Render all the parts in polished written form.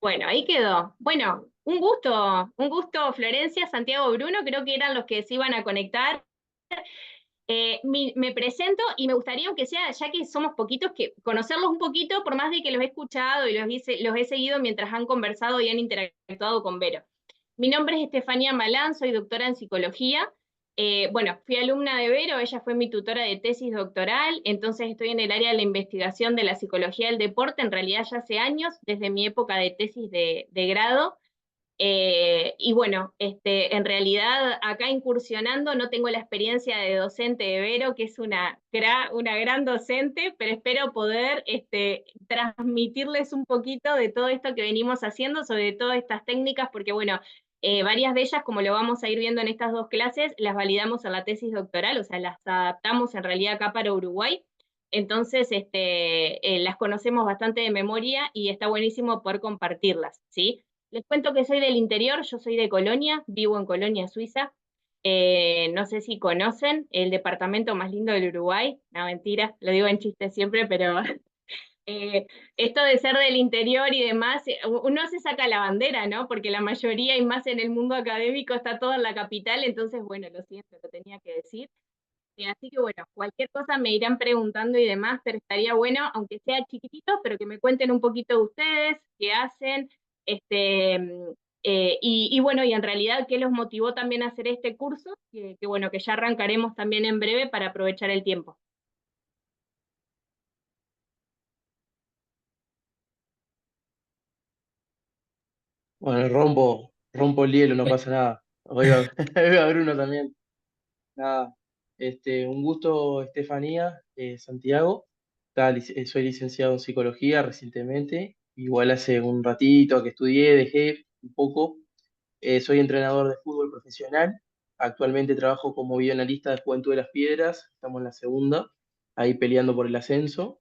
Bueno, ahí quedó. Bueno, un gusto, Florencia, Santiago, Bruno, creo que eran los que se iban a conectar. Me presento y me gustaría, aunque sea, ya que somos poquitos, que conocerlos un poquito, por más de que los he escuchado y los he seguido mientras han conversado y han interactuado con Vero. Mi nombre es Estefanía Malán, soy doctora en psicología. Bueno, fui alumna de Vero, ella fue mi tutora de tesis doctoral, entonces estoy en el área de la investigación de la psicología del deporte, en realidad ya hace años, desde mi época de tesis de grado. Y bueno, en realidad acá incursionando no tengo la experiencia de docente de Vero, que es una gran docente, pero espero poder transmitirles un poquito de todo esto que venimos haciendo, sobre todas estas técnicas, porque bueno, varias de ellas, como lo vamos a ir viendo en estas dos clases, las validamos en la tesis doctoral, o sea, las adaptamos en realidad acá para Uruguay. Entonces, las conocemos bastante de memoria y está buenísimo poder compartirlas, ¿sí? Les cuento que soy del interior, yo soy de Colonia, vivo en Colonia, Suiza. No sé si conocen el departamento más lindo del Uruguay. No, mentira, lo digo en chiste siempre, pero eh, esto de ser del interior y demás, uno se saca la bandera, ¿no? Porque la mayoría, y más en el mundo académico, está todo en la capital, entonces, bueno, lo siento, lo tenía que decir. Así que bueno, cualquier cosa me irán preguntando y demás, pero estaría bueno, aunque sea chiquitito, pero que me cuenten un poquito de ustedes, qué hacen, este, y bueno, y en realidad qué los motivó también a hacer este curso, que bueno, que ya arrancaremos también en breve para aprovechar el tiempo. Bueno, rompo el hielo, no pasa nada. Hoy va a haber uno también. Nada, un gusto, Estefanía, Santiago. Soy licenciado en psicología recientemente, igual hace un ratito que estudié, dejé un poco. Soy entrenador de fútbol profesional. Actualmente trabajo como videoanalista de Juventud de las Piedras. Estamos en la segunda, ahí peleando por el ascenso.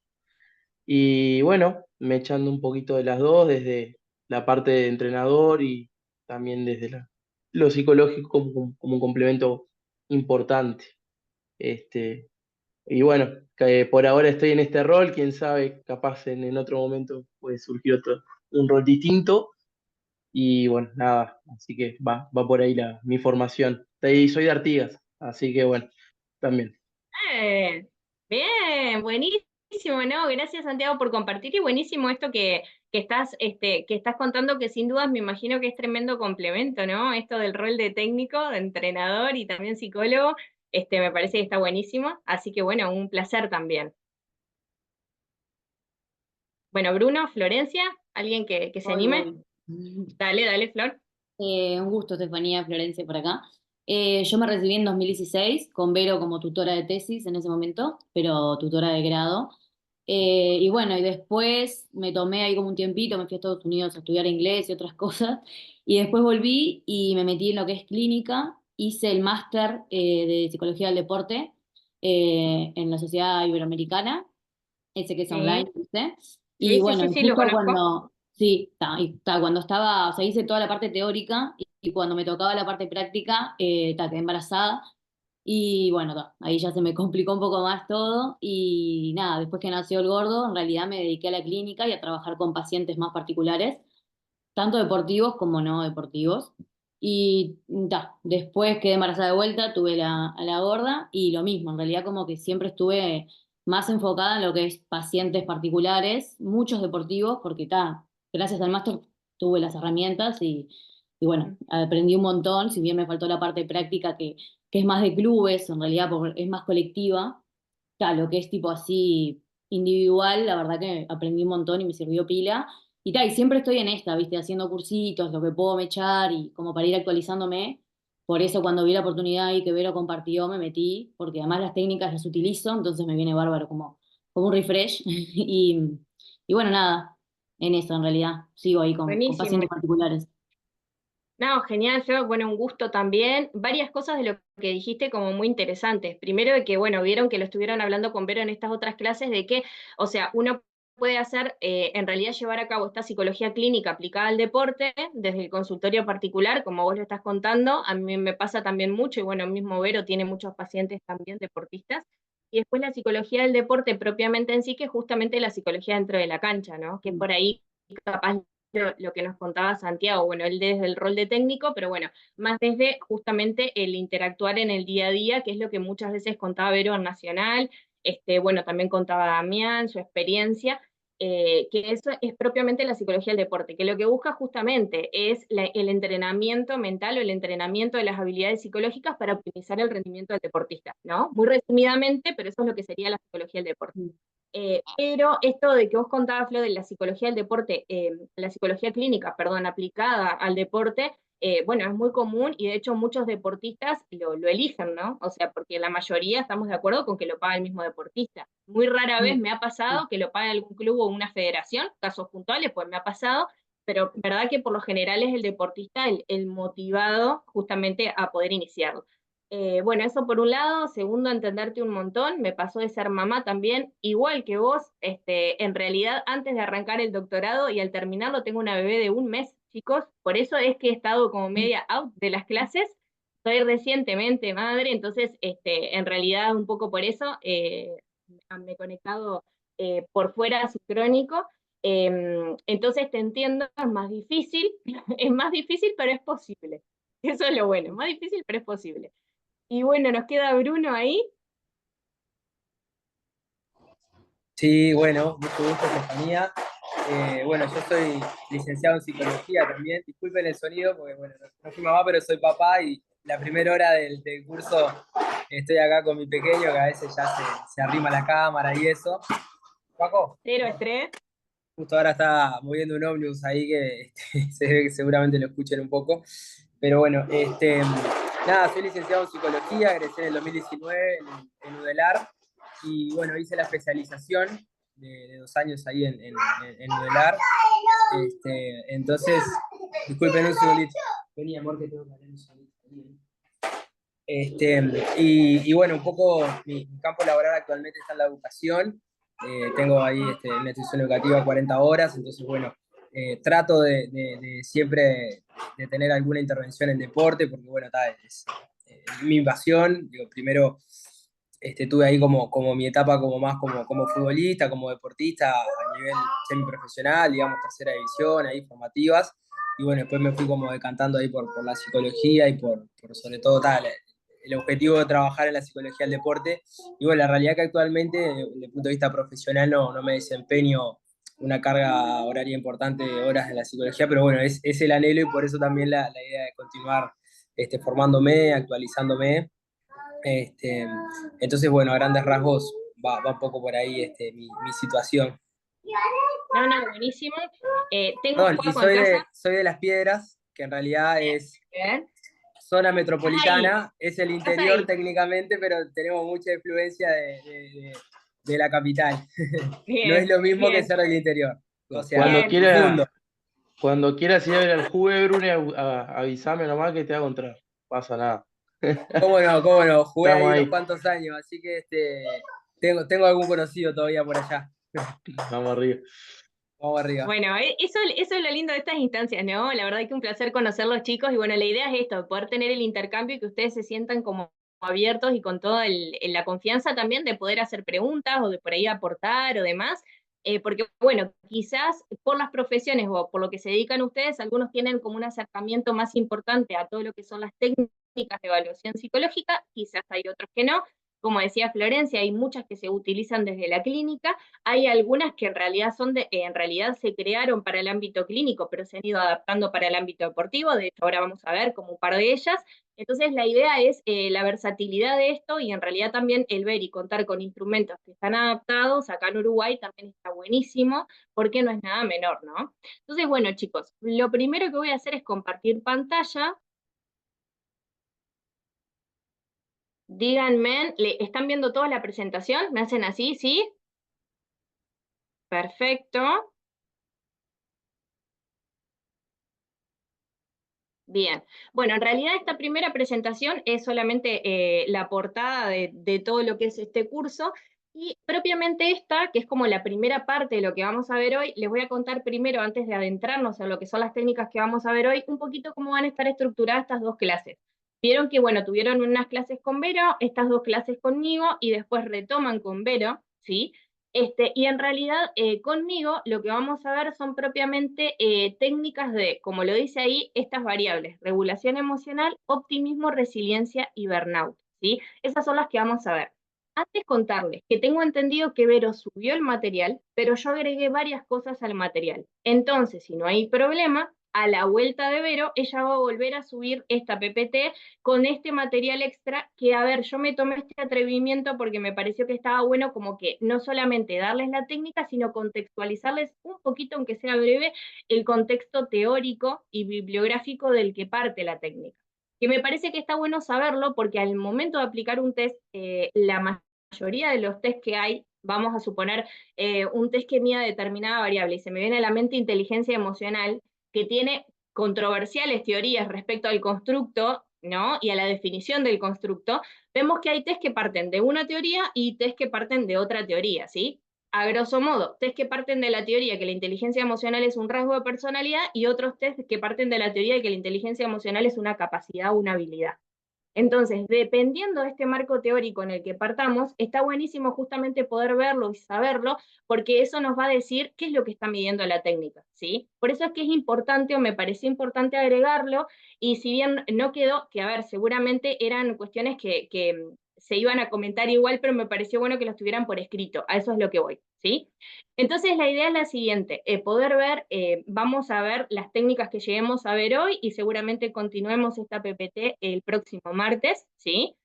Y bueno, me echando un poquito de las dos, desde la parte de entrenador y también desde lo psicológico como un complemento importante. Este, y bueno, que por ahora estoy en este rol, quién sabe, capaz en otro momento puede surgir un rol distinto. Y bueno, nada, así que va por ahí mi formación. Soy de Artigas, así que bueno, también. Eh, Bien, buenísimo, ¿no? Gracias, Santiago, por compartir y buenísimo esto que estás contando, que sin dudas me imagino que es tremendo complemento, ¿no? Esto del rol de técnico, de entrenador y también psicólogo, me parece que está buenísimo, así que bueno, un placer también. Bueno, Bruno, Florencia, ¿alguien que se Voy, anime? voy. Dale, dale, Flor. Un gusto, Estefanía, Florencia, por acá. Yo me recibí en 2016 con Vero como tutora de tesis en ese momento, pero tutora de grado. Y bueno, y después me tomé ahí como un tiempito, me fui a Estados Unidos a estudiar inglés y otras cosas, y después volví y me metí en lo que es clínica, hice el máster de psicología del deporte en la Sociedad Iberoamericana, ese que es Sí, online, ¿viste? Y sí, sí, bueno, sí, y sí, lo justo conozco. cuando, sí, cuando estaba, o sea, hice toda la parte teórica y cuando me tocaba la parte práctica, quedé embarazada y bueno, ahí ya se me complicó un poco más todo y nada, después que nació el gordo, en realidad me dediqué a la clínica y a trabajar con pacientes más particulares, tanto deportivos como no deportivos. Y después quedé embarazada de vuelta, tuve a la gorda y lo mismo, en realidad como que siempre estuve más enfocada en lo que es pacientes particulares, muchos deportivos, porque gracias al máster tuve las herramientas y bueno, aprendí un montón, si bien me faltó la parte práctica que es más de clubes, en realidad es más colectiva, lo que es tipo así individual, la verdad que aprendí un montón y me sirvió pila. Y siempre estoy en esta, ¿viste? Haciendo cursitos, lo que puedo me echar y como para ir actualizándome. Por eso cuando vi la oportunidad y que Vero compartió, me metí, porque además las técnicas las utilizo, entonces me viene bárbaro como un refresh. Y bueno, nada, en eso en realidad. Sigo ahí con Buenísimo. pacientes particulares. No, genial, Flor. Bueno, un gusto también. Varias cosas de lo que dijiste como muy interesantes. Primero de que, bueno, vieron que lo estuvieron hablando con Vero en estas otras clases, de que, o sea, uno puede hacer, en realidad llevar a cabo esta psicología clínica aplicada al deporte desde el consultorio particular, como vos lo estás contando. A mí me pasa también mucho, y bueno, mismo Vero tiene muchos pacientes también deportistas. y después la psicología del deporte propiamente en sí, que es justamente la psicología dentro de la cancha, ¿no? Que por ahí capaz lo que nos contaba Santiago, bueno, él desde el rol de técnico, pero bueno, más desde justamente el interactuar en el día a día, que es lo que muchas veces contaba Vero en Nacional, bueno, también contaba Damián, su experiencia, que eso es propiamente la psicología del deporte, que lo que busca justamente es el entrenamiento mental o el entrenamiento de las habilidades psicológicas para optimizar el rendimiento del deportista, ¿no? Muy resumidamente, pero eso es lo que sería la psicología del deporte. Pero esto de que vos contabas, Flo, de la psicología del deporte, la psicología clínica, perdón, aplicada al deporte, bueno, es muy común y de hecho muchos deportistas lo eligen, ¿no? O sea, porque la mayoría estamos de acuerdo con que lo paga el mismo deportista. Muy rara vez me ha pasado que lo pague algún club o una federación, casos puntuales, pues me ha pasado, pero verdad que por lo general es el deportista el motivado justamente a poder iniciarlo. Bueno, eso por un lado. Segundo, entenderte un montón. Me pasó de ser mamá también, igual que vos. En realidad, antes de arrancar el doctorado y al terminarlo, tengo una bebé de 1 mes, chicos. Por eso es que he estado como media out de las clases. Soy recientemente madre, entonces, en realidad, un poco por eso me he conectado por fuera sincrónico. Entonces, te entiendo, es más difícil, es más difícil, pero es posible. Eso es lo bueno, es más difícil, pero es posible. Y bueno, nos queda Bruno ahí. Sí, bueno, mucho gusto, Estefanía. Bueno, yo soy licenciado en psicología también. Disculpen el sonido, porque bueno, no fui mamá, pero soy papá y la primera hora del curso estoy acá con mi pequeño, que a veces ya se arrima la cámara y eso. Paco, Cero estrés. justo ahora está moviendo un ómnibus ahí que se ve que seguramente lo escuchen un poco. Pero bueno, nada, soy licenciado en psicología, egresé en el 2019 en UDELAR y bueno, hice la especialización de 2 años ahí en UDELAR. Entonces, disculpen un segundito. Vení, amor, que tengo que hablar un segundito. Y bueno, un poco mi campo laboral actualmente está en la educación. Tengo ahí una institución educativa 40 horas, entonces bueno, trato de siempre de tener alguna intervención en deporte, porque bueno, es mi pasión. Digo, primero tuve ahí como mi etapa como futbolista, como deportista a nivel semiprofesional, digamos, tercera división, ahí formativas. Y bueno, después me fui como decantando ahí por la psicología y por sobre todo tal, el objetivo de trabajar en la psicología del deporte. Y bueno, la realidad que actualmente, desde el punto de vista profesional, no me desempeño una carga horaria importante de horas en la psicología, pero bueno, es el anhelo y por eso también la idea de continuar formándome, actualizándome. Este, entonces, bueno, a grandes rasgos va un poco por ahí mi situación. No, no, buenísimo. Perdón, y Juego en casa. soy de Las Piedras, que en realidad es Bien. zona Estás ahí, metropolitana, es el estás interior ahí. técnicamente, pero tenemos mucha influencia de la capital. No es Bien, lo mismo que bien, ser del interior, o sea, Cuando bien. profundo. cuando quieras ir a ver al jugue, Brune, avísame nomás que te hago entrar. No pasa nada. ¿Cómo no? ¿Cómo no? Jugué Estamos ahí unos ahí. cuantos años, así que tengo algún conocido todavía por allá. Vamos arriba. Vamos arriba. Bueno, eso es lo lindo de estas instancias, ¿no? La verdad que un placer conocer los chicos y bueno, la idea es esto, poder tener el intercambio y que ustedes se sientan como abiertos y con toda la confianza también de poder hacer preguntas o de por ahí aportar o demás, porque bueno, quizás por las profesiones o por lo que se dedican ustedes, algunos tienen como un acercamiento más importante a todo lo que son las técnicas de evaluación psicológica, quizás hay otros que no. Como decía Florencia, hay muchas que se utilizan desde la clínica, hay algunas que en realidad en realidad se crearon para el ámbito clínico, pero se han ido adaptando para el ámbito deportivo. De hecho, ahora vamos a ver como un par de ellas. Entonces, la idea es la versatilidad de esto y en realidad también el ver y contar con instrumentos que están adaptados. Acá en Uruguay también está buenísimo, porque no es nada menor, ¿no? Entonces, bueno, chicos, lo primero que voy a hacer es compartir pantalla. Díganme, ¿están viendo toda la presentación? ¿Me hacen así? ¿Sí? Perfecto. Bien, bueno, en realidad esta primera presentación es solamente la portada de todo lo que es este curso y propiamente esta, que es como la primera parte de lo que vamos a ver hoy, les voy a contar primero, antes de adentrarnos en lo que son las técnicas que vamos a ver hoy, un poquito cómo van a estar estructuradas estas dos clases. Vieron que, bueno, tuvieron unas clases con Vero, estas 2 clases conmigo, y después retoman con Vero, ¿sí? Y en realidad conmigo lo que vamos a ver son propiamente técnicas de, como lo dice ahí, estas variables: regulación emocional, optimismo, resiliencia y burnout, ¿sí? Esas son las que vamos a ver. Antes contarles que tengo entendido que Vero subió el material, pero yo agregué varias cosas al material. Entonces, si no hay problema, a la vuelta de Vero, ella va a volver a subir esta PPT con este material extra que, a ver, yo me tomé este atrevimiento porque me pareció que estaba bueno como que no solamente darles la técnica, sino contextualizarles un poquito, aunque sea breve, el contexto teórico y bibliográfico del que parte la técnica. Que me parece que está bueno saberlo porque al momento de aplicar un test, la mayoría de los test que hay, vamos a suponer un test que mida determinada variable, y se me viene a la mente inteligencia emocional, que tiene controversiales teorías respecto al constructo, ¿no? Y a la definición del constructo, vemos que hay test que parten de una teoría y test que parten de otra teoría, ¿sí? A grosso modo, test que parten de la teoría que la inteligencia emocional es un rasgo de personalidad, y otros test que parten de la teoría de que la inteligencia emocional es una capacidad o una habilidad. Entonces, dependiendo de este marco teórico en el que partamos, está buenísimo justamente poder verlo y saberlo, porque eso nos va a decir qué es lo que está midiendo la técnica, ¿sí? Por eso es que es importante, o me pareció importante agregarlo, y si bien no quedó, que a ver, seguramente eran cuestiones que se iban a comentar igual, pero me pareció bueno que los tuvieran por escrito, a eso es lo que voy, ¿sí? Entonces la idea es la siguiente: poder ver, vamos a ver las técnicas que lleguemos a ver hoy, y seguramente continuemos esta PPT el próximo martes, ¿sí?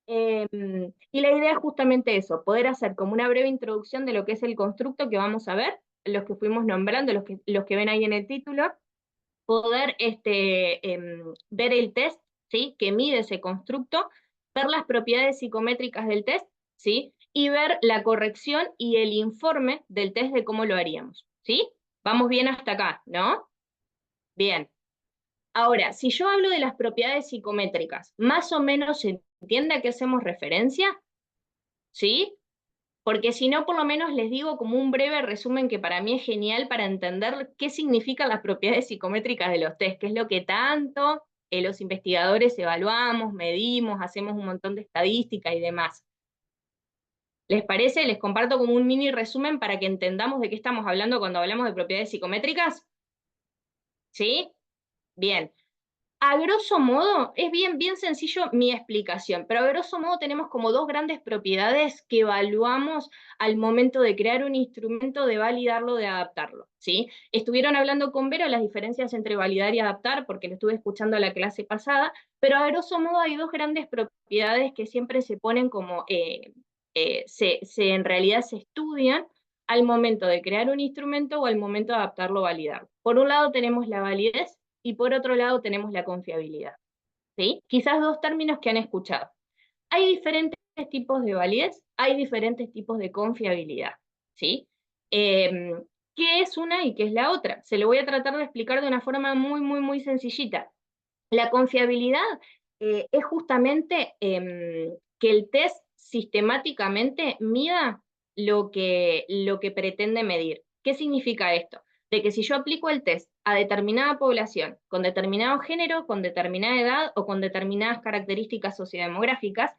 Y la idea es justamente eso: poder hacer como una breve introducción de lo que es el constructo que vamos a ver, los que fuimos nombrando, los que ven ahí en el título, poder ver el test, ¿sí? Que mide ese constructo, ver las propiedades psicométricas del test, ¿sí? Y ver la corrección y el informe del test de cómo lo haríamos, ¿sí? Vamos bien hasta acá, ¿no? Bien. Ahora, si yo hablo de las propiedades psicométricas, ¿más o menos se entiende a qué hacemos referencia? ¿Sí? Porque si no, por lo menos les digo como un breve resumen que para mí es genial para entender qué significan las propiedades psicométricas de los test, que es lo que tanto los investigadores evaluamos, medimos, hacemos un montón de estadística y demás. ¿Les parece? Les comparto como un mini resumen para que entendamos de qué estamos hablando cuando hablamos de propiedades psicométricas. ¿Sí? Bien. A grosso modo, es bien sencillo mi explicación, pero a grosso modo tenemos como 2 grandes propiedades que evaluamos al momento de crear un instrumento, de validarlo, de adaptarlo, ¿sí? Estuvieron hablando con Vero las diferencias entre validar y adaptar, porque lo estuve escuchando la clase pasada, pero a grosso modo hay 2 grandes propiedades que siempre se ponen como, en realidad se estudian al momento de crear un instrumento o al momento de adaptarlo o validarlo. Por un lado tenemos la validez, y por otro lado tenemos la confiabilidad, ¿sí? Quizás 2 términos que han escuchado. Hay diferentes tipos de validez, hay diferentes tipos de confiabilidad, ¿sí? ¿Qué es una y qué es la otra? Se lo voy a tratar de explicar de una forma muy sencillita. La confiabilidad es justamente que el test sistemáticamente mida lo que pretende medir. ¿Qué significa esto? De que si yo aplico el test a determinada población, con determinado género, con determinada edad o con determinadas características sociodemográficas,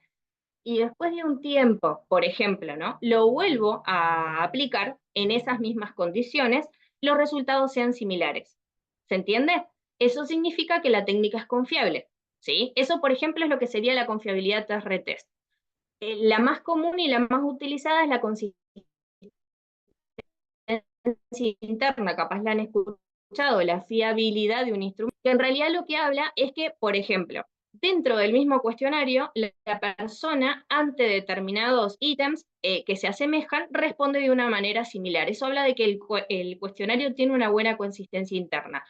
y después de un tiempo, por ejemplo, ¿no?, lo vuelvo a aplicar en esas mismas condiciones, los resultados sean similares. ¿Se entiende? Eso significa que la técnica es confiable, ¿sí? Eso, por ejemplo, es lo que sería la confiabilidad test-retest. La más común y la más utilizada es la consistencia interna, capaz la han escuchado, la fiabilidad de un instrumento, que en realidad lo que habla es que, por ejemplo, dentro del mismo cuestionario, la persona ante determinados ítems que se asemejan responde de una manera similar. Eso habla de que el cuestionario tiene una buena consistencia interna.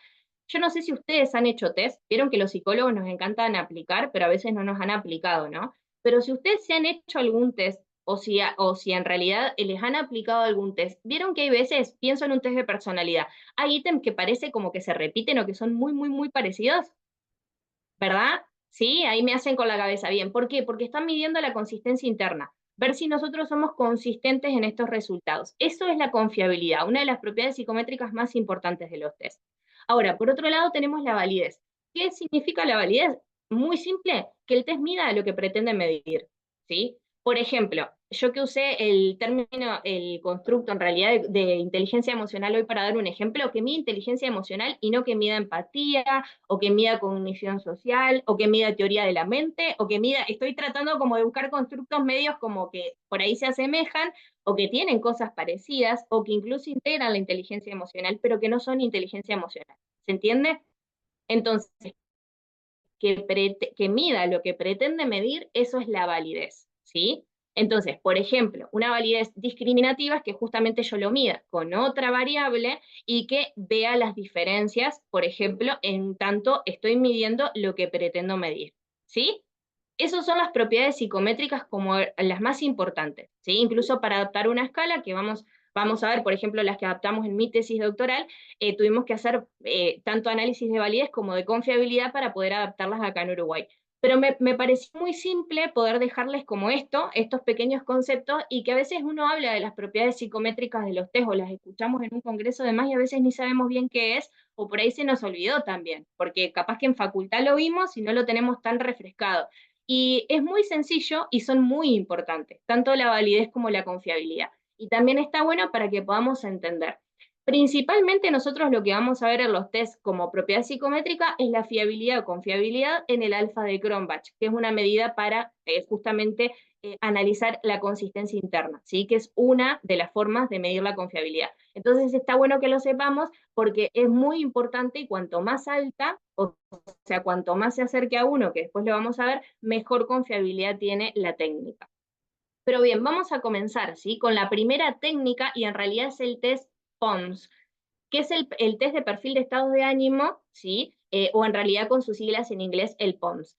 Yo no sé si ustedes han hecho test, vieron que los psicólogos nos encantan aplicar, pero a veces no nos han aplicado, ¿no? Pero si ustedes se han hecho algún test, o si en realidad les han aplicado algún test, vieron que hay veces, pienso en un test de personalidad, hay ítems que parece como que se repiten o que son muy parecidos, ¿verdad? Sí, ahí me hacen con la cabeza. Bien, ¿por qué? Porque están midiendo la consistencia interna, ver si nosotros somos consistentes en estos resultados. Eso es la confiabilidad, una de las propiedades psicométricas más importantes de los test. Ahora, por otro lado tenemos la validez. ¿Qué significa la validez? muy simple, que el test mida lo que pretende medir, ¿sí? Por ejemplo, yo que usé el término, el constructo en realidad de inteligencia emocional hoy para dar un ejemplo, que mida inteligencia emocional y no que mida empatía, o que mida cognición social, o que mida teoría de la mente, o que mida, estoy tratando como de buscar constructos medios como que por ahí se asemejan, o que tienen cosas parecidas, o que incluso integran la inteligencia emocional, pero que no son inteligencia emocional. ¿Se entiende? Entonces, que mida lo que pretende medir, eso es la validez, ¿sí? Entonces, por ejemplo, una validez discriminativa es que justamente yo lo mida con otra variable y que vea las diferencias, por ejemplo, en tanto estoy midiendo lo que pretendo medir, ¿sí? Esas son las propiedades psicométricas como las más importantes, ¿sí? Incluso para adaptar una escala, que vamos a ver, por ejemplo, las que adaptamos en mi tesis doctoral, tuvimos que hacer tanto análisis de validez como de confiabilidad para poder adaptarlas acá en Uruguay. Pero me pareció muy simple poder dejarles como estos pequeños conceptos, y que a veces uno habla de las propiedades psicométricas de los test o las escuchamos en un congreso de más y a veces ni sabemos bien qué es, o por ahí se nos olvidó también, porque capaz que en facultad lo vimos y no lo tenemos tan refrescado. Y es muy sencillo y son muy importantes, tanto la validez como la confiabilidad. Y también está bueno para que podamos entender. Principalmente nosotros lo que vamos a ver en los tests como propiedad psicométrica es la fiabilidad o confiabilidad en el alfa de Cronbach, que es una medida para justamente analizar la consistencia interna, ¿sí? Que es una de las formas de medir la confiabilidad. Entonces está bueno que lo sepamos porque es muy importante, y cuanto más alta, o sea, cuanto más se acerque a uno, que después lo vamos a ver, mejor confiabilidad tiene la técnica. Pero bien, vamos a comenzar, ¿sí? Con la primera técnica, y en realidad es el test POMS, que es el test de perfil de estados de ánimo, ¿sí? O en realidad con sus siglas en inglés, el POMS.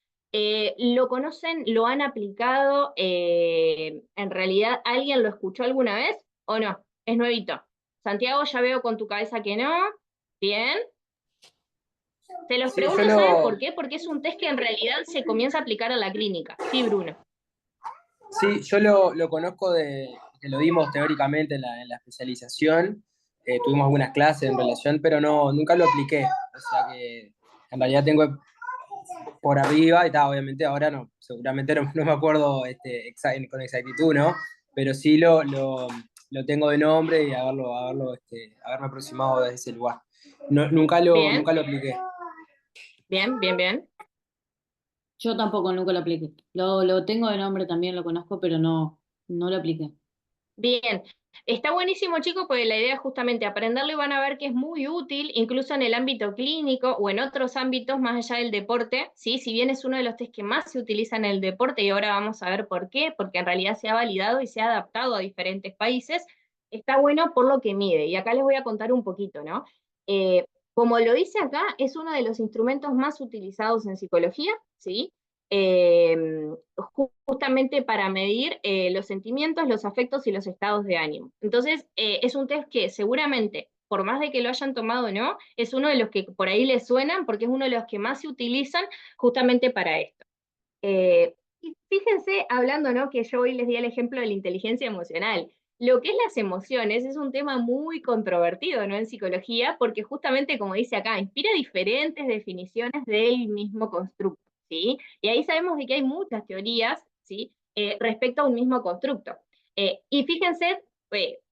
¿Lo conocen? ¿Lo han aplicado? ¿En realidad alguien lo escuchó alguna vez o no? Es nuevito. Santiago, ya veo con tu cabeza que no. Bien. Se los Sí, yo pregunto, ¿saben por qué? Porque es un test que en realidad se comienza a aplicar en la clínica. Sí, Bruno. lo conozco que lo dimos teóricamente en la especialización. Tuvimos algunas clases en relación, pero no, nunca lo apliqué. O sea que en realidad tengo por arriba, y tal, obviamente ahora no, seguramente no me acuerdo con exactitud, ¿no? Pero sí lo tengo de nombre y haberme aproximado desde ese lugar. Bien, Nunca lo apliqué. bien, bien, bien. Yo tampoco nunca lo apliqué. Lo tengo de nombre también, lo conozco, pero no lo apliqué. Bien, está buenísimo, chicos, porque la idea es justamente aprenderlo, y van a ver que es muy útil, incluso en el ámbito clínico o en otros ámbitos más allá del deporte, ¿sí? Si bien es uno de los test que más se utiliza en el deporte, y ahora vamos a ver por qué, porque en realidad se ha validado y se ha adaptado a diferentes países, está bueno por lo que mide. Y acá les voy a contar un poquito, ¿no? Eh, Como lo dice acá, es uno de los instrumentos más utilizados en psicología, ¿sí? eh, Justamente para medir los sentimientos, los afectos y los estados de ánimo. Entonces, es un test que seguramente, por más de que lo hayan tomado o no, es uno de los que por ahí les suenan, porque es uno de los que más se utilizan justamente para esto. Y fíjense, hablando, ¿no? Que yo hoy les di el ejemplo de la inteligencia emocional. Lo que es las emociones es un tema muy controvertido, ¿no? En psicología, porque justamente, como dice acá, inspira diferentes definiciones del mismo constructo, ¿sí? Y ahí sabemos de que hay muchas teorías, ¿sí? Respecto a un mismo constructo. Y fíjense,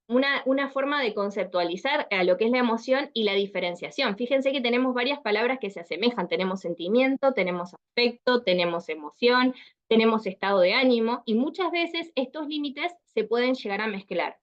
una forma de conceptualizar a lo que es la emoción y la diferenciación. Fíjense que tenemos varias palabras que se asemejan. Tenemos sentimiento, tenemos afecto, tenemos emoción, tenemos estado de ánimo, y muchas veces estos límites se pueden llegar a mezclar,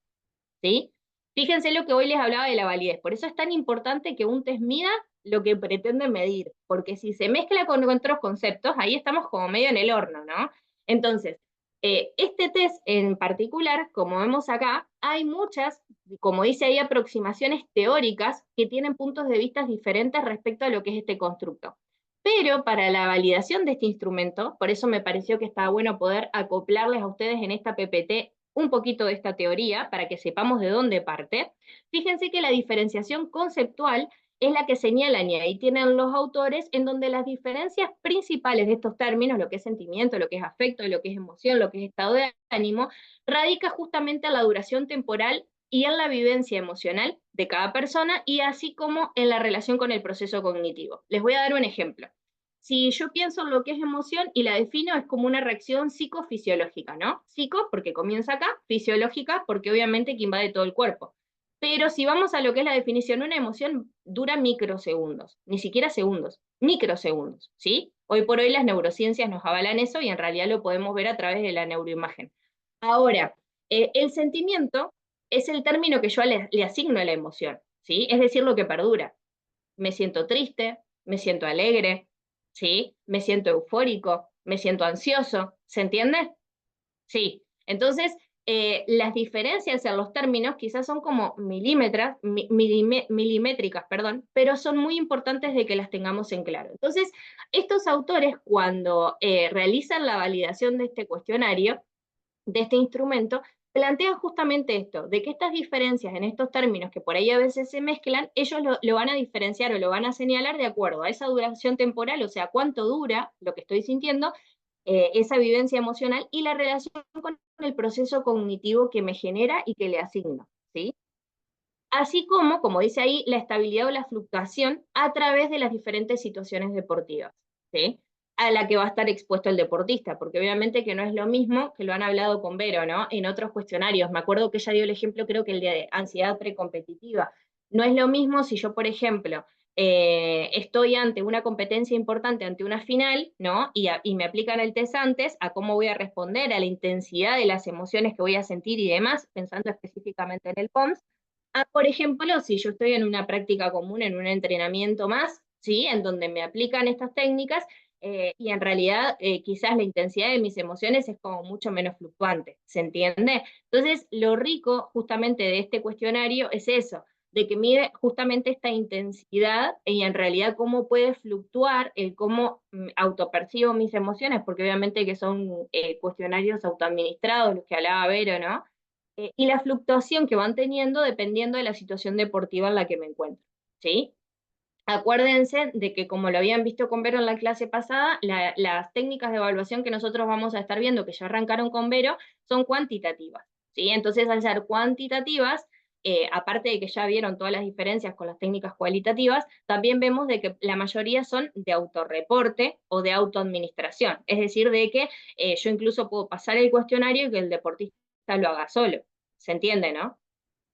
¿sí? Fíjense lo que hoy les hablaba de la validez. Por eso es tan importante que un test mida lo que pretende medir, porque si se mezcla con otros conceptos, ahí estamos como medio en el horno, ¿no? Entonces, este test en particular, como vemos acá, hay muchas, como dice ahí, aproximaciones teóricas que tienen puntos de vista diferentes respecto a lo que es este constructo. Pero para la validación de este instrumento, por eso me pareció que estaba bueno poder acoplarles a ustedes en esta PPT un poquito de esta teoría para que sepamos de dónde parte. Fíjense que la diferenciación conceptual es la que señalan, y ahí tienen los autores, en donde las diferencias principales de estos términos, lo que es sentimiento, lo que es afecto, lo que es emoción, lo que es estado de ánimo, radica justamente en la duración temporal y en la vivencia emocional de cada persona, y así como en la relación con el proceso cognitivo. Les voy a dar un ejemplo. si yo pienso en lo que es emoción y la defino es como una reacción psicofisiológica, ¿no? Psico porque comienza acá, fisiológica porque obviamente que invade todo el cuerpo. Pero si vamos a lo que es la definición, una emoción dura microsegundos, ni siquiera segundos, microsegundos, ¿sí? Hoy por hoy las neurociencias nos avalan eso y en realidad lo podemos ver a través de la neuroimagen. Ahora, el sentimiento es el término que yo le asigno a la emoción, ¿sí? Es decir, lo que perdura. Me siento triste, me siento alegre, ¿sí? Me siento eufórico, me siento ansioso, ¿se entiende? Sí. Entonces, las diferencias en los términos quizás son como milimétricas, perdón, pero son muy importantes de que las tengamos en claro. Entonces, estos autores, cuando realizan la validación de este cuestionario, de este instrumento, plantean justamente esto, de que estas diferencias en estos términos que por ahí a veces se mezclan, ellos lo van a diferenciar o lo van a señalar de acuerdo a esa duración temporal, o sea, cuánto dura lo que estoy sintiendo, esa vivencia emocional y la relación con el proceso cognitivo que me genera y que le asigno, ¿sí? Así como dice ahí, la estabilidad o la fluctuación a través de las diferentes situaciones deportivas, ¿sí? A la que va a estar expuesto el deportista, porque obviamente que no es lo mismo, que lo han hablado con Vero, ¿no? En otros cuestionarios, me acuerdo que ella dio el ejemplo, creo que el de ansiedad precompetitiva. No es lo mismo si yo, por ejemplo, estoy ante una competencia importante, ante una final, ¿no? Y me aplican el test antes, a cómo voy a responder, a la intensidad de las emociones que voy a sentir y demás, pensando específicamente en el POMS, por ejemplo, si yo estoy en una práctica común, en un entrenamiento más, ¿sí? En donde me aplican estas técnicas y en realidad quizás la intensidad de mis emociones es como mucho menos fluctuante, ¿se entiende? Entonces, lo rico justamente de este cuestionario es eso, de que mide justamente esta intensidad y en realidad cómo puede fluctuar el cómo autopercibo mis emociones, porque obviamente que son cuestionarios autoadministrados, los que hablaba Vero, ¿no? Y la fluctuación que van teniendo dependiendo de la situación deportiva en la que me encuentro, ¿sí? Acuérdense de que como lo habían visto con Vero en la clase pasada, las técnicas de evaluación que nosotros vamos a estar viendo, que ya arrancaron con Vero, son cuantitativas, ¿sí? Entonces, al ser cuantitativas, aparte de que ya vieron todas las diferencias con las técnicas cualitativas, también vemos de que la mayoría son de autorreporte o de autoadministración, es decir, de que yo incluso puedo pasar el cuestionario y que el deportista lo haga solo, ¿se entiende, no?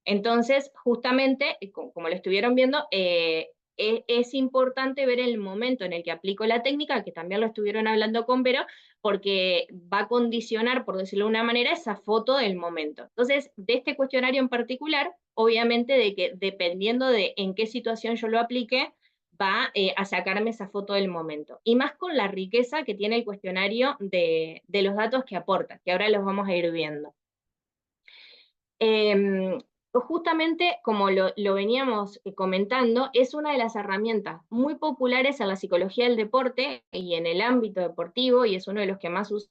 Entonces, justamente, como lo estuvieron viendo, es importante ver el momento en el que aplico la técnica, que también lo estuvieron hablando con Vero, porque va a condicionar, por decirlo de una manera, esa foto del momento. Entonces, de este cuestionario en particular, obviamente de que dependiendo de en qué situación yo lo aplique, va a sacarme esa foto del momento. Y más con la riqueza que tiene el cuestionario de los datos que aporta, que ahora los vamos a ir viendo. Justamente, como lo veníamos comentando, es una de las herramientas muy populares en la psicología del deporte y en el ámbito deportivo, y es uno de los que más usan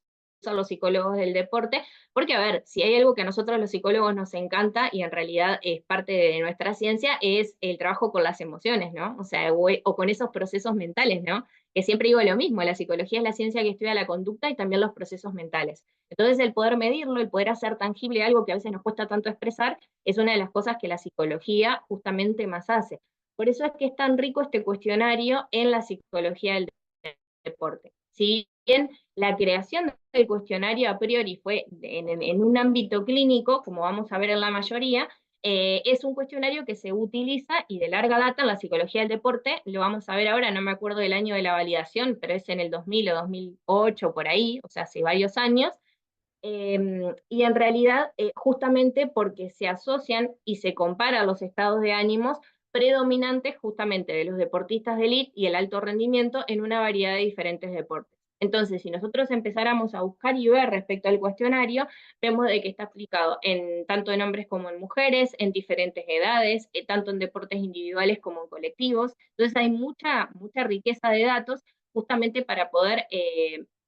los psicólogos del deporte, porque, a ver, si hay algo que a nosotros los psicólogos nos encanta, y en realidad es parte de nuestra ciencia, es el trabajo con las emociones, ¿no? O sea, o con esos procesos mentales, ¿no? Que siempre digo lo mismo, la psicología es la ciencia que estudia la conducta y también los procesos mentales. Entonces, el poder medirlo, el poder hacer tangible algo que a veces nos cuesta tanto expresar, es una de las cosas que la psicología justamente más hace. Por eso es que es tan rico este cuestionario en la psicología del deporte. Si bien la creación del cuestionario a priori fue en un ámbito clínico, como vamos a ver en la mayoría, es un cuestionario que se utiliza y de larga data en la psicología del deporte, lo vamos a ver ahora, no me acuerdo del año de la validación, pero es en el 2000 o 2008, por ahí, o sea, hace varios años, y en realidad, justamente porque se asocian y se comparan los estados de ánimos predominantes justamente de los deportistas de élite y el alto rendimiento en una variedad de diferentes deportes. Entonces, si nosotros empezáramos a buscar y ver respecto al cuestionario, vemos de que está aplicado tanto en hombres como en mujeres, en diferentes edades, tanto en deportes individuales como en colectivos. Entonces hay mucha riqueza de datos justamente para poder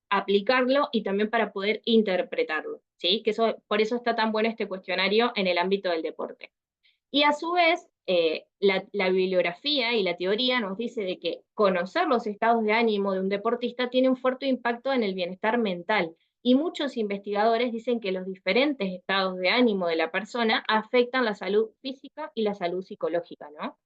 aplicarlo y también para poder interpretarlo, ¿sí? Que por eso está tan bueno este cuestionario en el ámbito del deporte. Y a su vez, la bibliografía y la teoría nos dice de que conocer los estados de ánimo de un deportista tiene un fuerte impacto en el bienestar mental. Y muchos investigadores dicen que los diferentes estados de ánimo de la persona afectan la salud física y la salud psicológica, ¿no?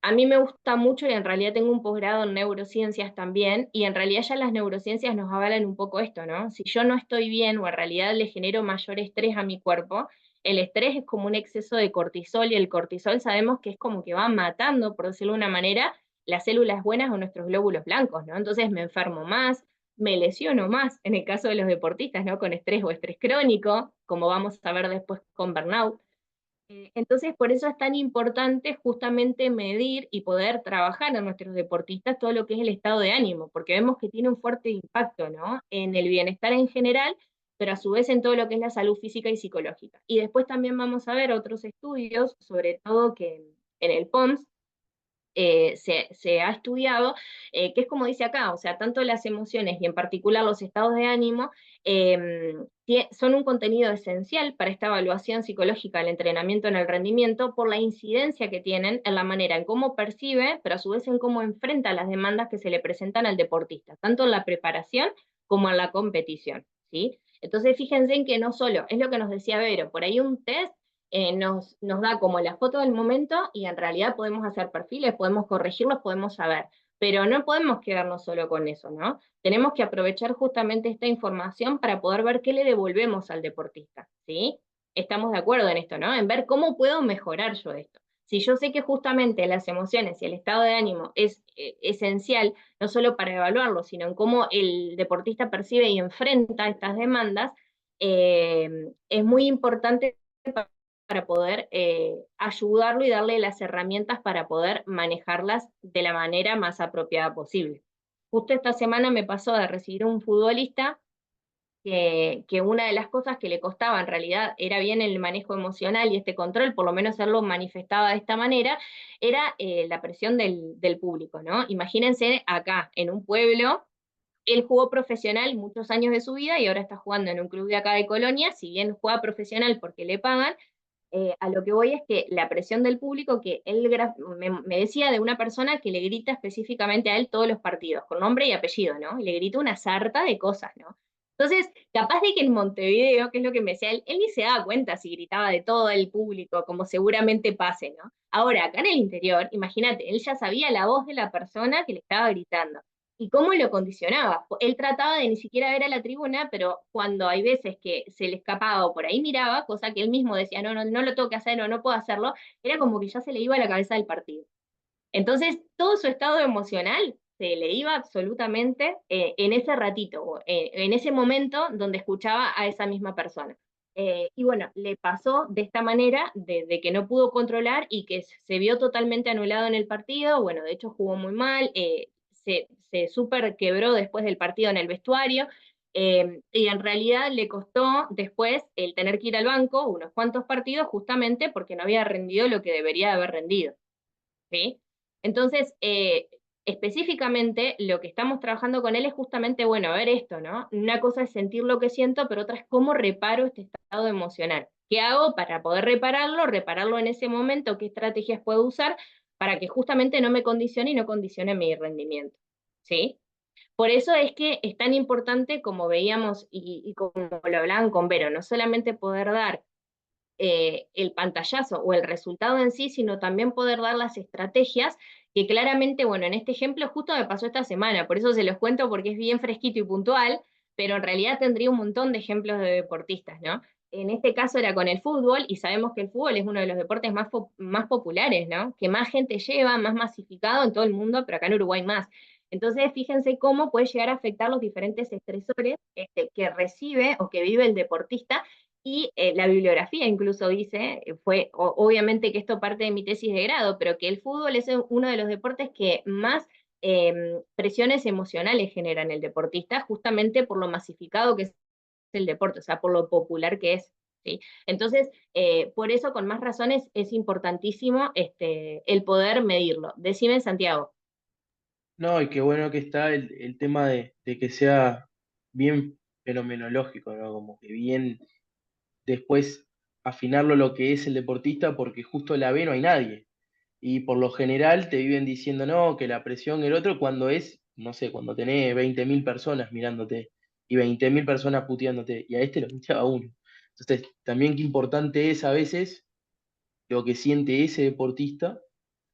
a mí me gusta mucho y en realidad tengo un posgrado en neurociencias también, y en realidad ya las neurociencias nos avalan un poco esto, ¿no? Si yo no estoy bien o en realidad le genero mayor estrés a mi cuerpo, el estrés es como un exceso de cortisol y el cortisol sabemos que es como que va matando, por decirlo de una manera, las células buenas o nuestros glóbulos blancos, ¿no? Entonces me enfermo más, me lesiono más, en el caso de los deportistas, ¿no? Con estrés o estrés crónico, como vamos a ver después con burnout. Entonces, por eso es tan importante justamente medir y poder trabajar en nuestros deportistas todo lo que es el estado de ánimo, porque vemos que tiene un fuerte impacto, ¿no? En el bienestar en general, pero a su vez en todo lo que es la salud física y psicológica. Y después también vamos a ver otros estudios, sobre todo que en el POMS, se ha estudiado, que es como dice acá, o sea, tanto las emociones y en particular los estados de ánimo son un contenido esencial para esta evaluación psicológica del entrenamiento en el rendimiento por la incidencia que tienen en la manera en cómo percibe, pero a su vez en cómo enfrenta las demandas que se le presentan al deportista, tanto en la preparación como en la competición, ¿sí? Entonces fíjense en que no solo, es lo que nos decía Vero, por ahí un test nos da como la foto del momento y en realidad podemos hacer perfiles, podemos corregirlos, podemos saber, pero no podemos quedarnos solo con eso, ¿no? Tenemos que aprovechar justamente esta información para poder ver qué le devolvemos al deportista, ¿sí? Estamos de acuerdo en esto, ¿no? En ver cómo puedo mejorar yo esto. Si yo sé que justamente las emociones y el estado de ánimo es esencial, no solo para evaluarlo, sino en cómo el deportista percibe y enfrenta estas demandas, es muy importante para poder ayudarlo y darle las herramientas para poder manejarlas de la manera más apropiada posible. Justo esta semana me pasó de recibir un futbolista que una de las cosas que le costaba en realidad era bien el manejo emocional y este control, por lo menos él lo manifestaba de esta manera, era la presión del público, ¿no? Imagínense acá, en un pueblo, él jugó profesional muchos años de su vida y ahora está jugando en un club de acá de Colonia, si bien juega profesional porque le pagan, a lo que voy es que la presión del público, que él me decía de una persona que le grita específicamente a él todos los partidos, con nombre y apellido, ¿no? Y le grita una sarta de cosas, ¿no? Entonces, capaz de que en Montevideo, que es lo que me decía él ni se daba cuenta si gritaba de todo el público, como seguramente pase, ¿no? Ahora, acá en el interior, imagínate, él ya sabía la voz de la persona que le estaba gritando. ¿Y cómo lo condicionaba? Él trataba de ni siquiera ver a la tribuna, pero cuando hay veces que se le escapaba o por ahí miraba, cosa que él mismo decía, no, no, no lo tengo que hacer o no puedo hacerlo, era como que ya se le iba a la cabeza del partido. Entonces, todo su estado emocional se le iba absolutamente en ese ratito, en ese momento donde escuchaba a esa misma persona. Y bueno, le pasó de esta manera, de que no pudo controlar y que se vio totalmente anulado en el partido. Bueno, de hecho jugó muy mal, se súper quebró después del partido en el vestuario. Y en realidad le costó después el tener que ir al banco unos cuantos partidos justamente porque no había rendido lo que debería haber rendido. ¿Sí? Entonces, específicamente lo que estamos trabajando con él es justamente, bueno, a ver esto, ¿no? Una cosa es sentir lo que siento, pero otra es cómo reparo este estado emocional. ¿Qué hago para poder repararlo? Repararlo en ese momento, ¿qué estrategias puedo usar para que justamente no me condicione y no condicione mi rendimiento? ¿Sí? Por eso es que es tan importante, como veíamos y como lo hablaban con Vero, no solamente poder dar el pantallazo o el resultado en sí, sino también poder dar las estrategias que claramente, bueno, en este ejemplo justo me pasó esta semana, por eso se los cuento porque es bien fresquito y puntual, pero en realidad tendría un montón de ejemplos de deportistas, ¿no? En este caso era con el fútbol y sabemos que el fútbol es uno de los deportes más populares, ¿no? Que más gente lleva, más masificado en todo el mundo, pero acá en Uruguay más. Entonces, fíjense cómo puede llegar a afectar los diferentes estresores que recibe o que vive el deportista y la bibliografía incluso dice, obviamente que esto parte de mi tesis de grado, pero que el fútbol es uno de los deportes que más presiones emocionales genera en el deportista, justamente por lo masificado que es el deporte, o sea, por lo popular que es. ¿Sí? Entonces, por eso con más razones es importantísimo el poder medirlo. Decime, Santiago. No, y qué bueno que está el tema de que sea bien fenomenológico, ¿no? Como que bien después afinarlo lo que es el deportista, porque justo la B no hay nadie. Y por lo general te viven diciendo no, que la presión el otro cuando es, no sé, cuando tenés 20.000 personas mirándote y 20.000 personas puteándote, y a este lo puteaba uno. Entonces, también qué importante es a veces lo que siente ese deportista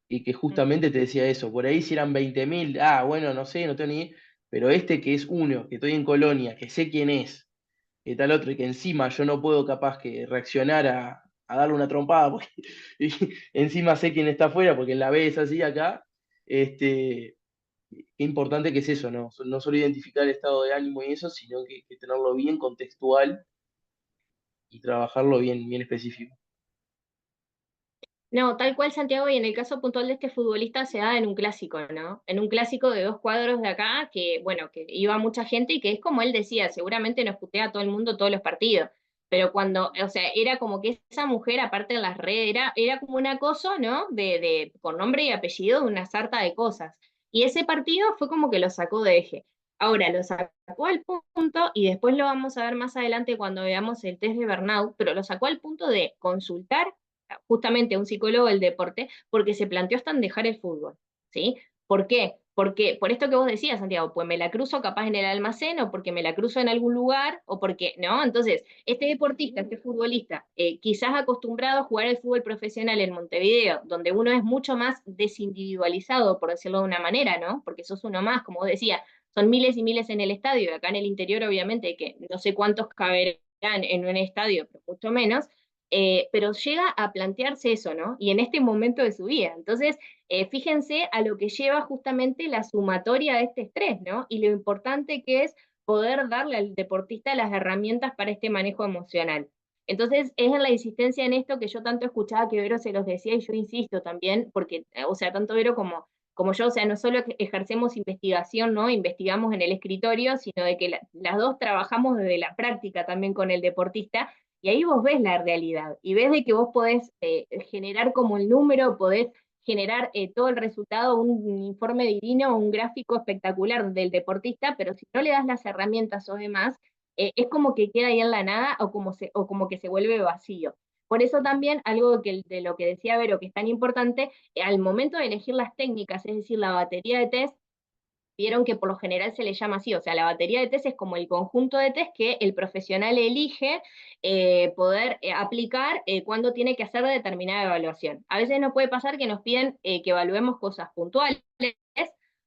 y que justamente te decía eso, por ahí si eran 20.000, bueno, no sé, no tengo ni idea, pero este que es uno, que estoy en Colonia, que sé quién es, que tal otro, y que encima yo no puedo capaz que reaccionar a darle una trompada, porque y encima sé quién está afuera, porque en la B es así acá, este, qué importante que es eso, ¿no? No solo identificar el estado de ánimo y eso, sino que tenerlo bien contextual y trabajarlo bien, bien específico. No, tal cual Santiago, y en el caso puntual de este futbolista se da en un clásico, ¿no? En un clásico de 2 cuadros de acá, que bueno, que iba mucha gente y que es como él decía, seguramente nos putea a todo el mundo todos los partidos, pero cuando, o sea, era como que esa mujer, aparte de las redes, era como un acoso, ¿no? Con nombre y apellido de una sarta de cosas. Y ese partido fue como que lo sacó de eje. Ahora, lo sacó al punto, y después lo vamos a ver más adelante cuando veamos el test de burnout, pero lo sacó al punto de consultar justamente a un psicólogo del deporte, porque se planteó hasta en dejar el fútbol, ¿sí? ¿Por qué? Porque, por esto que vos decías, Santiago, pues me la cruzo capaz en el almacén, o porque me la cruzo en algún lugar, o porque, ¿no? Entonces, este deportista, este futbolista, quizás acostumbrado a jugar el fútbol profesional en Montevideo, donde uno es mucho más desindividualizado, por decirlo de una manera, ¿no? Porque sos uno más, como vos decías, son miles y miles en el estadio, y acá en el interior, obviamente, que no sé cuántos caberán en un estadio, pero mucho menos, pero llega a plantearse eso, ¿no? Y en este momento de su vida. Entonces, fíjense a lo que lleva justamente la sumatoria de este estrés, ¿no? Y lo importante que es poder darle al deportista las herramientas para este manejo emocional. Entonces, es en la insistencia en esto que yo tanto escuchaba que Vero se los decía, y yo insisto también, porque, o sea, tanto Vero como yo, o sea, no solo ejercemos investigación, ¿no? Investigamos en el escritorio, sino de que las dos trabajamos desde la práctica también con el deportista, y ahí vos ves la realidad, y ves de que vos podés generar como el número, podés generar todo el resultado, un informe divino, un gráfico espectacular del deportista, pero si no le das las herramientas o demás, es como que queda ahí en la nada, o como que se vuelve vacío. Por eso también algo de lo que decía Vero, que es tan importante, al momento de elegir las técnicas, es decir, la batería de test, vieron que por lo general se le llama así, o sea, la batería de test es como el conjunto de test que el profesional elige poder aplicar cuando tiene que hacer determinada evaluación. A veces nos puede pasar que nos piden que evaluemos cosas puntuales,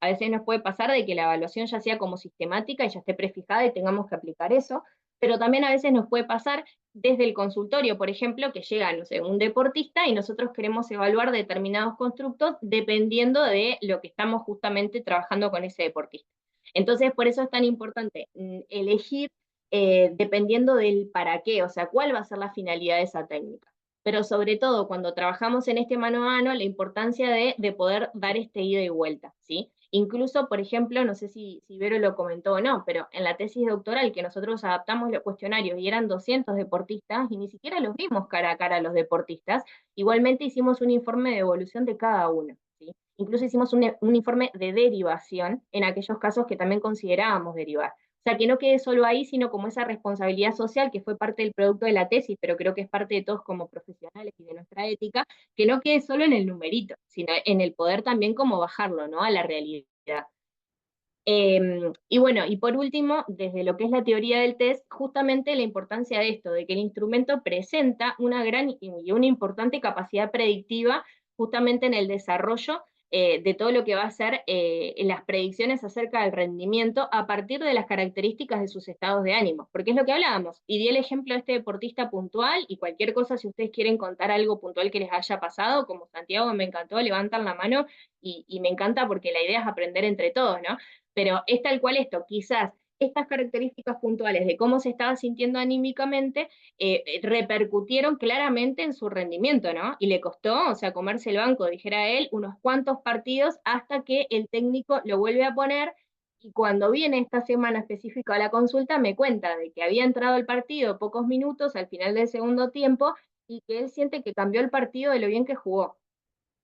a veces nos puede pasar de que la evaluación ya sea como sistemática y ya esté prefijada y tengamos que aplicar eso, pero también a veces nos puede pasar desde el consultorio, por ejemplo, que llega, no sé, un deportista y nosotros queremos evaluar determinados constructos dependiendo de lo que estamos justamente trabajando con ese deportista. Entonces, por eso es tan importante elegir dependiendo del para qué, o sea, cuál va a ser la finalidad de esa técnica. Pero sobre todo, cuando trabajamos en este mano a mano, la importancia de poder dar este ida y vuelta, ¿sí? Incluso, por ejemplo, no sé si Vero lo comentó o no, pero en la tesis doctoral que nosotros adaptamos los cuestionarios y eran 200 deportistas y ni siquiera los vimos cara a cara a los deportistas, igualmente hicimos un informe de evolución de cada uno, ¿sí? Incluso hicimos un informe de derivación en aquellos casos que también considerábamos derivar. O sea, que no quede solo ahí, sino como esa responsabilidad social que fue parte del producto de la tesis, pero creo que es parte de todos como profesionales y de nuestra ética, que no quede solo en el numerito, sino en el poder también como bajarlo, ¿no? A la realidad. Y bueno, y por último, desde lo que es la teoría del test, justamente la importancia de esto, de que el instrumento presenta una gran y una importante capacidad predictiva justamente en el desarrollo de todo lo que va a ser las predicciones acerca del rendimiento a partir de las características de sus estados de ánimo, porque es lo que hablábamos, y di el ejemplo de este deportista puntual, y cualquier cosa, si ustedes quieren contar algo puntual que les haya pasado, como Santiago me encantó, levantan la mano, y me encanta porque la idea es aprender entre todos, ¿no? Pero es tal cual esto, quizás estas características puntuales de cómo se estaba sintiendo anímicamente repercutieron claramente en su rendimiento, ¿no? Y le costó, o sea, comerse el banco, dijera él, unos cuantos partidos hasta que el técnico lo vuelve a poner, y cuando viene esta semana específica a la consulta me cuenta de que había entrado al partido pocos minutos al final del segundo tiempo y que él siente que cambió el partido de lo bien que jugó.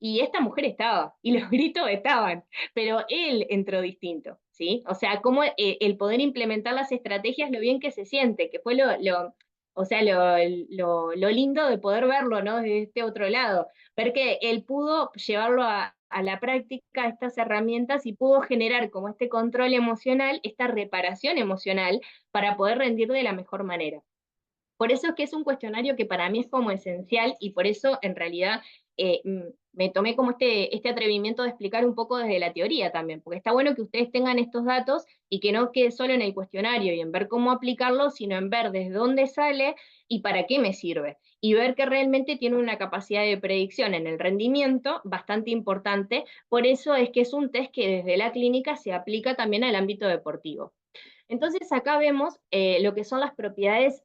Y esta mujer estaba, y los gritos estaban, pero él entró distinto, ¿sí? O sea, cómo el poder implementar las estrategias, lo bien que se siente, que fue o sea, lo lindo de poder verlo, ¿no? Desde este otro lado, ver que él pudo llevarlo a la práctica estas herramientas y pudo generar como este control emocional, esta reparación emocional para poder rendir de la mejor manera. Por eso es que es un cuestionario que para mí es como esencial y por eso en realidad me tomé como este atrevimiento de explicar un poco desde la teoría también, porque está bueno que ustedes tengan estos datos y que no quede solo en el cuestionario y en ver cómo aplicarlo, sino en ver desde dónde sale y para qué me sirve. Y ver que realmente tiene una capacidad de predicción en el rendimiento bastante importante. Por eso es que es un test que desde la clínica se aplica también al ámbito deportivo. Entonces acá vemos lo que son las propiedades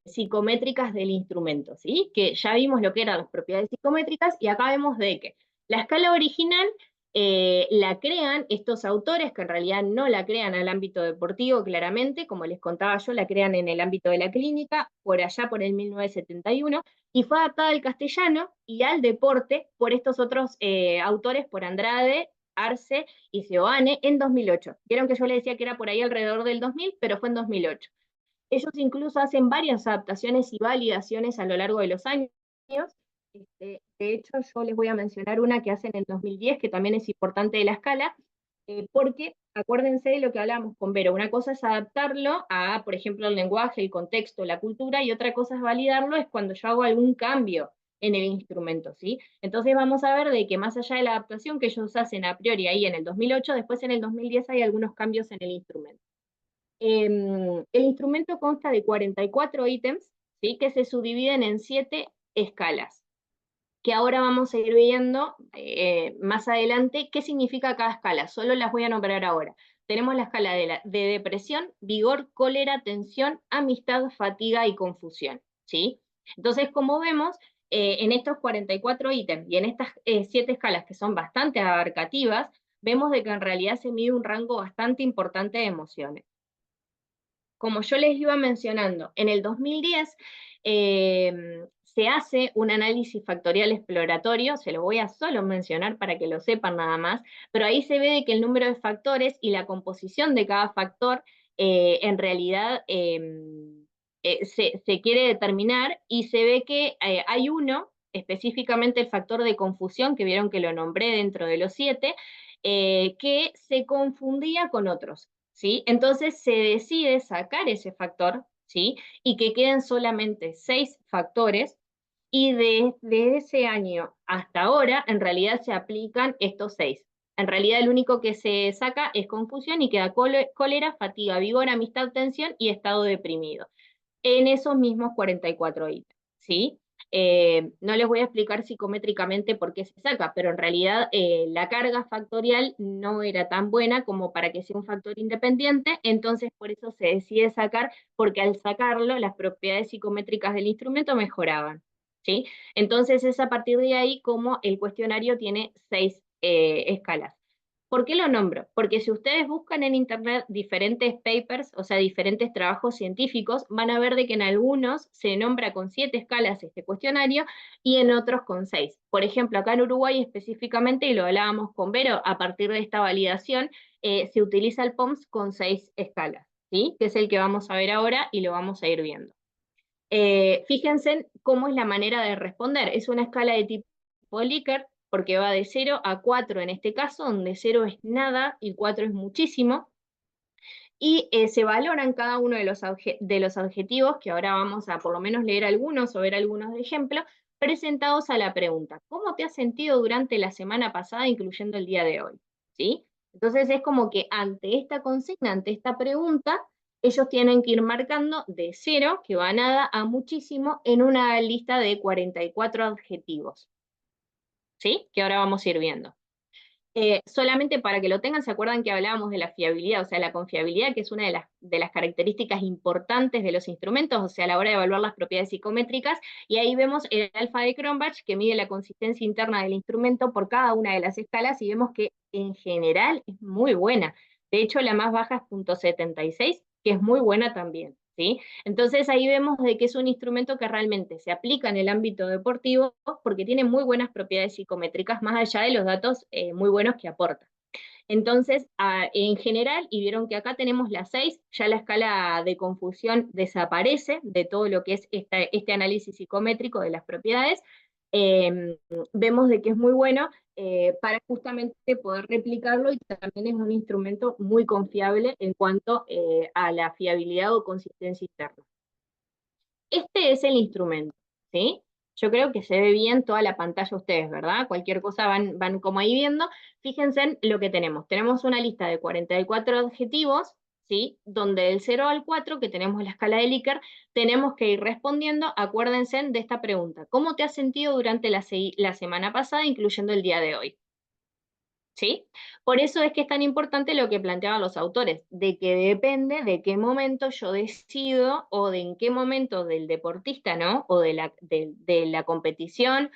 psicométricas del instrumento, ¿sí? Que ya vimos lo que eran las propiedades psicométricas y acá vemos de que la escala original la crean estos autores, que en realidad no la crean al ámbito deportivo claramente, como les contaba yo, la crean en el ámbito de la clínica, por allá por el 1971, y fue adaptada al castellano y al deporte por estos otros autores, por Andrade, Arce y Seoane en 2008. Vieron que yo les decía que era por ahí alrededor del 2000, pero fue en 2008. Ellos incluso hacen varias adaptaciones y validaciones a lo largo de los años. De hecho, yo les voy a mencionar una que hacen en 2010, que también es importante de la escala, porque acuérdense de lo que hablábamos con Vero. Una cosa es adaptarlo a, por ejemplo, el lenguaje, el contexto, la cultura, y otra cosa es validarlo, es cuando yo hago algún cambio en el instrumento, ¿sí? Entonces vamos a ver de que más allá de la adaptación que ellos hacen a priori ahí en el 2008, después en el 2010 hay algunos cambios en el instrumento. El instrumento consta de 44 ítems, ¿sí? Que se subdividen en 7 escalas, que ahora vamos a ir viendo más adelante qué significa cada escala, solo las voy a nombrar ahora. Tenemos la escala de depresión, vigor, cólera, tensión, amistad, fatiga y confusión, ¿sí? Entonces, como vemos, en estos 44 ítems y en estas 7 escalas que son bastante abarcativas, vemos de que en realidad se mide un rango bastante importante de emociones. Como yo les iba mencionando, en el 2010 se hace un análisis factorial exploratorio, se lo voy a solo mencionar para que lo sepan nada más, pero ahí se ve de que el número de factores y la composición de cada factor en realidad se quiere determinar y se ve que hay uno, específicamente el factor de confusión, que vieron que lo nombré dentro de los 7, que se confundía con otros. ¿Sí? Entonces se decide sacar ese factor, ¿sí? Y que queden solamente 6 factores, y de ese año hasta ahora, en realidad se aplican estos 6. En realidad el único que se saca es confusión y queda cólera, fatiga, vigor, amistad, tensión y estado deprimido. En esos mismos 44 ítems, ¿sí? No les voy a explicar psicométricamente por qué se saca, pero en realidad la carga factorial no era tan buena como para que sea un factor independiente, entonces por eso se decide sacar, porque al sacarlo las propiedades psicométricas del instrumento mejoraban, ¿sí? Entonces es a partir de ahí como el cuestionario tiene 6 escalas. ¿Por qué lo nombro? Porque si ustedes buscan en internet diferentes papers, o sea, diferentes trabajos científicos, van a ver de que en algunos se nombra con 7 escalas este cuestionario y en otros con 6. Por ejemplo, acá en Uruguay específicamente, y lo hablábamos con Vero, a partir de esta validación, se utiliza el POMS con 6 escalas, ¿sí? Que es el que vamos a ver ahora y lo vamos a ir viendo. Fíjense cómo es la manera de responder. Es una escala de tipo Likert, porque va de 0 a 4 en este caso, donde 0 es nada y 4 es muchísimo, y se valoran cada uno de los adjetivos, que ahora vamos a por lo menos leer algunos o ver algunos de ejemplo, presentados a la pregunta, ¿cómo te has sentido durante la semana pasada, incluyendo el día de hoy? ¿Sí? Entonces es como que ante esta consigna, ante esta pregunta, ellos tienen que ir marcando de 0, que va a nada, a muchísimo, en una lista de 44 adjetivos, ¿sí? Que ahora vamos a ir viendo. Solamente para que lo tengan, ¿se acuerdan que hablábamos de la fiabilidad? O sea, la confiabilidad, que es una de las características importantes de los instrumentos, o sea, a la hora de evaluar las propiedades psicométricas, y ahí vemos el alfa de Cronbach, que mide la consistencia interna del instrumento por cada una de las escalas, y vemos que en general es muy buena. De hecho, la más baja es 0.76, que es muy buena también, ¿sí? Entonces ahí vemos de que es un instrumento que realmente se aplica en el ámbito deportivo porque tiene muy buenas propiedades psicométricas, más allá de los datos muy buenos que aporta. Entonces, en general, y vieron que acá tenemos las 6, ya la escala de confusión desaparece de todo lo que es este análisis psicométrico de las propiedades. Eh, Vemos de que es muy bueno para justamente poder replicarlo, y también es un instrumento muy confiable en cuanto a la fiabilidad o consistencia interna. Este es el instrumento, ¿sí? Yo creo que se ve bien toda la pantalla ustedes, ¿verdad? Cualquier cosa van como ahí viendo. Fíjense en lo que tenemos. Tenemos una lista de 44 adjetivos, ¿sí? Donde del 0 al 4, que tenemos la escala de Likert, tenemos que ir respondiendo, acuérdense de esta pregunta. ¿Cómo te has sentido durante la semana pasada, incluyendo el día de hoy? ¿Sí? Por eso es que es tan importante lo que planteaban los autores, de que depende de qué momento yo decido o de en qué momento del deportista, ¿no? O de la competición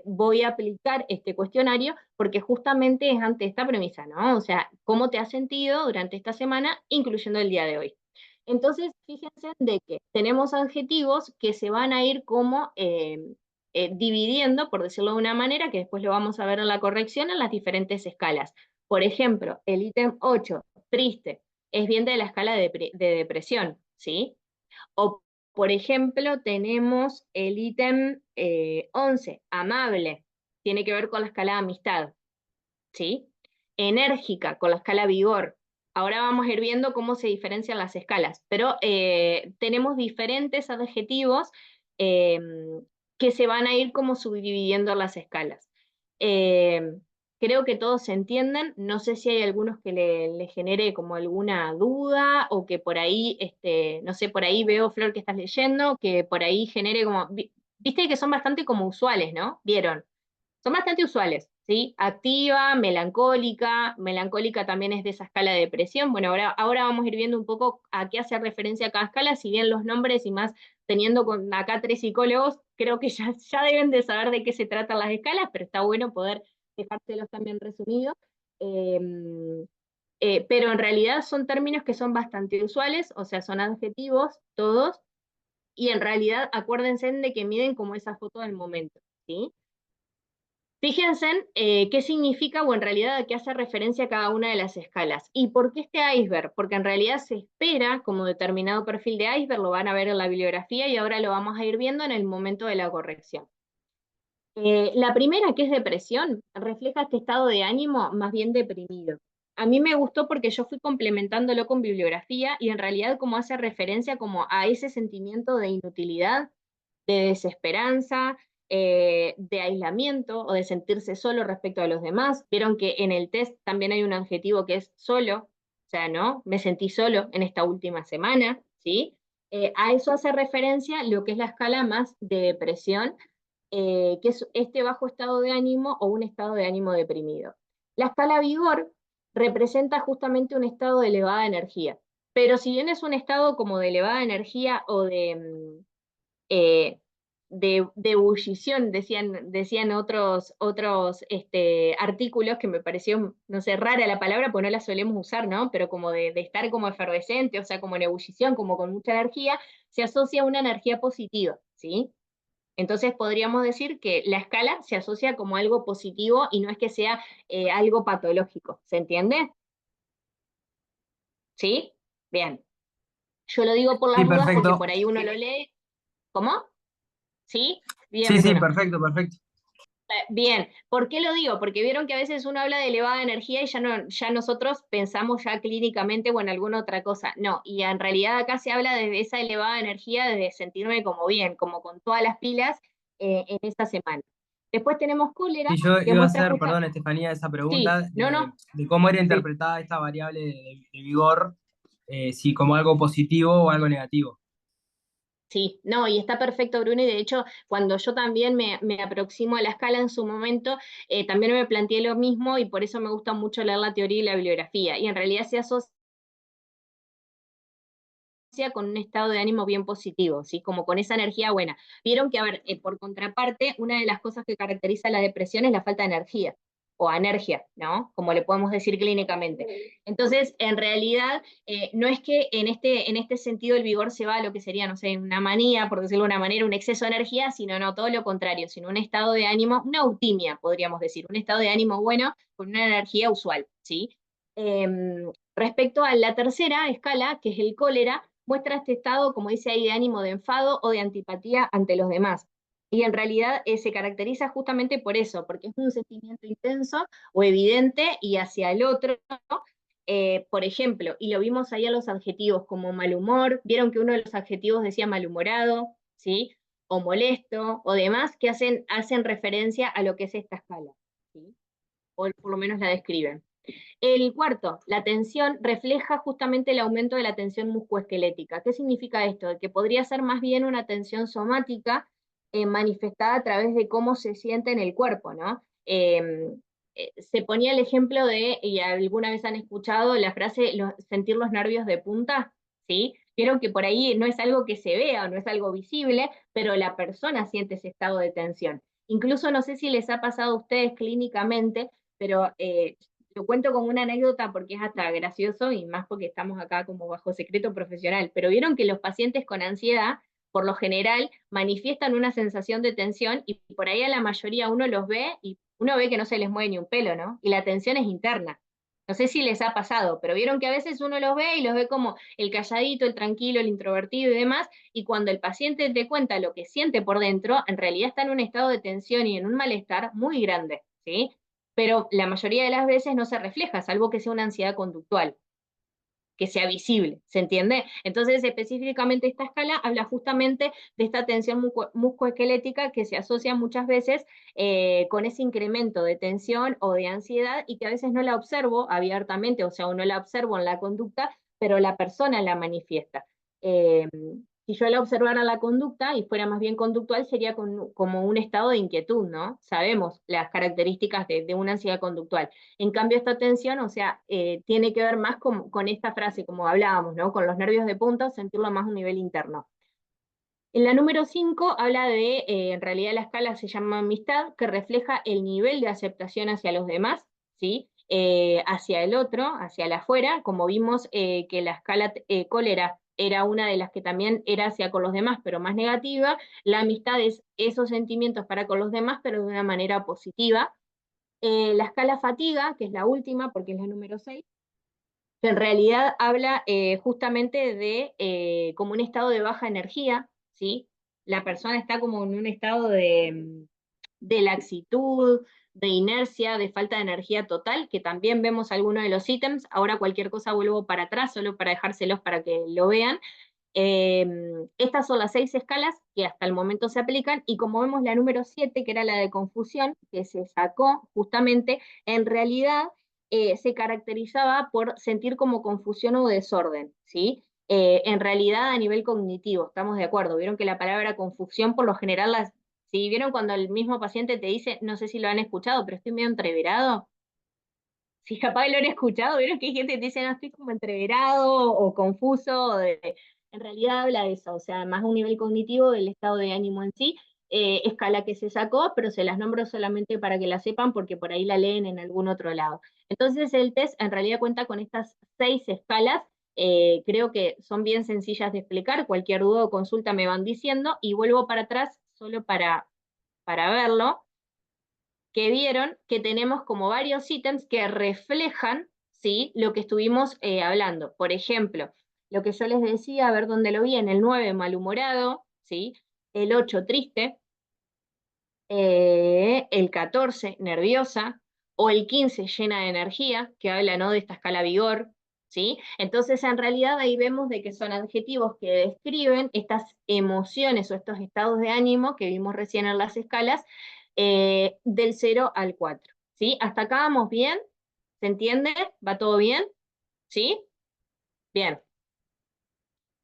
voy a aplicar este cuestionario, porque justamente es ante esta premisa, ¿no? O sea, ¿cómo te has sentido durante esta semana, incluyendo el día de hoy? Entonces, fíjense de que tenemos adjetivos que se van a ir como dividiendo, por decirlo de una manera, que después lo vamos a ver en la corrección, en las diferentes escalas. Por ejemplo, el ítem 8, triste, es bien de la escala de depresión, ¿sí? O, por ejemplo, tenemos el ítem 11, amable, tiene que ver con la escala de amistad, ¿sí? Enérgica, con la escala vigor. Ahora vamos a ir viendo cómo se diferencian las escalas, pero tenemos diferentes adjetivos eh, que se van a ir como subdividiendo las escalas. Eh, Creo que todos se entienden, no sé si hay algunos que le genere como alguna duda o que por ahí, no sé, por ahí veo, Flor, que estás leyendo, que por ahí genere como, viste que son bastante como usuales, ¿no? ¿Vieron? Son bastante usuales, ¿sí? Activa, melancólica también es de esa escala de depresión. Bueno, ahora vamos a ir viendo un poco a qué hace referencia cada escala, si bien los nombres y más teniendo acá 3 psicólogos, creo que ya deben de saber de qué se tratan las escalas, pero está bueno poder dejárselos también resumidos. Eh, pero en realidad son términos que son bastante usuales, o sea, son adjetivos todos, y en realidad acuérdense de que miden como esa foto del momento, ¿sí? Fíjense qué significa o en realidad a qué hace referencia cada una de las escalas. ¿Y por qué este iceberg? Porque en realidad se espera como determinado perfil de iceberg, lo van a ver en la bibliografía y ahora lo vamos a ir viendo en el momento de la corrección. La primera, que es depresión, refleja este estado de ánimo más bien deprimido. A mí me gustó porque yo fui complementándolo con bibliografía y en realidad como hace referencia como a ese sentimiento de inutilidad, de desesperanza, de aislamiento o de sentirse solo respecto a los demás. Vieron que en el test también hay un adjetivo que es solo, o sea, ¿no? Me sentí solo en esta última semana, ¿sí? A eso hace referencia lo que es la escala más de depresión, que es este bajo estado de ánimo o un estado de ánimo deprimido. La escala vigor representa justamente un estado de elevada energía, pero si bien es un estado como de elevada energía o eh, de ebullición, decían otros artículos que me pareció, no sé, rara la palabra, pues no la solemos usar, ¿no? Pero como de estar como efervescente, o sea, como en ebullición, como con mucha energía, se asocia a una energía positiva, ¿sí? Entonces podríamos decir que la escala se asocia como algo positivo y no es que sea algo patológico, ¿se entiende? ¿Sí? Bien. Yo lo digo por Sí, las dudas porque perfecto. por ahí uno lo lee. ¿Cómo? ¿Sí? Bien, Sí, sí, Bruno. perfecto, perfecto. Bien, ¿por qué lo digo? Porque vieron que a veces uno habla de elevada energía y ya nosotros pensamos ya clínicamente o en alguna otra cosa. No, y en realidad acá se habla de esa elevada energía, de sentirme como bien, como con todas las pilas en esta semana. Después tenemos cólera, Sí, yo que iba a muestra hacer, justa. perdón, Estefanía, esa Sí, pregunta no, no, de cómo era sí. interpretada esta variable de vigor, si como algo positivo o algo negativo. Sí, no, y está perfecto, Bruno, y de hecho, cuando yo también me aproximo a la escala en su momento, también me planteé lo mismo y por eso me gusta mucho leer la teoría y la bibliografía. Y en realidad se asocia con un estado de ánimo bien positivo, ¿sí? Como con esa energía buena. Vieron que, a ver, por contraparte, una de las cosas que caracteriza la depresión es la falta de energía, o anergia, ¿no? Como le podemos decir clínicamente. Entonces, en realidad, no es que en este sentido el vigor se va a lo que sería, no sé, una manía, por decirlo de una manera, un exceso de energía, sino no, todo lo contrario, sino un estado de ánimo, una eutimia, podríamos decir, un estado de ánimo bueno con una energía usual, ¿sí? Respecto a la tercera escala, que es el cólera, muestra este estado, como dice ahí, de ánimo de enfado o de antipatía ante los demás. Y en realidad se caracteriza justamente por eso, porque es un sentimiento intenso o evidente y hacia el otro, ¿no? por ejemplo, y lo vimos ahí a los adjetivos como mal humor, vieron que uno de los adjetivos decía malhumorado, ¿sí? O molesto, o demás, que hacen referencia a lo que es esta escala, ¿sí? O por lo menos la describen. El cuarto, la tensión refleja justamente el aumento de la tensión musculoesquelética. ¿Qué significa esto? Que podría ser más bien una tensión somática manifestada a través de cómo se siente en el cuerpo, ¿no? Se ponía el ejemplo de, y alguna vez han escuchado la frase, sentir los nervios de punta, ¿sí? Vieron que por ahí no es algo que se vea o no es algo visible, pero la persona siente ese estado de tensión. Incluso no sé si les ha pasado a ustedes clínicamente, pero lo cuento como una anécdota porque es hasta gracioso y más porque estamos acá como bajo secreto profesional, pero vieron que los pacientes con ansiedad, por lo general, manifiestan una sensación de tensión y por ahí a la mayoría uno los ve y uno ve que no se les mueve ni un pelo, ¿no? Y la tensión es interna. No sé si les ha pasado, pero vieron que a veces uno los ve y los ve como el calladito, el tranquilo, el introvertido y demás, y cuando el paciente te cuenta lo que siente por dentro, en realidad está en un estado de tensión y en un malestar muy grande, ¿sí? Pero la mayoría de las veces no se refleja, salvo que sea una ansiedad conductual, que sea visible, ¿se entiende? Entonces, específicamente esta escala habla justamente de esta tensión musculoesquelética que se asocia muchas veces con ese incremento de tensión o de ansiedad y que a veces no la observo abiertamente, o sea, o no la observo en la conducta, pero la persona la manifiesta. Si yo la observara la conducta y fuera más bien conductual, sería como un estado de inquietud, ¿no? Sabemos las características de una ansiedad conductual. En cambio, esta tensión, o sea, tiene que ver más con esta frase, como hablábamos, ¿no? Con los nervios de punta, sentirlo más a un nivel interno. En la número 5 habla de, en realidad la escala se llama amistad, que refleja el nivel de aceptación hacia los demás, ¿sí? Hacia el otro, hacia el afuera, como vimos que la escala cólera era una de las que también era hacia con los demás, pero más negativa, la amistad es esos sentimientos para con los demás, pero de una manera positiva. La escala fatiga, que es la última, porque es la número 6, que en realidad habla justamente de como un estado de baja energía, ¿sí? La persona está como en un estado de laxitud, de inercia, de falta de energía total, que también vemos algunos de los ítems. Ahora cualquier cosa vuelvo para atrás, solo para dejárselos para que lo vean. Estas son las 6 escalas que hasta el momento se aplican, y como vemos la número 7, que era la de confusión, que se sacó justamente, en realidad se caracterizaba por sentir como confusión o desorden, ¿sí? En realidad a nivel cognitivo, estamos de acuerdo, vieron que la palabra confusión por lo general, ¿sí? ¿Vieron cuando el mismo paciente te dice, no sé si lo han escuchado, pero estoy medio entreverado? Si capaz lo han escuchado, vieron que hay gente que te dice, no, estoy como entreverado o confuso, en realidad habla de eso, o sea, más un nivel cognitivo del estado de ánimo en sí, escala que se sacó, pero se las nombro solamente para que la sepan, porque por ahí la leen en algún otro lado. Entonces el test en realidad cuenta con estas 6 escalas, creo que son bien sencillas de explicar, cualquier duda o consulta me van diciendo, y vuelvo para atrás solo para verlo, que vieron que tenemos como varios ítems que reflejan, ¿sí?, lo que estuvimos hablando. Por ejemplo, lo que yo les decía, a ver dónde lo vi, en el 9 malhumorado, ¿sí? El 8 triste, el 14 nerviosa, o el 15 llena de energía, que habla, ¿no?, de esta escala vigor, ¿sí? Entonces, en realidad ahí vemos de que son adjetivos que describen estas emociones o estos estados de ánimo que vimos recién en las escalas, del 0 al 4, ¿sí? ¿Hasta acá vamos bien? ¿Se entiende? ¿Va todo bien? ¿Sí? Bien.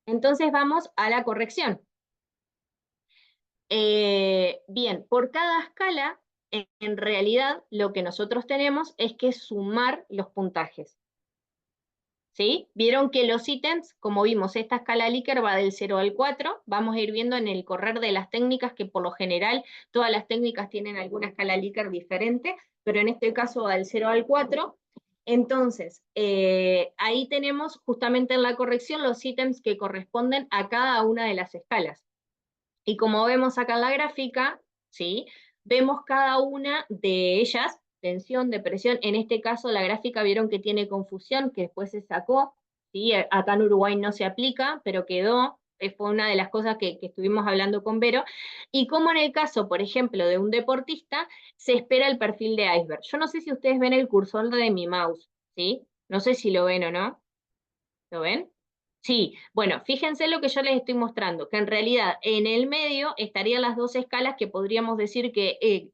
Entonces vamos a la corrección. Bien, por cada escala, en realidad lo que nosotros tenemos es que sumar los puntajes. ¿Sí? Vieron que los ítems, como vimos, esta escala Likert va del 0 al 4, vamos a ir viendo en el correr de las técnicas que por lo general todas las técnicas tienen alguna escala Likert diferente, pero en este caso va del 0 al 4. Entonces, ahí tenemos justamente en la corrección los ítems que corresponden a cada una de las escalas. Y como vemos acá en la gráfica, ¿sí?, vemos cada una de ellas, tensión, depresión, en este caso la gráfica vieron que tiene confusión, que después se sacó, ¿sí? Acá en Uruguay no se aplica, pero quedó, fue una de las cosas que estuvimos hablando con Vero, y como en el caso, por ejemplo, de un deportista, se espera el perfil de iceberg. Yo no sé si ustedes ven el cursor de mi mouse, ¿sí? No sé si lo ven o no. ¿Lo ven? Sí, bueno, fíjense lo que yo les estoy mostrando, que en realidad en el medio estarían las dos escalas que podríamos decir que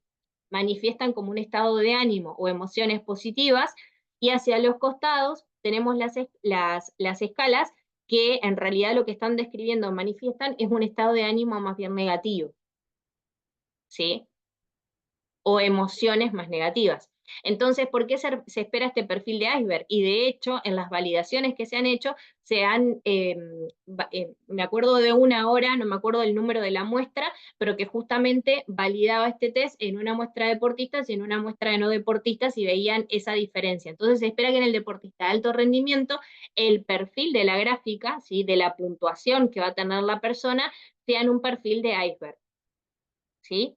manifiestan como un estado de ánimo o emociones positivas, y hacia los costados tenemos las escalas que en realidad lo que están describiendo o manifiestan es un estado de ánimo más bien negativo, ¿sí? O emociones más negativas. Entonces, ¿por qué se espera este perfil de iceberg? Y de hecho, en las validaciones que se han hecho, me acuerdo de una hora, no me acuerdo del número de la muestra, pero que justamente validaba este test en una muestra de deportistas y en una muestra de no deportistas y veían esa diferencia. Entonces, se espera que en el deportista de alto rendimiento, el perfil de la gráfica, ¿sí? De la puntuación que va a tener la persona, sea en un perfil de iceberg. ¿Sí?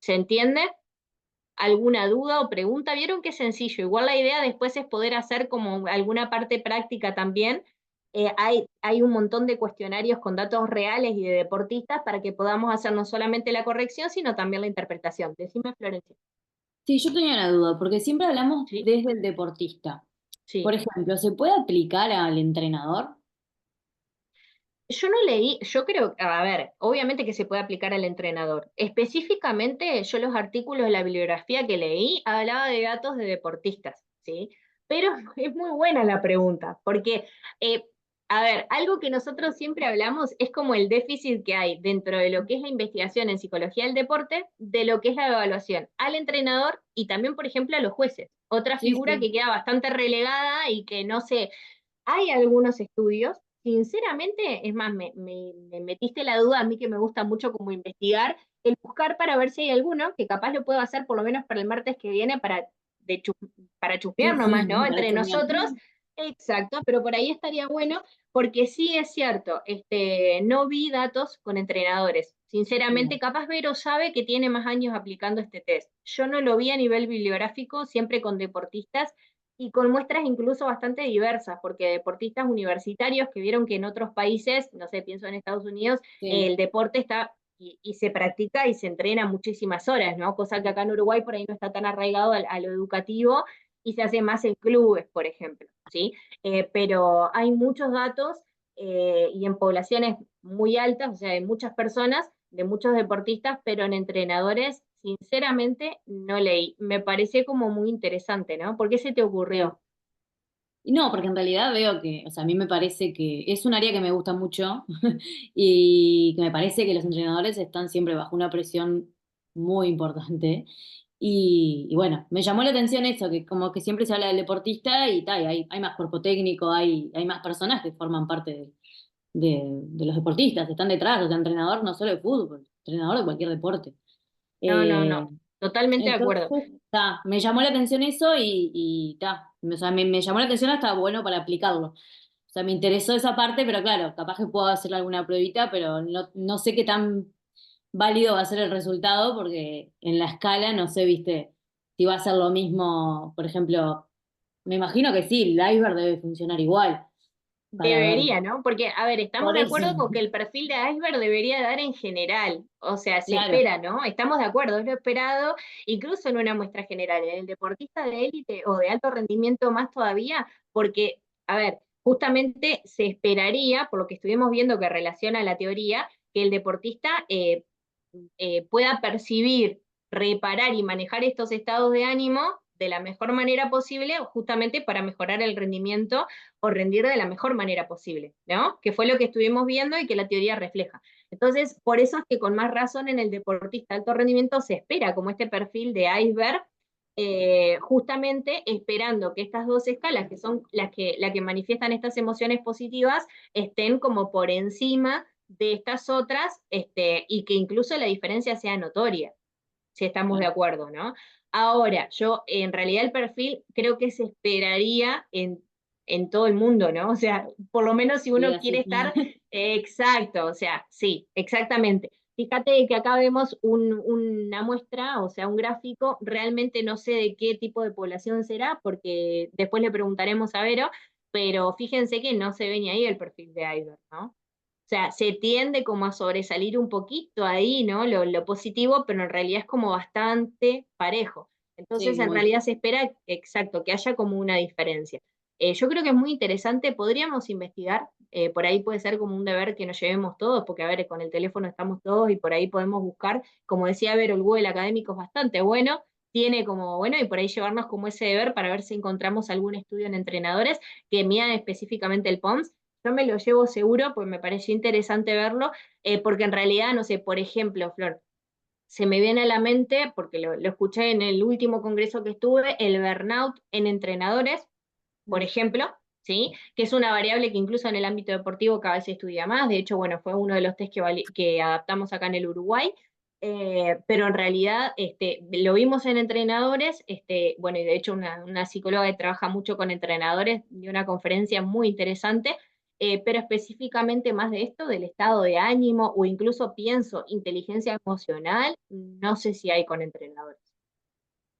¿Se entiende? ¿Alguna duda o pregunta? Vieron qué sencillo. Igual la idea después es poder hacer como alguna parte práctica también. Hay un montón de cuestionarios con datos reales y de deportistas para que podamos hacer no solamente la corrección, sino también la interpretación. Decime, Florencia. Sí, yo tenía una duda, porque siempre hablamos Sí, desde el deportista. Por sí. ejemplo, ¿se puede aplicar al entrenador? Yo no leí, yo creo, a ver, obviamente que se puede aplicar al entrenador. Específicamente, yo los artículos de la bibliografía que leí hablaba de datos de deportistas, ¿sí? Pero es muy buena la pregunta, porque, a ver, algo que nosotros siempre hablamos es como el déficit que hay dentro de lo que es la investigación en psicología del deporte, de lo que es la evaluación al entrenador y también, por ejemplo, a los jueces. Otra Sí, figura sí. que queda bastante relegada y que no se hay algunos estudios, sinceramente, es más, me metiste la duda a mí que me gusta mucho como investigar, el buscar para ver si hay alguno, que capaz lo puedo hacer por lo menos para el martes que viene, para chusmear Sí, nomás, sí, ¿no? para Entre chusmear. nosotros, exacto, pero por ahí estaría bueno, porque sí es cierto, no vi datos con entrenadores. Sinceramente, Bien. capaz Vero sabe que tiene más años aplicando este test. Yo no lo vi a nivel bibliográfico, siempre con deportistas y con muestras incluso bastante diversas, porque deportistas universitarios que vieron que en otros países, no sé, pienso en Estados Unidos, Sí. el deporte está y se practica y se entrena muchísimas horas, ¿no? Cosa que acá en Uruguay por ahí no está tan arraigado a lo educativo y se hace más en clubes, por ejemplo, ¿sí? Pero hay muchos datos y en poblaciones muy altas, o sea, de muchas personas, de muchos deportistas, pero en entrenadores, sinceramente, no leí. Me pareció como muy interesante, ¿no? ¿Por qué se te Sí. ocurrió? Y no, porque en realidad veo que, o sea, a mí me parece que es un área que me gusta mucho y que me parece que los entrenadores están siempre bajo una presión muy importante. Y bueno, me llamó la atención eso, que como que siempre se habla del deportista y tal, hay más cuerpo técnico, hay más personas que forman parte de los deportistas, están detrás, o sea, entrenador no solo de fútbol, entrenador de cualquier deporte. No, no, Eh, no. Totalmente de acuerdo. entonces, me llamó la atención eso y o sea, me llamó la atención hasta bueno para aplicarlo. O sea, me interesó esa parte, pero claro, capaz que puedo hacer alguna pruebita, pero no sé qué tan válido va a ser el resultado, porque en la escala no sé, viste, si va a ser lo mismo, por ejemplo, me imagino que sí, el iceberg debe funcionar igual para ver. Debería, ¿no? Porque, a ver, estamos Por de eso, acuerdo con que el perfil de iceberg debería dar en general, o sea, se claro, espera, ¿no? Estamos de acuerdo, es lo esperado, incluso en una muestra general, en el deportista de élite o de alto rendimiento más todavía, porque, a ver, justamente se esperaría, por lo que estuvimos viendo que relaciona la teoría, que el deportista pueda percibir, reparar y manejar estos estados de ánimo de la mejor manera posible, justamente para mejorar el rendimiento o rendir de la mejor manera posible, ¿no? Que fue lo que estuvimos viendo y que la teoría refleja. Entonces, por eso es que con más razón en el deportista de alto rendimiento se espera como este perfil de iceberg, justamente esperando que estas dos escalas, que son las que manifiestan estas emociones positivas, estén como por encima de estas otras, y que incluso la diferencia sea notoria, si estamos de claro, acuerdo, ¿no? Ahora, yo en realidad el perfil creo que se esperaría en todo el mundo, ¿no? O sea, por lo menos si sí, uno quiere así. estar exacto, o sea, sí, exactamente. Fíjate que acá vemos una muestra, o sea, un gráfico, realmente no sé de qué tipo de población será, porque después le preguntaremos a Vero, pero fíjense que no se ve ni ahí el perfil de Iber, ¿no? O sea, se tiende como a sobresalir un poquito ahí, ¿no? Lo positivo, pero en realidad es como bastante parejo. Entonces, en muy realidad se espera, exacto, que haya como una diferencia. Yo creo que es muy interesante, podríamos investigar, por ahí puede ser como un deber que nos llevemos todos, porque a ver, con el teléfono estamos todos y por ahí podemos buscar, como decía Vero, el Google académico es bastante bueno, tiene como, bueno, y por ahí llevarnos como ese deber para ver si encontramos algún estudio en entrenadores que mida específicamente el POMS. Yo me lo llevo seguro, pues me pareció interesante verlo, porque en realidad, no sé, por ejemplo, Flor, se me viene a la mente, porque lo escuché en el último congreso que estuve, el burnout en entrenadores, por ejemplo, ¿sí? Que es una variable que incluso en el ámbito deportivo cada vez se estudia más. De hecho, bueno, fue uno de los test que adaptamos acá en el Uruguay. Pero en realidad lo vimos en entrenadores, bueno, y de hecho una psicóloga que trabaja mucho con entrenadores dio una conferencia muy interesante, pero específicamente más de esto, del estado de ánimo o incluso pienso inteligencia emocional, no sé si hay con entrenadores.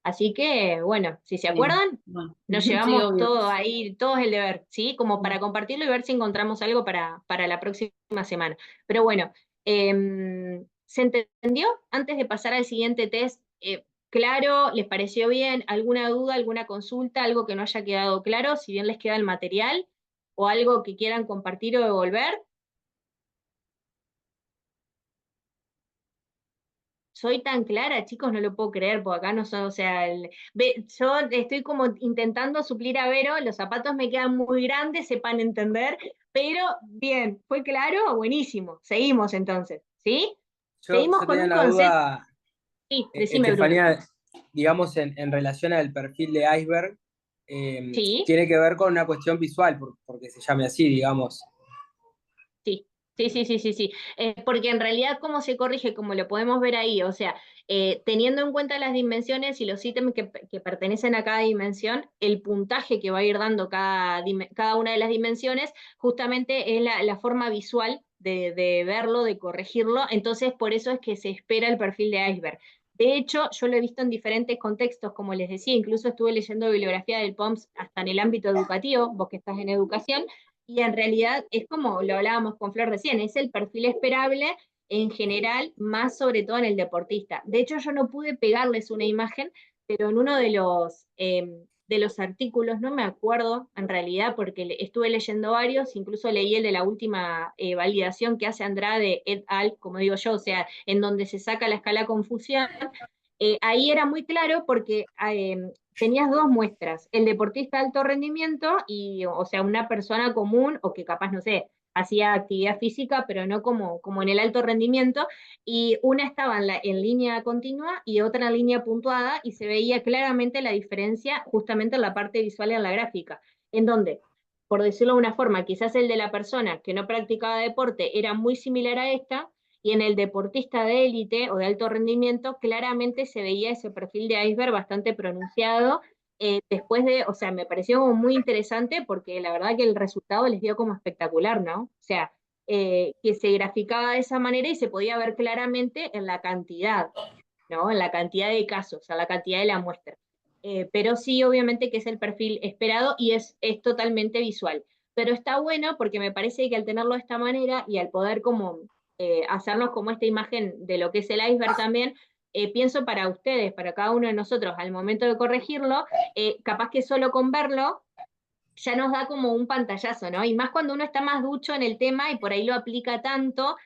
Así que, bueno, si se acuerdan, bueno. nos Sí, llevamos obvio. todo ahí, todo es el deber, ¿sí? Como para compartirlo y ver si encontramos algo para la próxima semana. Pero bueno, ¿se entendió? Antes de pasar al siguiente test, claro, ¿les pareció bien? ¿Alguna duda, alguna consulta, algo que no haya quedado claro? Si bien les queda el material o algo que quieran compartir o devolver. Soy tan clara, chicos, no lo puedo creer, porque acá no son, o sea, yo estoy como intentando suplir a Vero, los zapatos me quedan muy grandes, sepan entender, pero bien, ¿fue claro? Buenísimo. Seguimos entonces, ¿sí? Seguimos Yo con tenía un una concepto, duda, sí, decime, Bruno. Estefanía, digamos, en relación al perfil de iceberg, Sí. tiene que ver con una cuestión visual, porque se llame así, digamos. Sí, sí, sí, sí, sí, sí. Porque en realidad, ¿cómo se corrige? Como lo podemos ver ahí, o sea, teniendo en cuenta las dimensiones y los ítems que pertenecen a cada dimensión, el puntaje que va a ir dando cada una de las dimensiones, justamente es la forma visual de verlo, de corregirlo. Entonces, por eso es que se espera el perfil de iceberg. De hecho, yo lo he visto en diferentes contextos, como les decía, incluso estuve leyendo bibliografía del POMS hasta en el ámbito educativo, vos que estás en educación, y en realidad es como lo hablábamos con Flor recién, es el perfil esperable en general, más sobre todo en el deportista. De hecho, yo no pude pegarles una imagen, pero en uno de los artículos, no me acuerdo en realidad, porque estuve leyendo varios, incluso leí el de la última validación que hace Andrade et al, como digo yo, o sea, en donde se saca la escala confusión. Ahí era muy claro porque tenías dos muestras, el deportista de alto rendimiento y, o sea, una persona común o que capaz, no sé, hacía actividad física, pero no como en el alto rendimiento, y una estaba en línea continua y otra en línea puntuada, y se veía claramente la diferencia justamente en la parte visual y en la gráfica, en donde, por decirlo de una forma, quizás el de la persona que no practicaba deporte era muy similar a esta, y en el deportista de élite o de alto rendimiento claramente se veía ese perfil de iceberg bastante pronunciado. Después de, o sea, me pareció como muy interesante porque la verdad que el resultado les dio como espectacular, ¿no? O sea, que se graficaba de esa manera y se podía ver claramente en la cantidad, ¿no? En la cantidad de casos, en la cantidad de la muestra. Pero sí, obviamente que es el perfil esperado y es totalmente visual. Pero está bueno porque me parece que al tenerlo de esta manera y al poder como hacernos como esta imagen de lo que es el iceberg también, pienso para ustedes, para cada uno de nosotros, al momento de corregirlo, capaz que solo con verlo ya nos da como un pantallazo, ¿no? Y más cuando uno está más ducho en el tema y por ahí lo aplica tanto,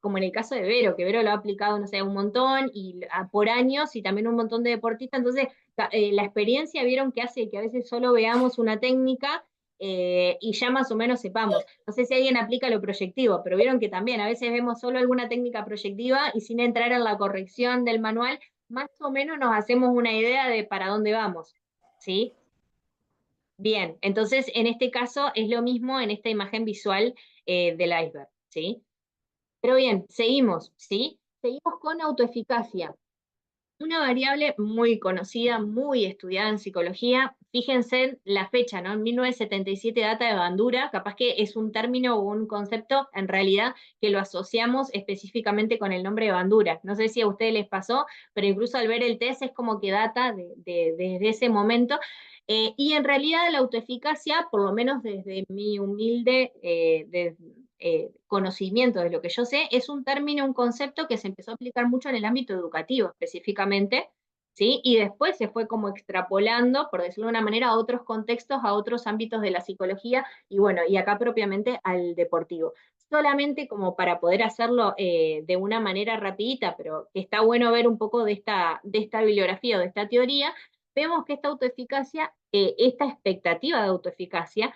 como en el caso de Vero, que Vero lo ha aplicado, no sé, un montón y por años y también un montón de deportistas, entonces la experiencia vieron que hace que a veces solo veamos una técnica y ya más o menos sepamos. No sé si alguien aplica lo proyectivo, pero vieron que también a veces vemos solo alguna técnica proyectiva y sin entrar en la corrección del manual, más o menos nos hacemos una idea de para dónde vamos, ¿sí? Bien, entonces en este caso es lo mismo en esta imagen visual del iceberg, ¿sí? Pero bien, seguimos, ¿sí? Seguimos con autoeficacia. Una variable muy conocida, muy estudiada en psicología. Fíjense en la fecha, ¿no? En 1977 data de Bandura, capaz que es un término o un concepto en realidad que lo asociamos específicamente con el nombre de Bandura. No sé si a ustedes les pasó, pero incluso al ver el test es como que data desde ese momento. Y en realidad la autoeficacia, por lo menos desde mi humilde conocimiento de lo que yo sé, es un término, un concepto que se empezó a aplicar mucho en el ámbito educativo específicamente, ¿sí? Y después se fue como extrapolando, por decirlo de una manera, a otros contextos, a otros ámbitos de la psicología, y bueno, y acá propiamente al deportivo. Solamente como para poder hacerlo de una manera rapidita, pero que está bueno ver un poco de esta bibliografía o de esta teoría, vemos que esta autoeficacia, esta expectativa de autoeficacia,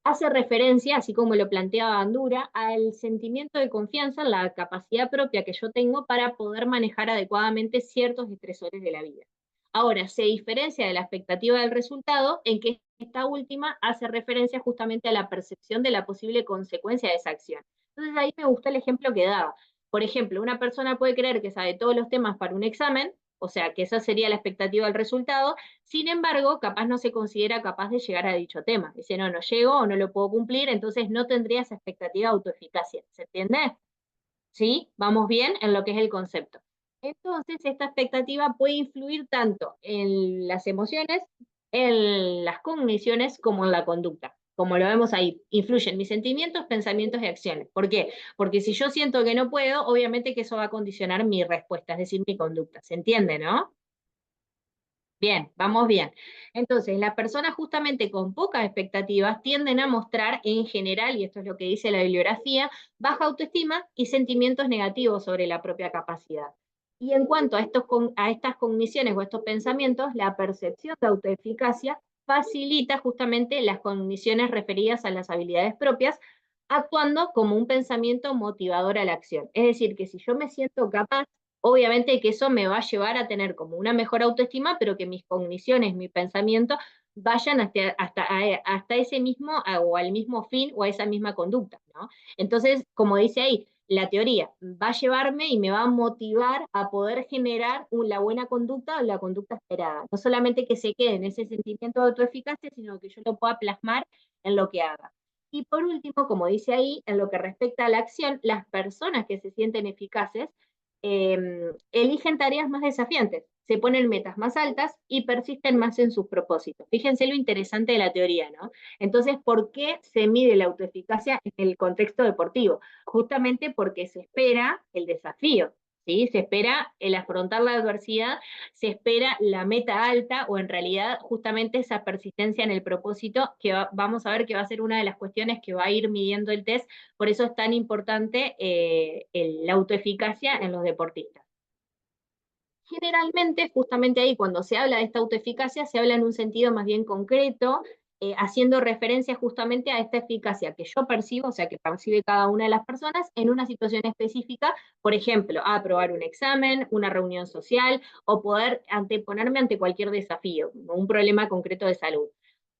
hace referencia, así como lo planteaba Bandura, al sentimiento de confianza en la capacidad propia que yo tengo para poder manejar adecuadamente ciertos estresores de la vida. Ahora, se diferencia de la expectativa del resultado en que esta última hace referencia justamente a la percepción de la posible consecuencia de esa acción. Entonces ahí me gustó el ejemplo que daba. Por ejemplo, una persona puede creer que sabe todos los temas para un examen, o sea, que esa sería la expectativa del resultado. Sin embargo, capaz no se considera capaz de llegar a dicho tema. Dice, no, no llego o no lo puedo cumplir, entonces no tendría esa expectativa de autoeficacia. ¿Se entiende? ¿Sí? Vamos bien en lo que es el concepto. Entonces, esta expectativa puede influir tanto en las emociones, en las cogniciones, como en la conducta. Como lo vemos ahí, influyen mis sentimientos, pensamientos y acciones. ¿Por qué? Porque si yo siento que no puedo, obviamente que eso va a condicionar mi respuesta, es decir, mi conducta. ¿Se entiende, no? Bien, vamos bien. Entonces, las personas justamente con pocas expectativas tienden a mostrar en general, y esto es lo que dice la bibliografía, baja autoestima y sentimientos negativos sobre la propia capacidad. Y en cuanto a estas cogniciones o estos pensamientos, la percepción de autoeficacia facilita justamente las cogniciones referidas a las habilidades propias, actuando como un pensamiento motivador a la acción. Es decir, que si yo me siento capaz, obviamente que eso me va a llevar a tener como una mejor autoestima, pero que mis cogniciones, mi pensamiento, vayan hasta ese mismo o al mismo fin o a esa misma conducta, ¿no? Entonces, como dice ahí, la teoría va a llevarme y me va a motivar a poder generar la buena conducta o la conducta esperada. No solamente que se quede en ese sentimiento de autoeficacia, sino que yo lo pueda plasmar en lo que haga. Y por último, como dice ahí, en lo que respecta a la acción, las personas que se sienten eficaces eligen tareas más desafiantes, se ponen metas más altas y persisten más en sus propósitos. Fíjense lo interesante de la teoría, ¿no? Entonces, ¿por qué se mide la autoeficacia en el contexto deportivo? Justamente porque se espera el desafío, ¿sí? Se espera el afrontar la adversidad, se espera la meta alta o en realidad justamente esa persistencia en el propósito que vamos a ver que va a ser una de las cuestiones que va a ir midiendo el test. Por eso es tan importante la autoeficacia en los deportistas. Generalmente, justamente ahí, cuando se habla de esta autoeficacia, se habla en un sentido más bien concreto, haciendo referencia justamente a esta eficacia que yo percibo, o sea, que percibe cada una de las personas en una situación específica, por ejemplo, a aprobar un examen, una reunión social, o poder anteponerme ante cualquier desafío, un problema concreto de salud.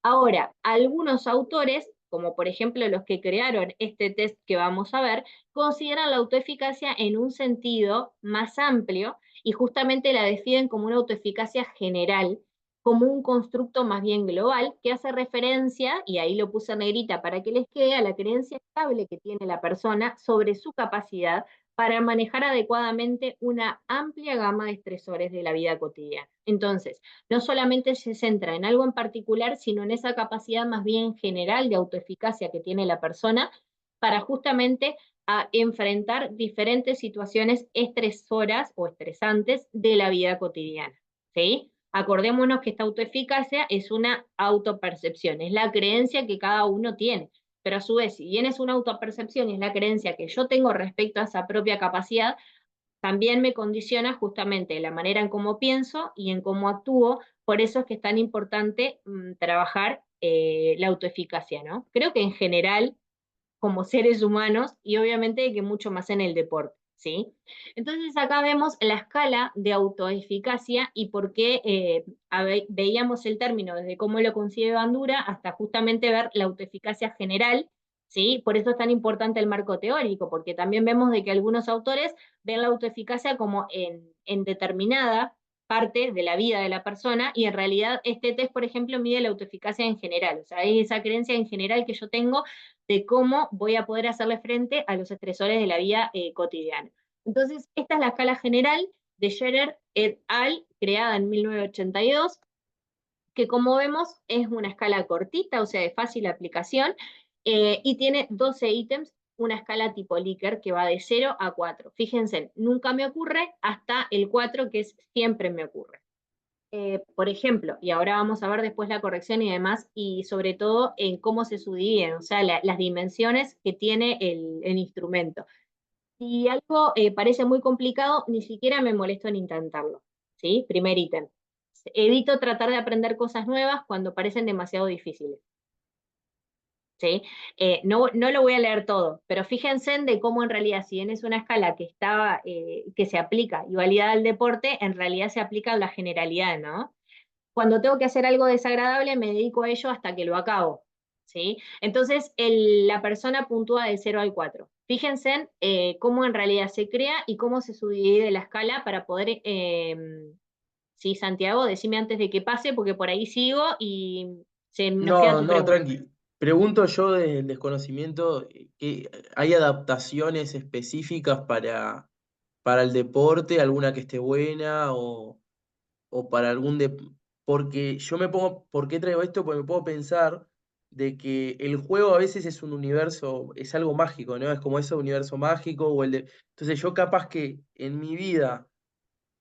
Ahora, algunos autores, como por ejemplo los que crearon este test que vamos a ver, consideran la autoeficacia en un sentido más amplio y justamente la definen como una autoeficacia general, como un constructo más bien global que hace referencia, y ahí lo puse en negrita para que les quede, a la creencia estable que tiene la persona sobre su capacidad para manejar adecuadamente una amplia gama de estresores de la vida cotidiana. Entonces, no solamente se centra en algo en particular, sino en esa capacidad más bien general de autoeficacia que tiene la persona para justamente a enfrentar diferentes situaciones estresoras o estresantes de la vida cotidiana, ¿sí? Acordémonos que esta autoeficacia es una autopercepción, es la creencia que cada uno tiene, pero a su vez, si bien es una autopercepción y es la creencia que yo tengo respecto a esa propia capacidad, también me condiciona justamente la manera en cómo pienso y en cómo actúo, por eso es que es tan importante trabajar la autoeficacia, ¿no? Creo que en general como seres humanos y obviamente que mucho más en el deporte, ¿sí? Entonces acá vemos la escala de autoeficacia y por qué veíamos el término desde cómo lo concibe Bandura hasta justamente ver la autoeficacia general, ¿sí? Por eso es tan importante el marco teórico, porque también vemos de que algunos autores ven la autoeficacia como en determinada parte de la vida de la persona y en realidad este test, por ejemplo, mide la autoeficacia en general, o sea, es esa creencia en general que yo tengo de cómo voy a poder hacerle frente a los estresores de la vida cotidiana. Entonces, esta es la escala general de Scherer et al., creada en 1982, que como vemos es una escala cortita, o sea, de fácil aplicación, y tiene 12 ítems, una escala tipo Likert que va de 0 a 4. Fíjense, nunca me ocurre hasta el 4, que es siempre me ocurre. Por ejemplo, y ahora vamos a ver después la corrección y demás, y sobre todo en cómo se subdividen, o sea, las dimensiones que tiene el instrumento. Si algo parece muy complicado, ni siquiera me molesto en intentarlo, ¿sí? Primer ítem. Evito tratar de aprender cosas nuevas cuando parecen demasiado difíciles. ¿Sí? No lo voy a leer todo, pero fíjense en de cómo en realidad, si bien es una escala que se aplica y valida al deporte, en realidad se aplica a la generalidad, ¿no? Cuando tengo que hacer algo desagradable, me dedico a ello hasta que lo acabo, ¿sí? Entonces, la persona puntúa de 0 al 4. Fíjense en cómo en realidad se crea y cómo se subdivide la escala para poder, sí, Santiago, decime antes de que pase, porque por ahí sigo y nos queda No, tu no, pregunta. tranqui. Pregunto yo desde el desconocimiento, ¿que hay adaptaciones específicas para el deporte, alguna que esté buena o para algún porque yo me pongo, ¿por qué traigo esto? Porque me puedo pensar de que el juego a veces es un universo, es algo mágico, ¿no? Es como ese universo mágico entonces yo capaz que en mi vida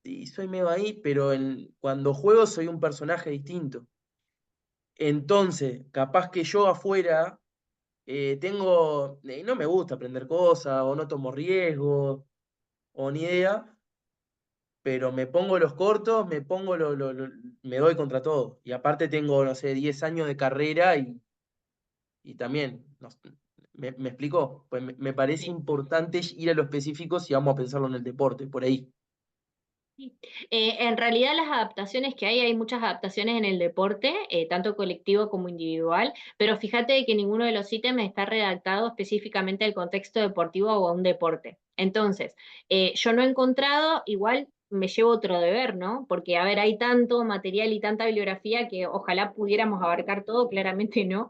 y soy medio ahí, pero cuando juego soy un personaje distinto. Entonces, capaz que yo afuera no me gusta aprender cosas, o no tomo riesgos, o ni idea, pero me pongo los cortos, me doy contra todo. Y aparte tengo, no sé, 10 años de carrera y también, ¿me explicó? Pues me parece Sí. importante ir a lo específico si vamos a pensarlo en el deporte, por ahí. Sí. En realidad las adaptaciones que hay muchas adaptaciones en el deporte, tanto colectivo como individual, pero fíjate que ninguno de los ítems está redactado específicamente al contexto deportivo o a un deporte. Entonces, yo no he encontrado, igual me llevo otro deber, ¿no? Porque, a ver, hay tanto material y tanta bibliografía que ojalá pudiéramos abarcar todo, claramente no.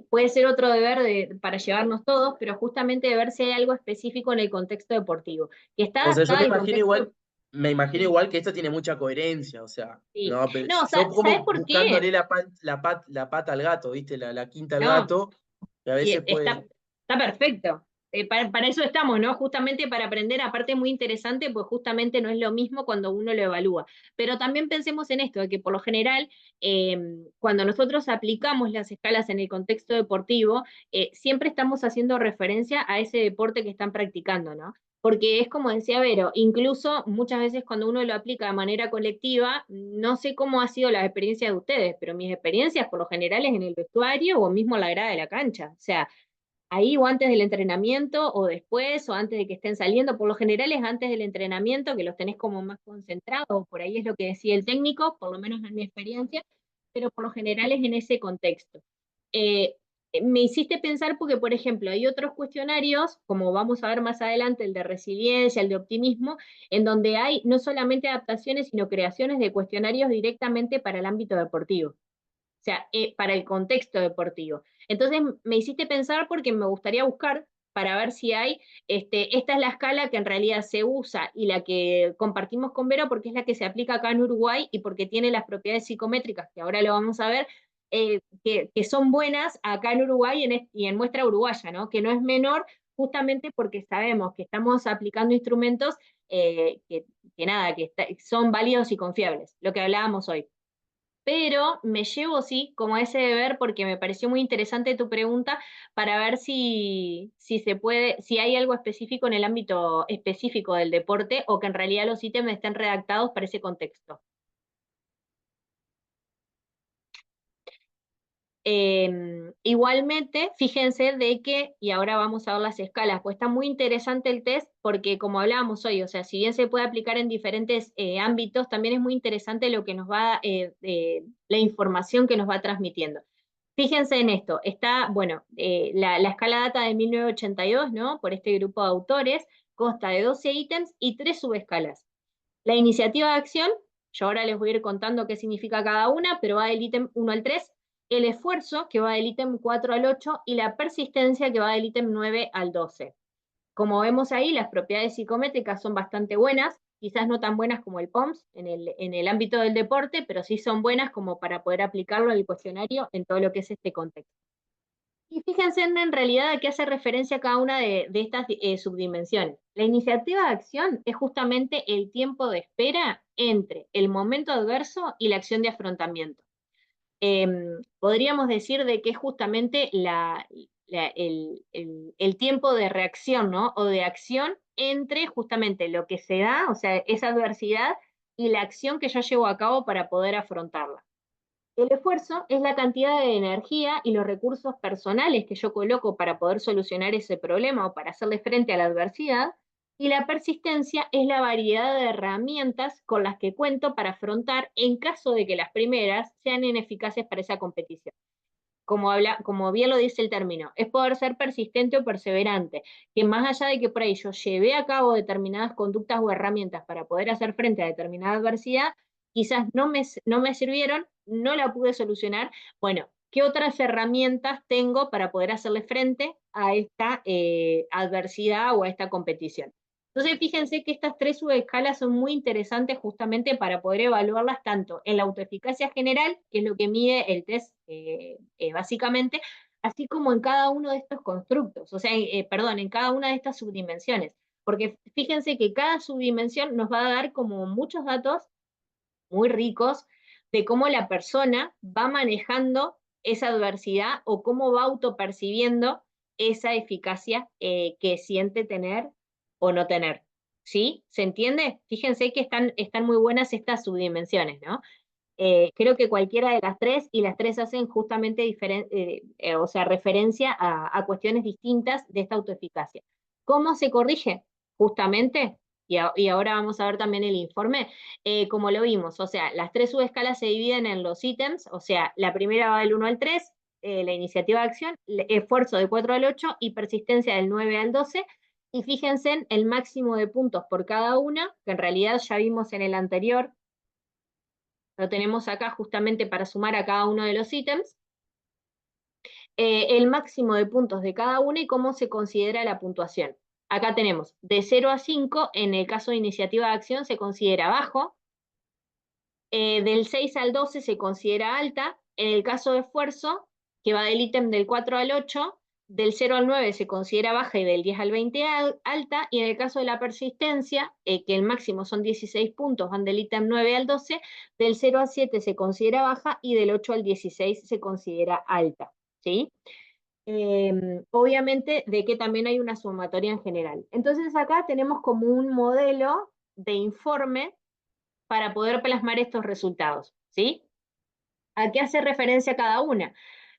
Puede ser otro deber para llevarnos todos, pero justamente de ver si hay algo específico en el contexto deportivo, que está O sea, yo adaptada al contexto. me imagino Sí. igual que esto tiene mucha coherencia, o sea, Sí. no, pero No, yo ¿sabes como por qué? buscándole la pata al gato, ¿viste? La quinta al No, gato, que a y veces puede. está perfecto. Para eso estamos, ¿no? Justamente para aprender, aparte muy interesante, pues justamente no es lo mismo cuando uno lo evalúa. Pero también pensemos en esto, de que por lo general, eh, cuando nosotros aplicamos las escalas en el contexto deportivo, siempre estamos haciendo referencia a ese deporte que están practicando, ¿no? Porque es como decía Vero, incluso muchas veces cuando uno lo aplica de manera colectiva, no sé cómo ha sido la experiencia de ustedes, pero mis experiencias por lo general es en el vestuario o mismo en la grada de la cancha. O sea, ahí o antes del entrenamiento o después o antes de que estén saliendo, por lo general es antes del entrenamiento que los tenés como más concentrados, por ahí es lo que decía el técnico, por lo menos en mi experiencia, pero por lo general es en ese contexto. Eh, Me hiciste pensar porque, por ejemplo, hay otros cuestionarios, como vamos a ver más adelante, el de resiliencia, el de optimismo, en donde hay no solamente adaptaciones, sino creaciones de cuestionarios directamente para el ámbito deportivo, o sea, para el contexto deportivo. Entonces me hiciste pensar porque me gustaría buscar para ver si hay, esta es la escala que en realidad se usa y la que compartimos con Vero porque es la que se aplica acá en Uruguay y porque tiene las propiedades psicométricas, que ahora lo vamos a ver, que son buenas acá en Uruguay y en muestra uruguaya, ¿no? Que no es menor justamente porque sabemos que estamos aplicando instrumentos que nada, son válidos y confiables, lo que hablábamos hoy. Pero me llevo, sí, como ese deber porque me pareció muy interesante tu pregunta para ver si se puede, si hay algo específico en el ámbito específico del deporte o que en realidad los ítems estén redactados para ese contexto. Igualmente, fíjense de que, y ahora vamos a ver las escalas, pues está muy interesante el test porque como hablábamos hoy, o sea, si bien se puede aplicar en diferentes ámbitos, también es muy interesante lo que nos va, la información que nos va transmitiendo. Fíjense en esto, está, bueno, la escala data de 1982, ¿no? Por este grupo de autores, consta de 12 ítems y 3 subescalas. La iniciativa de acción, yo ahora les voy a ir contando qué significa cada una, pero va del ítem 1 al 3, el esfuerzo, que va del ítem 4 al 8, y la persistencia, que va del ítem 9 al 12. Como vemos ahí, las propiedades psicométricas son bastante buenas, quizás no tan buenas como el POMS en el ámbito del deporte, pero sí son buenas como para poder aplicarlo al cuestionario en todo lo que es este contexto. Y fíjense en realidad a qué hace referencia cada una de estas subdimensiones. La iniciativa de acción es justamente el tiempo de espera entre el momento adverso y la acción de afrontamiento. Podríamos decir de que es justamente el tiempo de reacción, ¿no? O de acción entre justamente lo que se da, o sea, esa adversidad, y la acción que yo llevo a cabo para poder afrontarla. El esfuerzo es la cantidad de energía y los recursos personales que yo coloco para poder solucionar ese problema o para hacerle frente a la adversidad, y la persistencia es la variedad de herramientas con las que cuento para afrontar en caso de que las primeras sean ineficaces para esa competición. Como bien lo dice el término, es poder ser persistente o perseverante, que más allá de que por ahí yo llevé a cabo determinadas conductas o herramientas para poder hacer frente a determinada adversidad, quizás no me sirvieron, no la pude solucionar. Bueno, ¿qué otras herramientas tengo para poder hacerle frente a esta adversidad o a esta competición? Entonces, fíjense que estas tres subescalas son muy interesantes justamente para poder evaluarlas tanto en la autoeficacia general, que es lo que mide el test básicamente, así como en cada uno de estos constructos, o sea, perdón, en cada una de estas subdimensiones. Porque fíjense que cada subdimensión nos va a dar como muchos datos muy ricos de cómo la persona va manejando esa adversidad o cómo va autopercibiendo esa eficacia que siente tener o no tener. ¿Sí? ¿Se entiende? Fíjense que están muy buenas estas subdimensiones, ¿no? Creo que cualquiera de las tres, y las tres hacen justamente o sea, referencia a cuestiones distintas de esta autoeficacia. ¿Cómo se corrige? Justamente, y ahora vamos a ver también el informe, como lo vimos, o sea, las tres subescalas se dividen en los ítems, o sea, la primera va del 1 al 3, la iniciativa de acción, esfuerzo del 4 al 8 y persistencia del 9 al 12, y fíjense en el máximo de puntos por cada una, que en realidad ya vimos en el anterior, lo tenemos acá justamente para sumar a cada uno de los ítems, el máximo de puntos de cada uno y cómo se considera la puntuación. Acá tenemos de 0 a 5, en el caso de iniciativa de acción se considera bajo, del 6 al 12 se considera alta, en el caso de esfuerzo, que va del ítem del 4 al 8, del 0 al 9 se considera baja y del 10 al 20 alta, y en el caso de la persistencia, que el máximo son 16 puntos, van del ítem 9 al 12, del 0 al 7 se considera baja y del 8 al 16 se considera alta, ¿sí? Obviamente de que también hay una sumatoria en general. Entonces acá tenemos como un modelo de informe para poder plasmar estos resultados, ¿sí? ¿A qué hace referencia cada una?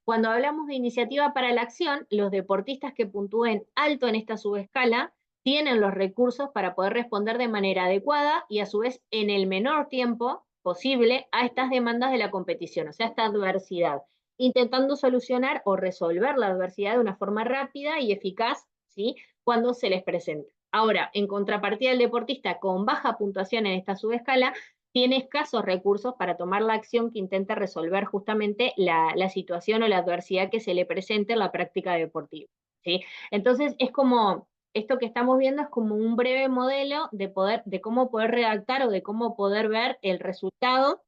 Cuando hablamos de iniciativa para la acción, los deportistas que puntúen alto en esta subescala tienen los recursos para poder responder de manera adecuada y a su vez en el menor tiempo posible a estas demandas de la competición, o sea, esta adversidad, intentando solucionar o resolver la adversidad de una forma rápida y eficaz, ¿sí? Cuando se les presenta. Ahora, en contrapartida, el deportista con baja puntuación en esta subescala tiene escasos recursos para tomar la acción que intenta resolver justamente la situación o la adversidad que se le presente en la práctica deportiva, ¿sí? Entonces, es como, esto que estamos viendo es como un breve modelo de cómo poder redactar o de cómo poder ver el resultado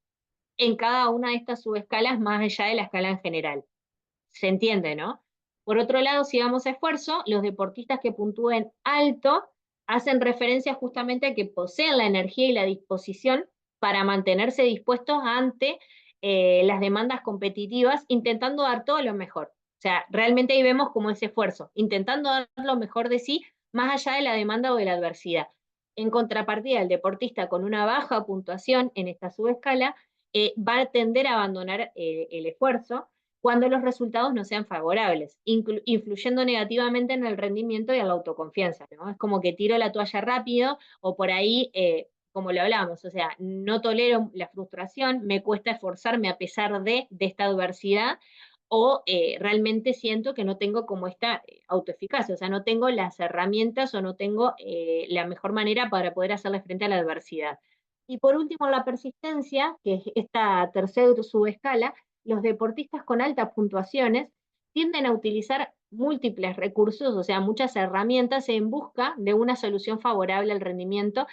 en cada una de estas subescalas más allá de la escala en general. ¿Se entiende, no? Por otro lado, si vamos a esfuerzo, los deportistas que puntúen alto hacen referencia justamente a que poseen la energía y la disposición para mantenerse dispuestos ante las demandas competitivas, intentando dar todo lo mejor. O sea, realmente ahí vemos como ese esfuerzo, intentando dar lo mejor de sí, más allá de la demanda o de la adversidad. En contrapartida, el deportista con una baja puntuación en esta subescala va a tender a abandonar el esfuerzo cuando los resultados no sean favorables, influyendo negativamente en el rendimiento y en la autoconfianza, ¿no? Es como que tiro la toalla rápido o por ahí, como lo hablamos, o sea, no tolero la frustración, me cuesta esforzarme a pesar de esta adversidad, o realmente siento que no tengo como esta autoeficacia, o sea, no tengo las herramientas o no tengo la mejor manera para poder hacerle frente a la adversidad. Y por último, la persistencia, que es esta tercera subescala, los deportistas con altas puntuaciones tienden a utilizar múltiples recursos, o sea, muchas herramientas en busca de una solución favorable al rendimiento,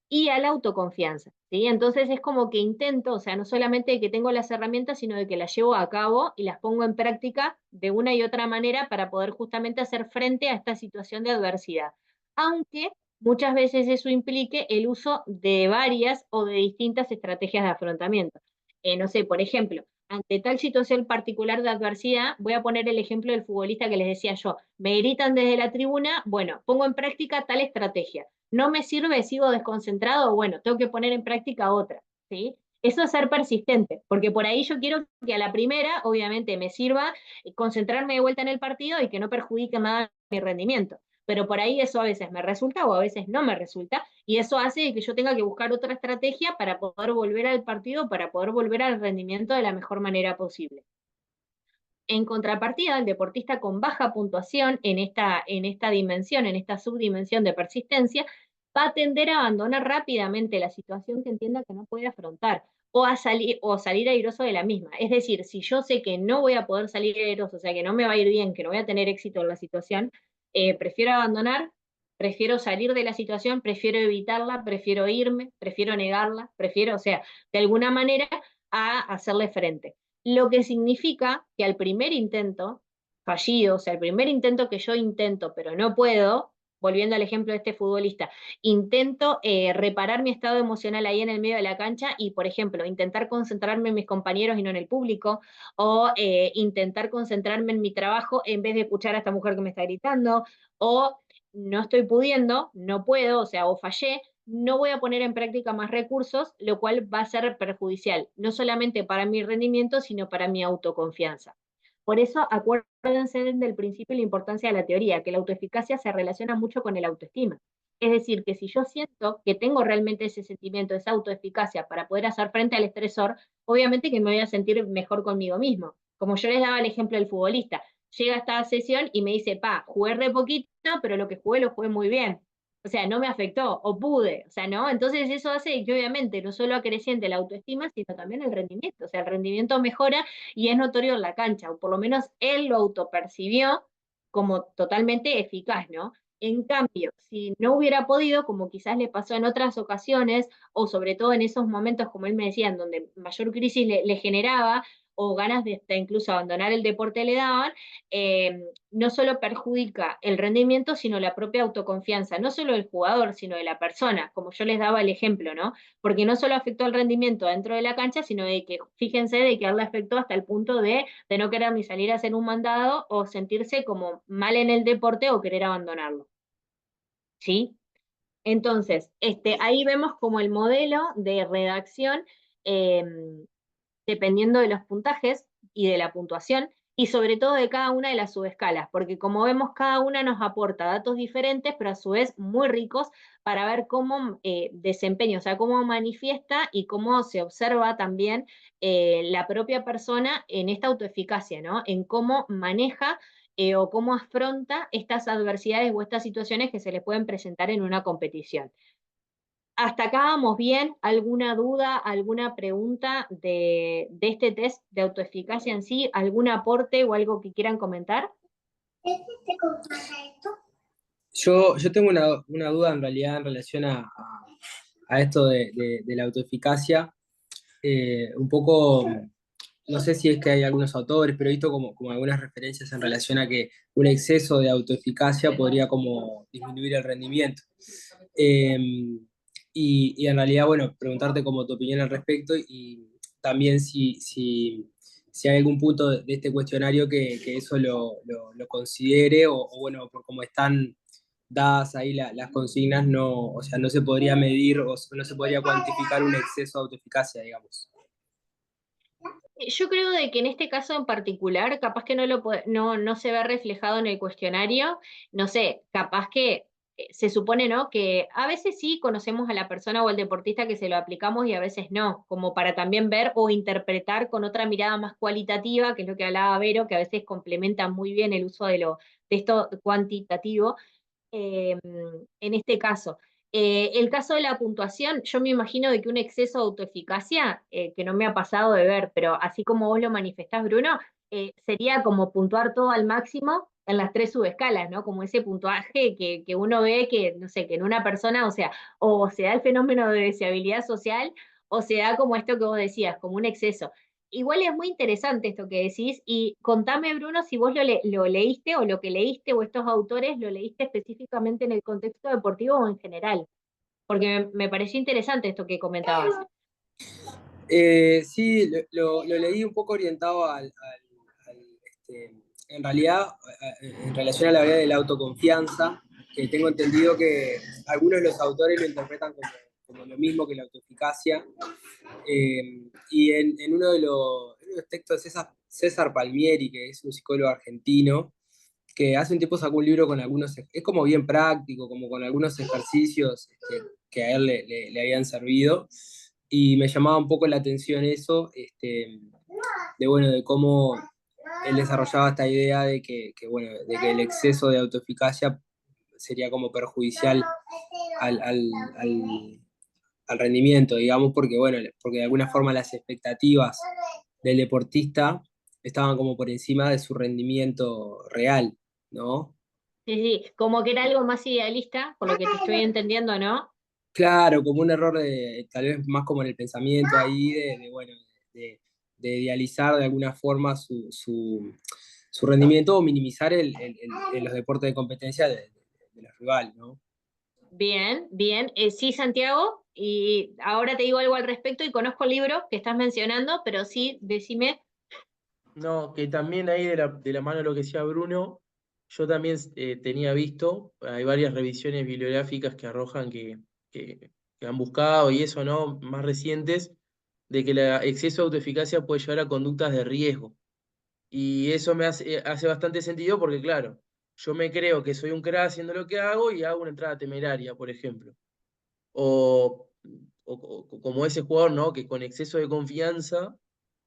y a la autoconfianza, ¿sí? Entonces es como que intento, o sea, no solamente de que tengo las herramientas, sino de que las llevo a cabo y las pongo en práctica de una y otra manera para poder justamente hacer frente a esta situación de adversidad. Aunque muchas veces eso implique el uso de varias o de distintas estrategias de afrontamiento. No sé, por ejemplo, ante tal situación particular de adversidad, voy a poner el ejemplo del futbolista que les decía yo, me gritan desde la tribuna, bueno, pongo en práctica tal estrategia. No me sirve, sigo desconcentrado, bueno, tengo que poner en práctica otra, ¿sí? Eso es ser persistente, porque por ahí yo quiero que a la primera, obviamente, me sirva concentrarme de vuelta en el partido y que no perjudique nada mi rendimiento. Pero por ahí eso a veces me resulta o a veces no me resulta, y eso hace que yo tenga que buscar otra estrategia para poder volver al partido, para poder volver al rendimiento de la mejor manera posible. En contrapartida, el deportista con baja puntuación en esta dimensión, en esta subdimensión de persistencia, va a tender a abandonar rápidamente la situación que entienda que no puede afrontar o salir airoso de la misma. Es decir, si yo sé que no voy a poder salir airoso, o sea, que no me va a ir bien, que no voy a tener éxito en la situación, prefiero abandonar, prefiero salir de la situación, prefiero evitarla, prefiero irme, prefiero negarla, prefiero, o sea, de alguna manera a hacerle frente. Lo que significa que al primer intento fallido, o sea, el primer intento que yo intento, pero no puedo, volviendo al ejemplo de este futbolista, intento reparar mi estado emocional ahí en el medio de la cancha y, por ejemplo, intentar concentrarme en mis compañeros y no en el público, o intentar concentrarme en mi trabajo en vez de escuchar a esta mujer que me está gritando, o no estoy pudiendo, no puedo, o sea, o fallé, no voy a poner en práctica más recursos, lo cual va a ser perjudicial, no solamente para mi rendimiento, sino para mi autoconfianza. Por eso, acuérdense del principio y la importancia de la teoría, que la autoeficacia se relaciona mucho con el autoestima. Es decir, que si yo siento que tengo realmente ese sentimiento, esa autoeficacia para poder hacer frente al estresor, obviamente que me voy a sentir mejor conmigo mismo. Como yo les daba el ejemplo del futbolista, llega a esta sesión y me dice, jugué re poquito, pero lo que jugué lo jugué muy bien. O sea, no me afectó, o pude, o sea, ¿no? Entonces eso hace que obviamente no solo acreciente la autoestima, sino también el rendimiento. O sea, el rendimiento mejora y es notorio en la cancha, o por lo menos él lo autopercibió como totalmente eficaz, ¿no? En cambio, si no hubiera podido, como quizás le pasó en otras ocasiones, o sobre todo en esos momentos, como él me decía, en donde mayor crisis le generaba, o ganas de hasta incluso abandonar el deporte le daban, no solo perjudica el rendimiento, sino la propia autoconfianza, no solo del jugador, sino de la persona, como yo les daba el ejemplo, ¿no? Porque no solo afectó el rendimiento dentro de la cancha, sino de que, fíjense, de que a él le afectó hasta el punto de no querer ni salir a hacer un mandado o sentirse como mal en el deporte o querer abandonarlo. ¿Sí? Entonces, ahí vemos como el modelo de redacción, eh, dependiendo de los puntajes y de la puntuación, y sobre todo de cada una de las subescalas, porque como vemos, cada una nos aporta datos diferentes, pero a su vez muy ricos para ver cómo desempeña, o sea, cómo manifiesta y cómo se observa también la propia persona en esta autoeficacia, ¿no? En cómo maneja o cómo afronta estas adversidades o estas situaciones que se le pueden presentar en una competición. ¿Hasta acá vamos bien? ¿Alguna duda, alguna pregunta de este test de autoeficacia en sí? ¿Algún aporte o algo que quieran comentar? Yo tengo una duda en realidad en relación a esto de la autoeficacia. Un poco, no sé si es que hay algunos autores, pero he visto como algunas referencias en relación a que un exceso de autoeficacia podría como disminuir el rendimiento. Eh, y en realidad, bueno, preguntarte como tu opinión al respecto y también si hay algún punto de este cuestionario que eso lo considere o bueno, por cómo están dadas ahí las consignas, no, o sea, no se podría medir o no se podría cuantificar un exceso de autoeficacia, digamos. Yo creo de que en este caso en particular, capaz que no se ve reflejado en el cuestionario, no sé, capaz que se supone, ¿no? Que a veces sí conocemos a la persona o al deportista que se lo aplicamos y a veces no, como para también ver o interpretar con otra mirada más cualitativa, que es lo que hablaba Vero, que a veces complementa muy bien el uso de esto cuantitativo en este caso. El caso de la puntuación, yo me imagino de que un exceso de autoeficacia, que no me ha pasado de ver, pero así como vos lo manifestás, Bruno, sería como puntuar todo al máximo en las 3 subescalas, ¿no? Como ese puntuaje que uno ve que, no sé, que en una persona, o sea, o se da el fenómeno de deseabilidad social, o se da como esto que vos decías, como un exceso. Igual es muy interesante esto que decís, y contame, Bruno, si vos lo leíste, o lo que leíste, o estos autores lo leíste específicamente en el contexto deportivo o en general, porque me pareció interesante esto que comentabas. Sí, lo leí un poco orientado en realidad, en relación a la idea de la autoconfianza, que tengo entendido que algunos de los autores lo interpretan como lo mismo que la autoeficacia. Y en uno de los textos de César Palmieri, que es un psicólogo argentino, que hace un tiempo sacó un libro con algunos, es como bien práctico, como con algunos ejercicios que a él le habían servido, y me llamaba un poco la atención eso, bueno, de cómo él desarrollaba esta idea bueno, de que el exceso de autoeficacia sería como perjudicial al, al, al, al rendimiento, digamos, porque, bueno, porque de alguna forma las expectativas del deportista estaban como por encima de su rendimiento real, ¿no? Sí, sí, como que era algo más idealista, por lo que te estoy entendiendo, ¿no? Claro, como un error tal vez más como en el pensamiento ahí, bueno, de, de idealizar de alguna forma su rendimiento o minimizar los deportes de competencia de los rivales, ¿no? Bien, bien. Sí, Santiago, y ahora te digo algo al respecto y conozco el libro que estás mencionando, pero sí, decime. No, que también ahí de la mano de lo que decía Bruno, yo también tenía visto, hay varias revisiones bibliográficas que arrojan que han buscado y eso, ¿no? Más recientes, de que el exceso de autoeficacia puede llevar a conductas de riesgo. Y eso me hace bastante sentido porque, claro, yo me creo que soy un crack haciendo lo que hago y hago una entrada temeraria, por ejemplo. O, o como ese jugador, ¿no? Que con exceso de confianza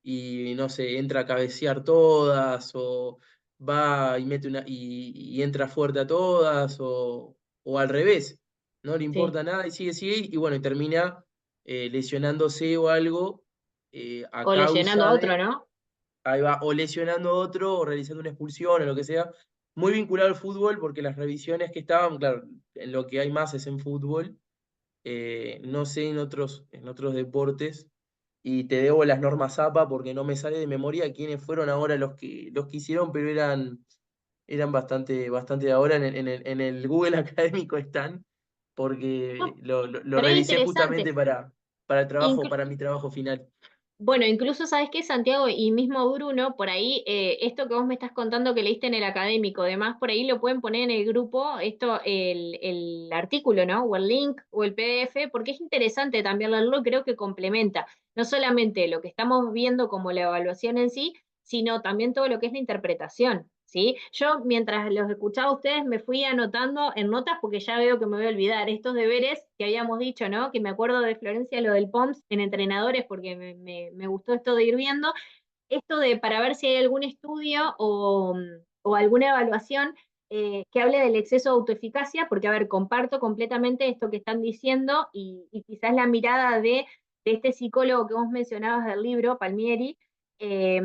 y no sé, entra a cabecear todas, o va y mete y entra fuerte a todas, o al revés, no le Sí. importa nada y sigue, y bueno, y termina lesionándose o algo a O lesionando a causa otro, de, ¿no? ahí va, o lesionando a otro, o realizando una expulsión, o lo que sea. Muy vinculado al fútbol, porque las revisiones que estaban, claro, en lo que hay más es en fútbol, no sé en otros deportes, y te debo las normas APA porque no me sale de memoria quiénes fueron ahora los que hicieron, pero eran bastante de ahora en el Google académico están, porque No, lo pero es revisé interesante. justamente para el trabajo, para mi trabajo final. Bueno, incluso sabes qué, Santiago, y mismo Bruno, por ahí, esto que vos me estás contando que leíste en el académico, además por ahí lo pueden poner en el grupo, esto, el artículo, ¿no? O el link o el PDF, porque es interesante también leerlo, creo que complementa no solamente lo que estamos viendo como la evaluación en sí, sino también todo lo que es la interpretación, ¿sí? Yo, mientras los escuchaba a ustedes, me fui anotando en notas porque ya veo que me voy a olvidar estos deberes que habíamos dicho, ¿no? Que me acuerdo de Florencia lo del POMS en entrenadores porque me gustó esto de ir viendo. Esto de para ver si hay algún estudio o alguna evaluación que hable del exceso de autoeficacia, porque, a ver, comparto completamente esto que están diciendo y quizás la mirada de este psicólogo que vos mencionabas del libro, Palmieri, eh,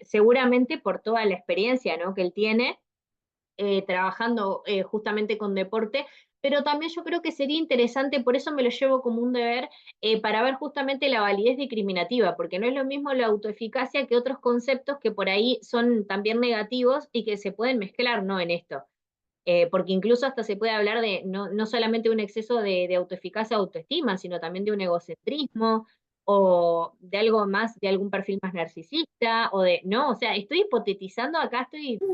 seguramente por toda la experiencia, ¿no? que él tiene trabajando justamente con deporte, pero también yo creo que sería interesante, por eso me lo llevo como un deber, para ver justamente la validez discriminativa, porque no es lo mismo la autoeficacia que otros conceptos que por ahí son también negativos y que se pueden mezclar, ¿no? En esto. Porque incluso hasta se puede hablar de no solamente un exceso de autoeficacia o autoestima, sino también de un egocentrismo o de algo más, de algún perfil más narcisista, no, o sea, estoy hipotetizando acá,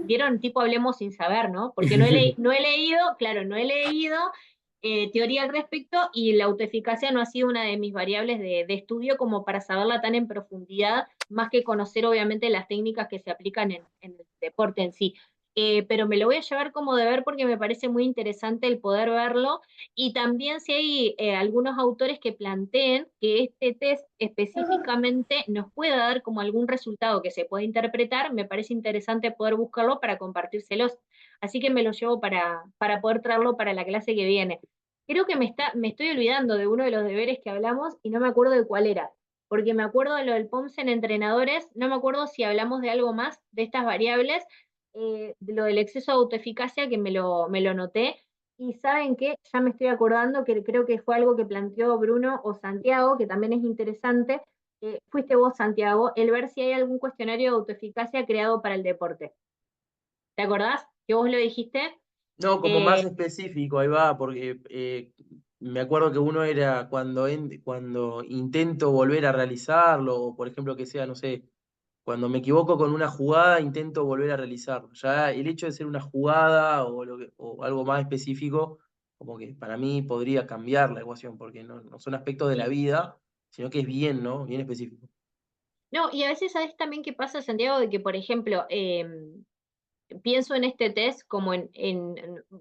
vieron, tipo hablemos sin saber, ¿no? Porque no he leído, claro, no he leído teoría al respecto y la autoeficacia no ha sido una de mis variables de estudio como para saberla tan en profundidad, más que conocer obviamente las técnicas que se aplican en el deporte en sí. Pero me lo voy a llevar como deber porque me parece muy interesante el poder verlo y también si hay algunos autores que planteen que este test específicamente nos pueda dar como algún resultado que se pueda interpretar, me parece interesante poder buscarlo para compartírselos. Así que me lo llevo para poder traerlo para la clase que viene. Creo que me estoy olvidando de uno de los deberes que hablamos y no me acuerdo de cuál era, porque me acuerdo de lo del POMS en entrenadores, no me acuerdo si hablamos de algo más de estas variables, de lo del exceso de autoeficacia, que me lo noté, y ¿saben qué? Ya me estoy acordando que creo que fue algo que planteó Bruno o Santiago, que también es interesante, fuiste vos, Santiago, el ver si hay algún cuestionario de autoeficacia creado para el deporte. ¿Te acordás? Que vos lo dijiste. No, como más Eh, específico, ahí va, porque me acuerdo que uno era cuando intento volver a realizarlo, o por ejemplo que sea, no sé, cuando me equivoco con una jugada, intento volver a realizarlo. Ya el hecho de ser una jugada o algo más específico, como que para mí podría cambiar la ecuación, porque no son aspectos de la vida, sino que es bien, ¿no? Bien específico. no, y a veces sabes también qué pasa, Santiago, de que, por ejemplo, pienso en este test como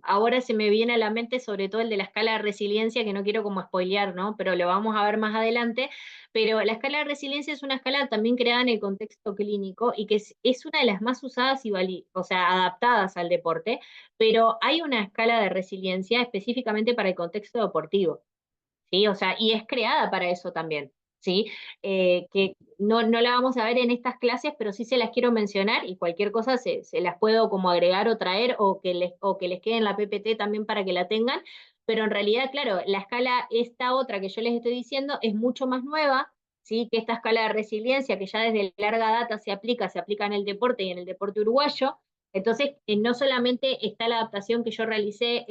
ahora se me viene a la mente sobre todo el de la escala de resiliencia, que no quiero como spoilear, ¿no? Pero lo vamos a ver más adelante. Pero la escala de resiliencia es una escala también creada en el contexto clínico y que es una de las más usadas y o sea, adaptadas al deporte, pero hay una escala de resiliencia específicamente para el contexto deportivo. ¿Sí? O sea, y es creada para eso también, ¿sí? Que no la vamos a ver en estas clases, pero sí se las quiero mencionar y cualquier cosa se las puedo como agregar o traer o que les quede en la PPT también para que la tengan, pero en realidad, claro, la escala, esta otra que yo les estoy diciendo, es mucho más nueva, ¿sí? Que esta escala de resiliencia que ya desde larga data se aplica en el deporte y en el deporte uruguayo. Entonces, no solamente está la adaptación que yo realicé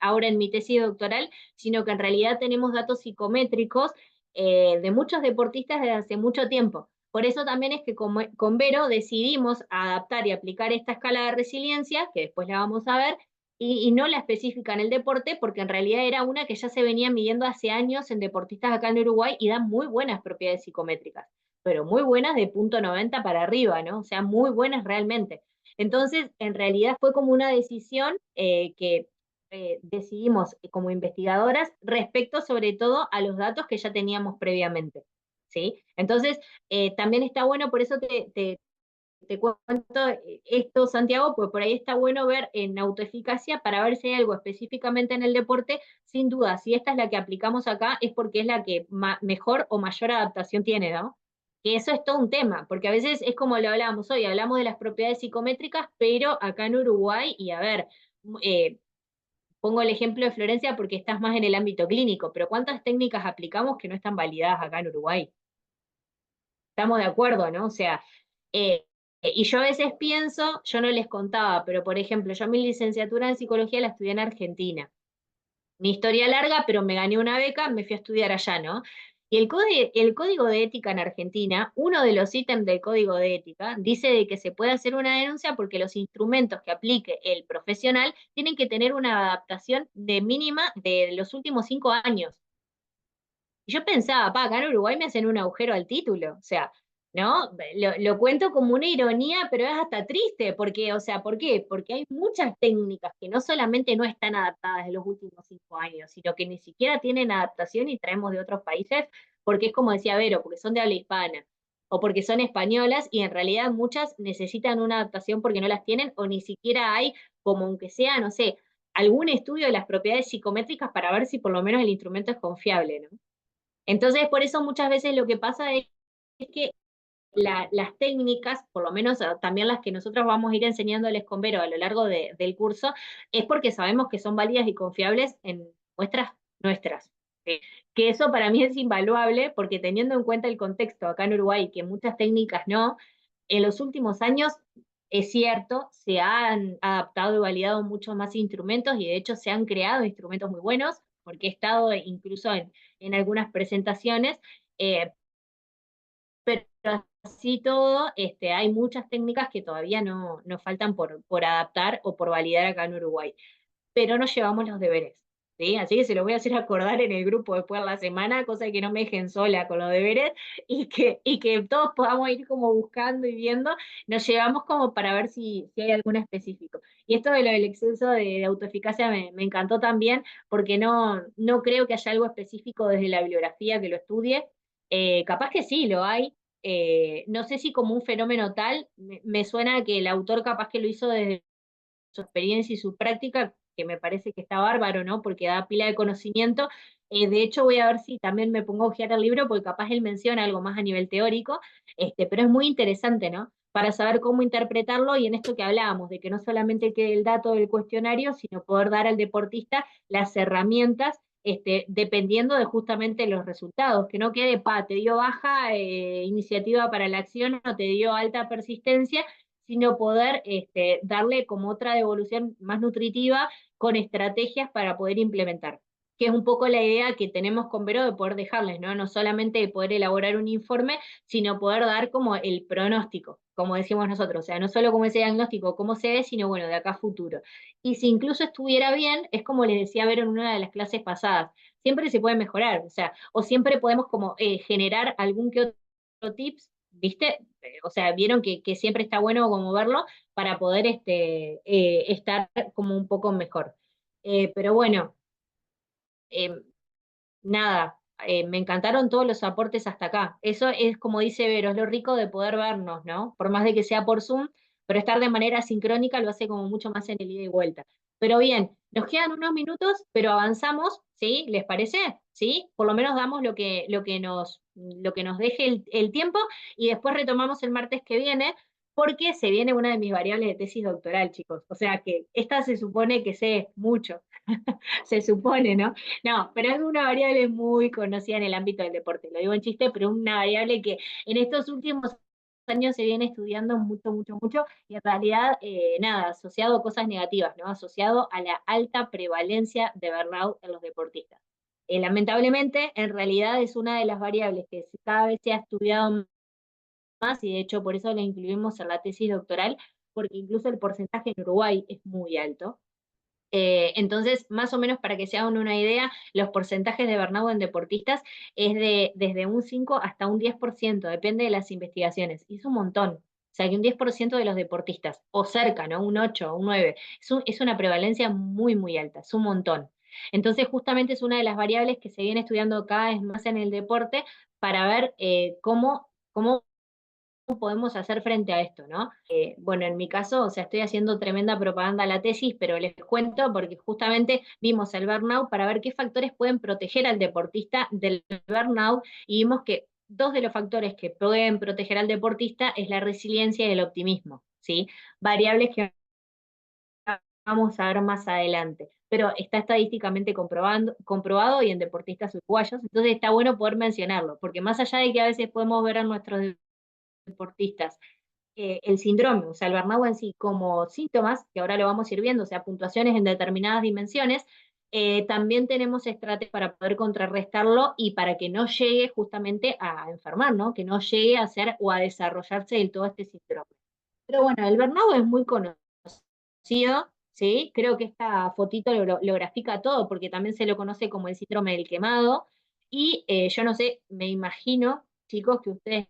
ahora en mi tesis doctoral, sino que en realidad tenemos datos psicométricos de muchos deportistas desde hace mucho tiempo. Por eso también es que con Vero decidimos adaptar y aplicar esta escala de resiliencia, que después la vamos a ver, y no la específica en el deporte, porque en realidad era una que ya se venía midiendo hace años en deportistas acá en Uruguay y da muy buenas propiedades psicométricas, pero muy buenas de punto 90 para arriba, ¿no? O sea, muy buenas realmente. Entonces, en realidad fue como una decisión que decidimos como investigadoras respecto sobre todo a los datos que ya teníamos previamente. ¿Sí? Entonces, también está bueno, por eso te cuento esto, Santiago, pues por ahí está bueno ver en autoeficacia para ver si hay algo específicamente en el deporte. Sin duda, si esta es la que aplicamos acá, es porque es la que mejor o mayor adaptación tiene, ¿no? Que eso es todo un tema, porque a veces es como lo hablábamos hoy, hablamos de las propiedades psicométricas, pero acá en Uruguay, y a ver, eh, pongo el ejemplo de Florencia porque estás más en el ámbito clínico, pero ¿cuántas técnicas aplicamos que no están validadas acá en Uruguay? Estamos de acuerdo, ¿no? O sea, y yo a veces pienso, yo no les contaba, pero por ejemplo, yo mi licenciatura en psicología la estudié en Argentina. Mi historia larga, pero me gané una beca, me fui a estudiar allá, ¿no? Y el código de ética en Argentina, uno de los ítems del código de ética, dice de que se puede hacer una denuncia porque los instrumentos que aplique el profesional tienen que tener una adaptación de mínima de los últimos 5 años. Y yo pensaba, acá en Uruguay me hacen un agujero al título, o sea, ¿no? Lo cuento como una ironía, pero es hasta triste, porque, o sea, ¿por qué? Porque hay muchas técnicas que no solamente no están adaptadas en los últimos 5 años, sino que ni siquiera tienen adaptación y traemos de otros países, porque es como decía Vero, porque son de habla hispana, o porque son españolas, y en realidad muchas necesitan una adaptación porque no las tienen, o ni siquiera hay, como aunque sea, no sé, algún estudio de las propiedades psicométricas para ver si por lo menos el instrumento es confiable, ¿no? Entonces, por eso muchas veces lo que pasa es que las técnicas, por lo menos también las que nosotros vamos a ir enseñándoles con Vero a lo largo del curso, es porque sabemos que son válidas y confiables en muestras nuestras. ¿Sí? Que eso para mí es invaluable porque teniendo en cuenta el contexto acá en Uruguay, que muchas técnicas no, en los últimos años es cierto, se han adaptado y validado muchos más instrumentos y de hecho se han creado instrumentos muy buenos, porque he estado incluso en algunas presentaciones, eh, pero así todo, hay muchas técnicas que todavía no, nos faltan por adaptar o por validar acá en Uruguay, pero no llevamos los deberes. ¿Sí? Así que se los voy a hacer acordar en el grupo después de la semana, cosa de que no me dejen sola con los deberes y que todos podamos ir como buscando y viendo, nos llevamos como para ver si hay alguno específico. Y esto de lo del exceso de autoeficacia me encantó también, porque no creo que haya algo específico desde la bibliografía que lo estudie. Capaz que sí, lo hay. No sé si como un fenómeno tal, me suena que el autor capaz que lo hizo desde su experiencia y su práctica, que me parece que está bárbaro, ¿no? Porque da pila de conocimiento. De hecho, voy a ver si también me pongo a hojear el libro, porque capaz él menciona algo más a nivel teórico, pero es muy interesante, ¿no? para saber cómo interpretarlo y en esto que hablábamos, de que no solamente quede el dato del cuestionario, sino poder dar al deportista las herramientas dependiendo de justamente los resultados, que no quede, te dio baja iniciativa para la acción o te dio alta persistencia, sino poder darle como otra devolución más nutritiva con estrategias para poder implementar, que es un poco la idea que tenemos con Vero de poder dejarles, ¿no? No solamente de poder elaborar un informe, sino poder dar como el pronóstico, como decimos nosotros, o sea, no solo como ese diagnóstico, cómo se ve, sino bueno, de acá a futuro. Y si incluso estuviera bien, es como les decía Vero en una de las clases pasadas, siempre se puede mejorar, o sea, o siempre podemos como generar algún que otro tips, ¿viste? O sea, vieron que siempre está bueno como verlo para poder estar como un poco mejor. Pero bueno, eh, nada, me encantaron todos los aportes hasta acá. Eso es como dice Vero, es lo rico de poder vernos, ¿no? Por más de que sea por Zoom, pero estar de manera sincrónica lo hace como mucho más en el ida y vuelta. Pero bien, nos quedan unos minutos, pero avanzamos, ¿sí? ¿Les parece? ¿Sí? Por lo menos damos lo que nos deje el tiempo y después retomamos el martes que viene, porque se viene una de mis variables de tesis doctoral, chicos. O sea que esta se supone que sé mucho, se supone, ¿no? No, pero es una variable muy conocida en el ámbito del deporte. Lo digo en chiste, pero es una variable que en estos últimos años se viene estudiando mucho, mucho, mucho, y en realidad, nada, asociado a cosas negativas, ¿no? Asociado a la alta prevalencia de burnout en los deportistas. Lamentablemente, en realidad es una de las variables que cada vez se ha estudiado más, y de hecho por eso la incluimos en la tesis doctoral, porque incluso el porcentaje en Uruguay es muy alto. Entonces, más o menos para que se hagan una idea, los porcentajes de burnout en deportistas es desde un 5 hasta un 10%, depende de las investigaciones, y es un montón. O sea, que un 10% de los deportistas, o cerca, ¿no? Un 8, un 9, es una prevalencia muy, muy alta, es un montón. Entonces, justamente es una de las variables que se viene estudiando cada vez más en el deporte para ver cómo podemos hacer frente a esto, ¿no? Bueno, en mi caso, o sea, estoy haciendo tremenda propaganda a la tesis, pero les cuento porque justamente vimos el burnout para ver qué factores pueden proteger al deportista del burnout y vimos que dos de los factores que pueden proteger al deportista es la resiliencia y el optimismo, ¿sí? Variables que vamos a ver más adelante, pero está estadísticamente comprobado y en deportistas uruguayos, entonces está bueno poder mencionarlo, porque más allá de que a veces podemos ver a nuestros deportistas el síndrome, o sea, el burnout en sí, como síntomas, que ahora lo vamos a ir viendo, o sea, puntuaciones en determinadas dimensiones, también tenemos estrategias para poder contrarrestarlo y para que no llegue justamente a enfermar, ¿no? Que no llegue a ser o a desarrollarse del todo este síndrome. Pero bueno, el burnout es muy conocido, ¿sí? Creo que esta fotito lo grafica todo, porque también se lo conoce como el síndrome del quemado, y yo no sé, me imagino, chicos, que ustedes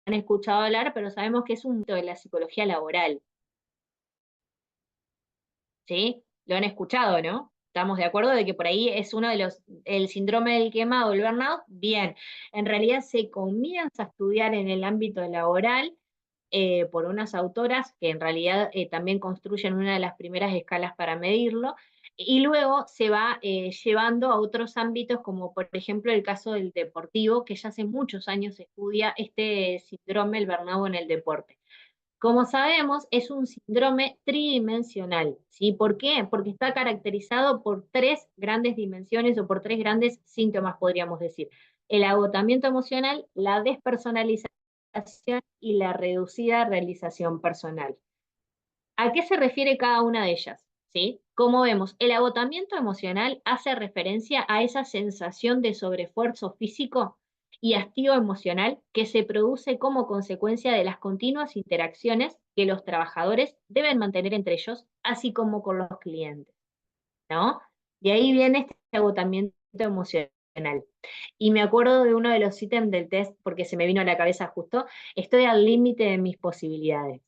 han escuchado hablar, pero sabemos que es un mito de la psicología laboral, ¿sí? Lo han escuchado, ¿no? Estamos de acuerdo de que por ahí es uno de el síndrome del quemado, el burnout. Bien, en realidad se comienza a estudiar en el ámbito laboral por unas autoras que en realidad también construyen una de las primeras escalas para medirlo, y luego se va llevando a otros ámbitos, como por ejemplo el caso del deportivo, que ya hace muchos años se estudia este síndrome, el burnout en el deporte. Como sabemos, es un síndrome tridimensional, ¿sí? ¿Por qué? Porque está caracterizado por tres grandes dimensiones o por tres grandes síntomas, podríamos decir. El agotamiento emocional, la despersonalización y la reducida realización personal. ¿A qué se refiere cada una de ellas? ¿Sí? Como vemos, el agotamiento emocional hace referencia a esa sensación de sobreesfuerzo físico y hastío emocional que se produce como consecuencia de las continuas interacciones que los trabajadores deben mantener entre ellos, así como con los clientes, ¿no? De ahí viene este agotamiento emocional. Y me acuerdo de uno de los ítems del test, porque se me vino a la cabeza justo, estoy al límite de mis posibilidades.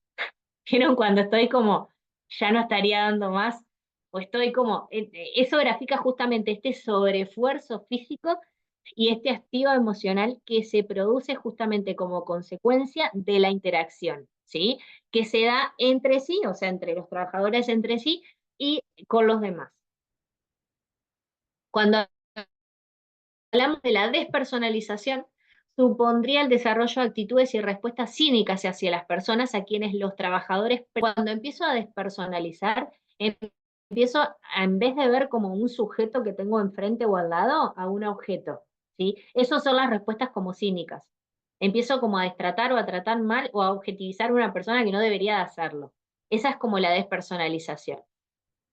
¿Vieron cuando estoy como, ya no estaría dando más? O estoy como, eso grafica justamente este sobreesfuerzo físico y este hastío emocional que se produce justamente como consecuencia de la interacción, ¿sí? Que se da entre sí, o sea, entre los trabajadores entre sí y con los demás. Cuando hablamos de la despersonalización, supondría el desarrollo de actitudes y respuestas cínicas hacia las personas a quienes los trabajadores, cuando empiezo a despersonalizar, empiezo en vez de ver como un sujeto que tengo enfrente o al lado, a un objeto, ¿sí? Esas son las respuestas como cínicas. Empiezo como a destratar o a tratar mal o a objetivizar a una persona que no debería de hacerlo. Esa es como la despersonalización.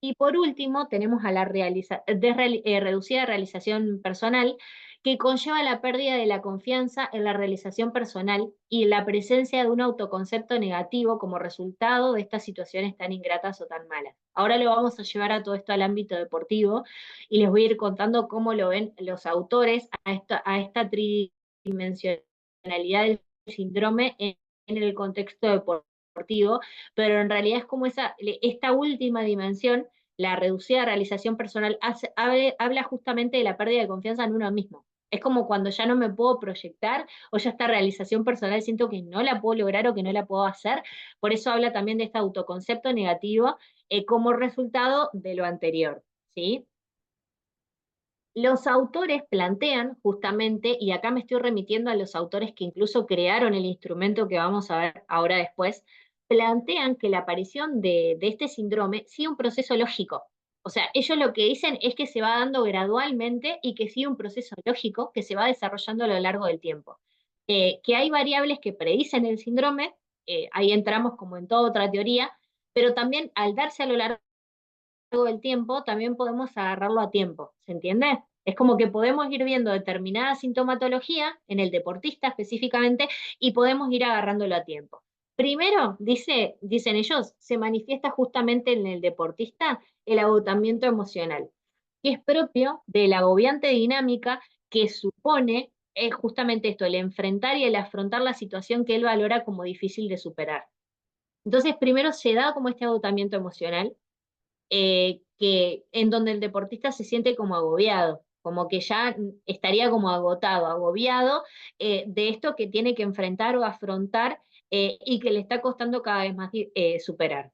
Y por último, tenemos a la reducida realización personal, que conlleva la pérdida de la confianza en la realización personal y la presencia de un autoconcepto negativo como resultado de estas situaciones tan ingratas o tan malas. Ahora lo vamos a llevar a todo esto al ámbito deportivo y les voy a ir contando cómo lo ven los autores a esta tridimensionalidad del síndrome en el contexto deportivo, pero en realidad es como esta última dimensión, la reducida realización personal, habla justamente de la pérdida de confianza en uno mismo. Es como cuando ya no me puedo proyectar o ya esta realización personal siento que no la puedo lograr o que no la puedo hacer. Por eso habla también de este autoconcepto negativo como resultado de lo anterior, ¿sí? Los autores plantean justamente, y acá me estoy remitiendo a los autores que incluso crearon el instrumento que vamos a ver ahora después, plantean que la aparición de este síndrome sigue un proceso lógico. O sea, ellos lo que dicen es que se va dando gradualmente y que sigue un proceso lógico que se va desarrollando a lo largo del tiempo. Que hay variables que predicen el síndrome, ahí entramos como en toda otra teoría, pero también al darse a lo largo del tiempo, también podemos agarrarlo a tiempo, ¿se entiende? Es como que podemos ir viendo determinada sintomatología en el deportista específicamente y podemos ir agarrándolo a tiempo. Primero, dicen ellos, se manifiesta justamente en el deportista el agotamiento emocional, que es propio de la agobiante dinámica que supone justamente esto, el enfrentar y el afrontar la situación que él valora como difícil de superar. Entonces, primero se da como este agotamiento emocional, en donde el deportista se siente como agobiado, como que ya estaría como agotado, agobiado de esto que tiene que enfrentar o afrontar y que le está costando cada vez más superar.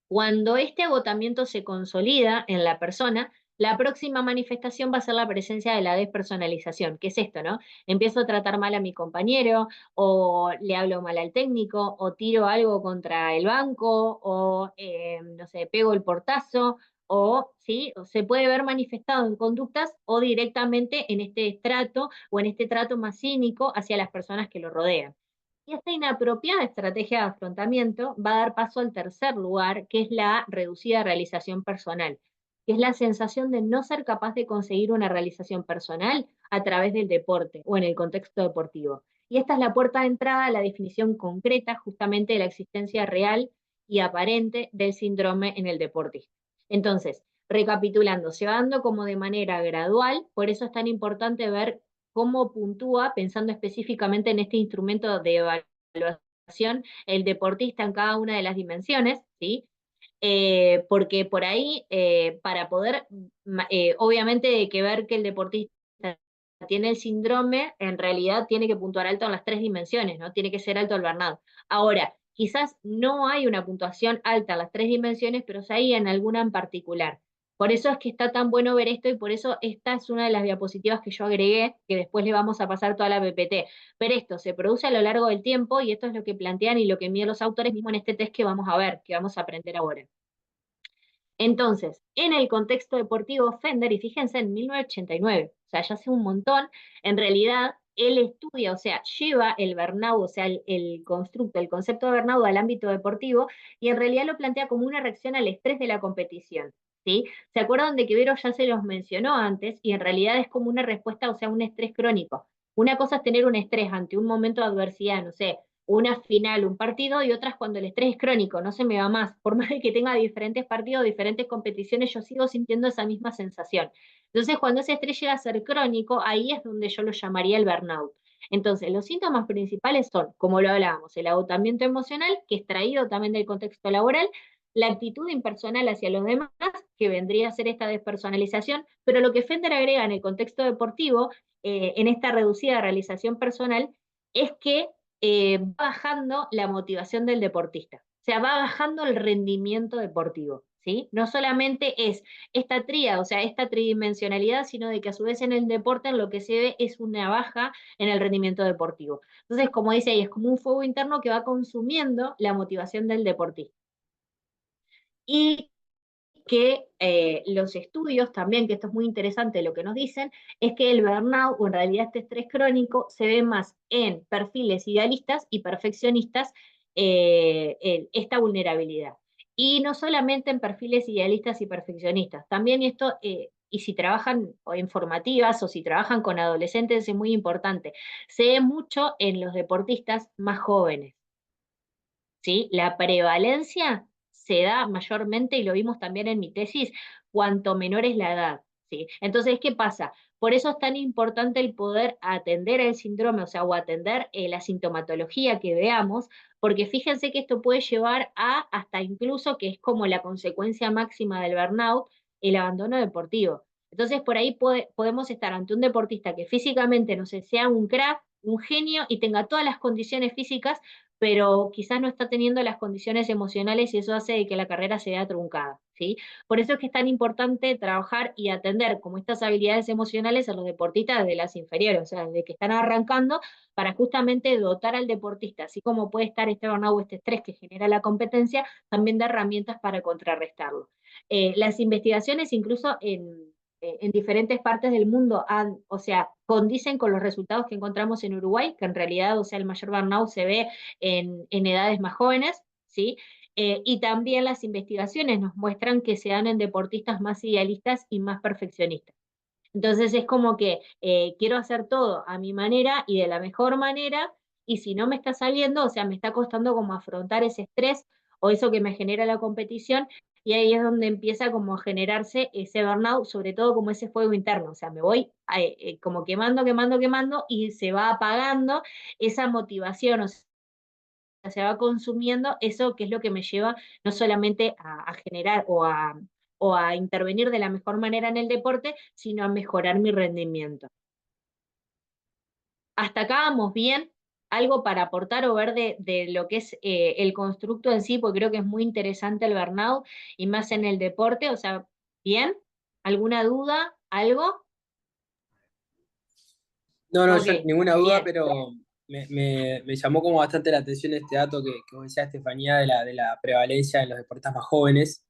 Cuando este agotamiento se consolida en la persona, la próxima manifestación va a ser la presencia de la despersonalización, que es esto, ¿no? Empiezo a tratar mal a mi compañero, o le hablo mal al técnico, o tiro algo contra el banco, o, no sé, pego el portazo, o, ¿sí? O se puede ver manifestado en conductas o directamente en este estrato o en este trato más cínico hacia las personas que lo rodean. Y esta inapropiada estrategia de afrontamiento va a dar paso al tercer lugar, que es la reducida realización personal, que es la sensación de no ser capaz de conseguir una realización personal a través del deporte o en el contexto deportivo. Y esta es la puerta de entrada a la definición concreta justamente de la existencia real y aparente del síndrome en el deportista. Entonces, recapitulando, se va dando como de manera gradual, por eso es tan importante ver cómo puntúa, pensando específicamente en este instrumento de evaluación, el deportista en cada una de las dimensiones, ¿sí? Porque por ahí, para poder, obviamente hay que ver que el deportista tiene el síndrome, en realidad tiene que puntuar alto en las tres dimensiones, ¿no? Tiene que ser alto el burnout. Ahora, quizás no hay una puntuación alta en las tres dimensiones, pero sí hay en alguna en particular. Por eso es que está tan bueno ver esto y por eso esta es una de las diapositivas que yo agregué, que después le vamos a pasar toda la PPT. Pero esto se produce a lo largo del tiempo y esto es lo que plantean y lo que miden los autores mismos en este test que vamos a ver, que vamos a aprender ahora. Entonces, en el contexto deportivo, Fender, y fíjense, en 1989, o sea, ya hace un montón, en realidad él estudia, o sea, lleva el burnout, o sea, el constructo, el concepto de burnout al ámbito deportivo, y en realidad lo plantea como una reacción al estrés de la competición, ¿sí? ¿Se acuerdan de que Vero ya se los mencionó antes? Y en realidad es como una respuesta, o sea, un estrés crónico. Una cosa es tener un estrés ante un momento de adversidad, no sé, una final, un partido, y otras cuando el estrés es crónico, no se me va más. Por más de que tenga diferentes partidos, diferentes competiciones, yo sigo sintiendo esa misma sensación. Entonces, cuando ese estrés llega a ser crónico, ahí es donde yo lo llamaría el burnout. Entonces, los síntomas principales son, como lo hablábamos, el agotamiento emocional, que es traído también del contexto laboral, la actitud impersonal hacia los demás, que vendría a ser esta despersonalización, pero lo que Fender agrega en el contexto deportivo, en esta reducida realización personal, es que va bajando la motivación del deportista, o sea, va bajando el rendimiento deportivo, ¿sí? No solamente es esta tríada, o sea, esta tridimensionalidad, sino de que a su vez en el deporte lo que se ve es una baja en el rendimiento deportivo. Entonces, como dice ahí, es como un fuego interno que va consumiendo la motivación del deportista. Y que los estudios también, que esto es muy interesante, lo que nos dicen, es que el burnout, o en realidad este estrés crónico, se ve más en perfiles idealistas y perfeccionistas, en esta vulnerabilidad. Y no solamente en perfiles idealistas y perfeccionistas, también esto, y si trabajan en formativas o si trabajan con adolescentes, es muy importante, se ve mucho en los deportistas más jóvenes. ¿Sí? La prevalencia se da mayormente, y lo vimos también en mi tesis, cuanto menor es la edad, ¿sí? Entonces, ¿qué pasa? Por eso es tan importante el poder atender el síndrome, o sea, o atender la sintomatología que veamos, porque fíjense que esto puede llevar a hasta incluso, que es como la consecuencia máxima del burnout, el abandono deportivo. Entonces, por ahí podemos estar ante un deportista que físicamente, no sé, sea un crack, un genio y tenga todas las condiciones físicas, pero quizás no está teniendo las condiciones emocionales y eso hace de que la carrera se vea truncada, ¿sí? Por eso es que es tan importante trabajar y atender como estas habilidades emocionales a los deportistas de las inferiores, o sea, desde que están arrancando, para justamente dotar al deportista, así como puede estar este burnout, este estrés que genera la competencia, también de herramientas para contrarrestarlo. Las investigaciones incluso en diferentes partes del mundo o sea, condicen con los resultados que encontramos en Uruguay, que en realidad, o sea, el mayor burnout se ve en edades más jóvenes, ¿sí? Y también las investigaciones nos muestran que se dan en deportistas más idealistas y más perfeccionistas. Entonces es como que quiero hacer todo a mi manera y de la mejor manera, y si no me está saliendo, o sea, me está costando como afrontar ese estrés o eso que me genera la competición, y ahí es donde empieza como a generarse ese burnout, sobre todo como ese fuego interno, o sea, me voy como quemando, quemando, quemando, y se va apagando esa motivación, o sea, se va consumiendo eso que es lo que me lleva no solamente a generar o a intervenir de la mejor manera en el deporte, sino a mejorar mi rendimiento. Hasta acá vamos bien, algo para aportar o ver de lo que es el constructo en sí, porque creo que es muy interesante el burnout y más en el deporte, o sea, ¿bien? ¿Alguna duda? ¿Algo? No, no, Ok, yo ninguna duda, bien. pero me llamó como bastante la atención este dato que vos decías, Estefanía, de la prevalencia en los deportistas más jóvenes.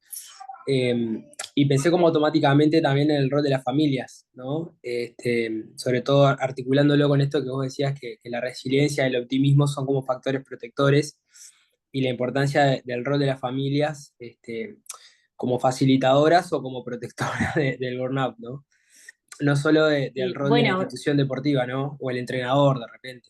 Y pensé como automáticamente también en el rol de las familias, ¿no? Sobre todo articulándolo con esto que vos decías, que la resiliencia y el optimismo son como factores protectores y la importancia del rol de las familias, como facilitadoras o como protectoras del burnout, ¿no? No solo del Y rol de la bueno, institución deportiva, ¿no? O el entrenador de repente.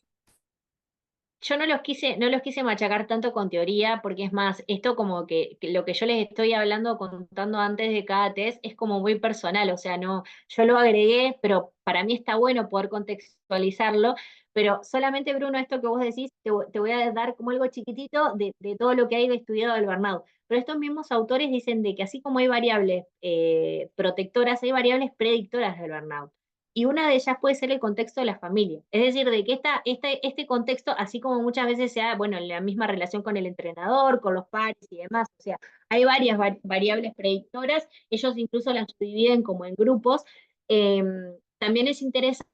yo no los quise machacar tanto con teoría, porque es más, esto como que lo que yo les estoy hablando, contando antes de cada test, es como muy personal, o sea, no, yo lo agregué, pero para mí está bueno poder contextualizarlo, pero solamente, Bruno, esto que vos decís, te voy a dar como algo chiquitito de todo lo que hay de estudiado del burnout. Pero estos mismos autores dicen de que así como hay variables protectoras, hay variables predictoras del burnout. Y una de ellas puede ser el contexto de la familia. Es decir, de que este contexto, así como muchas veces se da, bueno, la misma relación con el entrenador, con los pares y demás, o sea, hay varias variables predictoras, ellos incluso las dividen como en grupos. Eh, También es interesante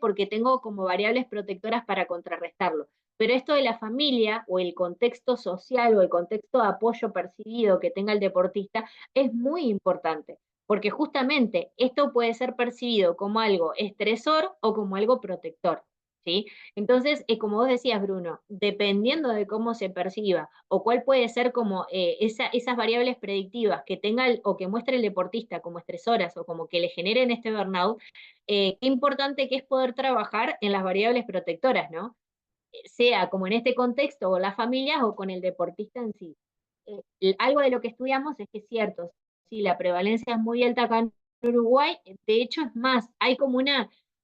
porque tengo como variables protectoras para contrarrestarlo. Pero esto de la familia o el contexto social o el contexto de apoyo percibido que tenga el deportista es muy importante, porque justamente esto puede ser percibido como algo estresor o como algo protector. ¿Sí? Entonces, como vos decías, Bruno, dependiendo de cómo se perciba o cuál puede ser como esas variables predictivas que tenga o que muestre el deportista como estresoras o como que le generen este burnout, qué importante que es poder trabajar en las variables protectoras, ¿no? Sea como en este contexto o las familias o con el deportista en sí. Algo de lo que estudiamos es que es cierto, sí, la prevalencia es muy alta acá en Uruguay, de hecho es más, hay como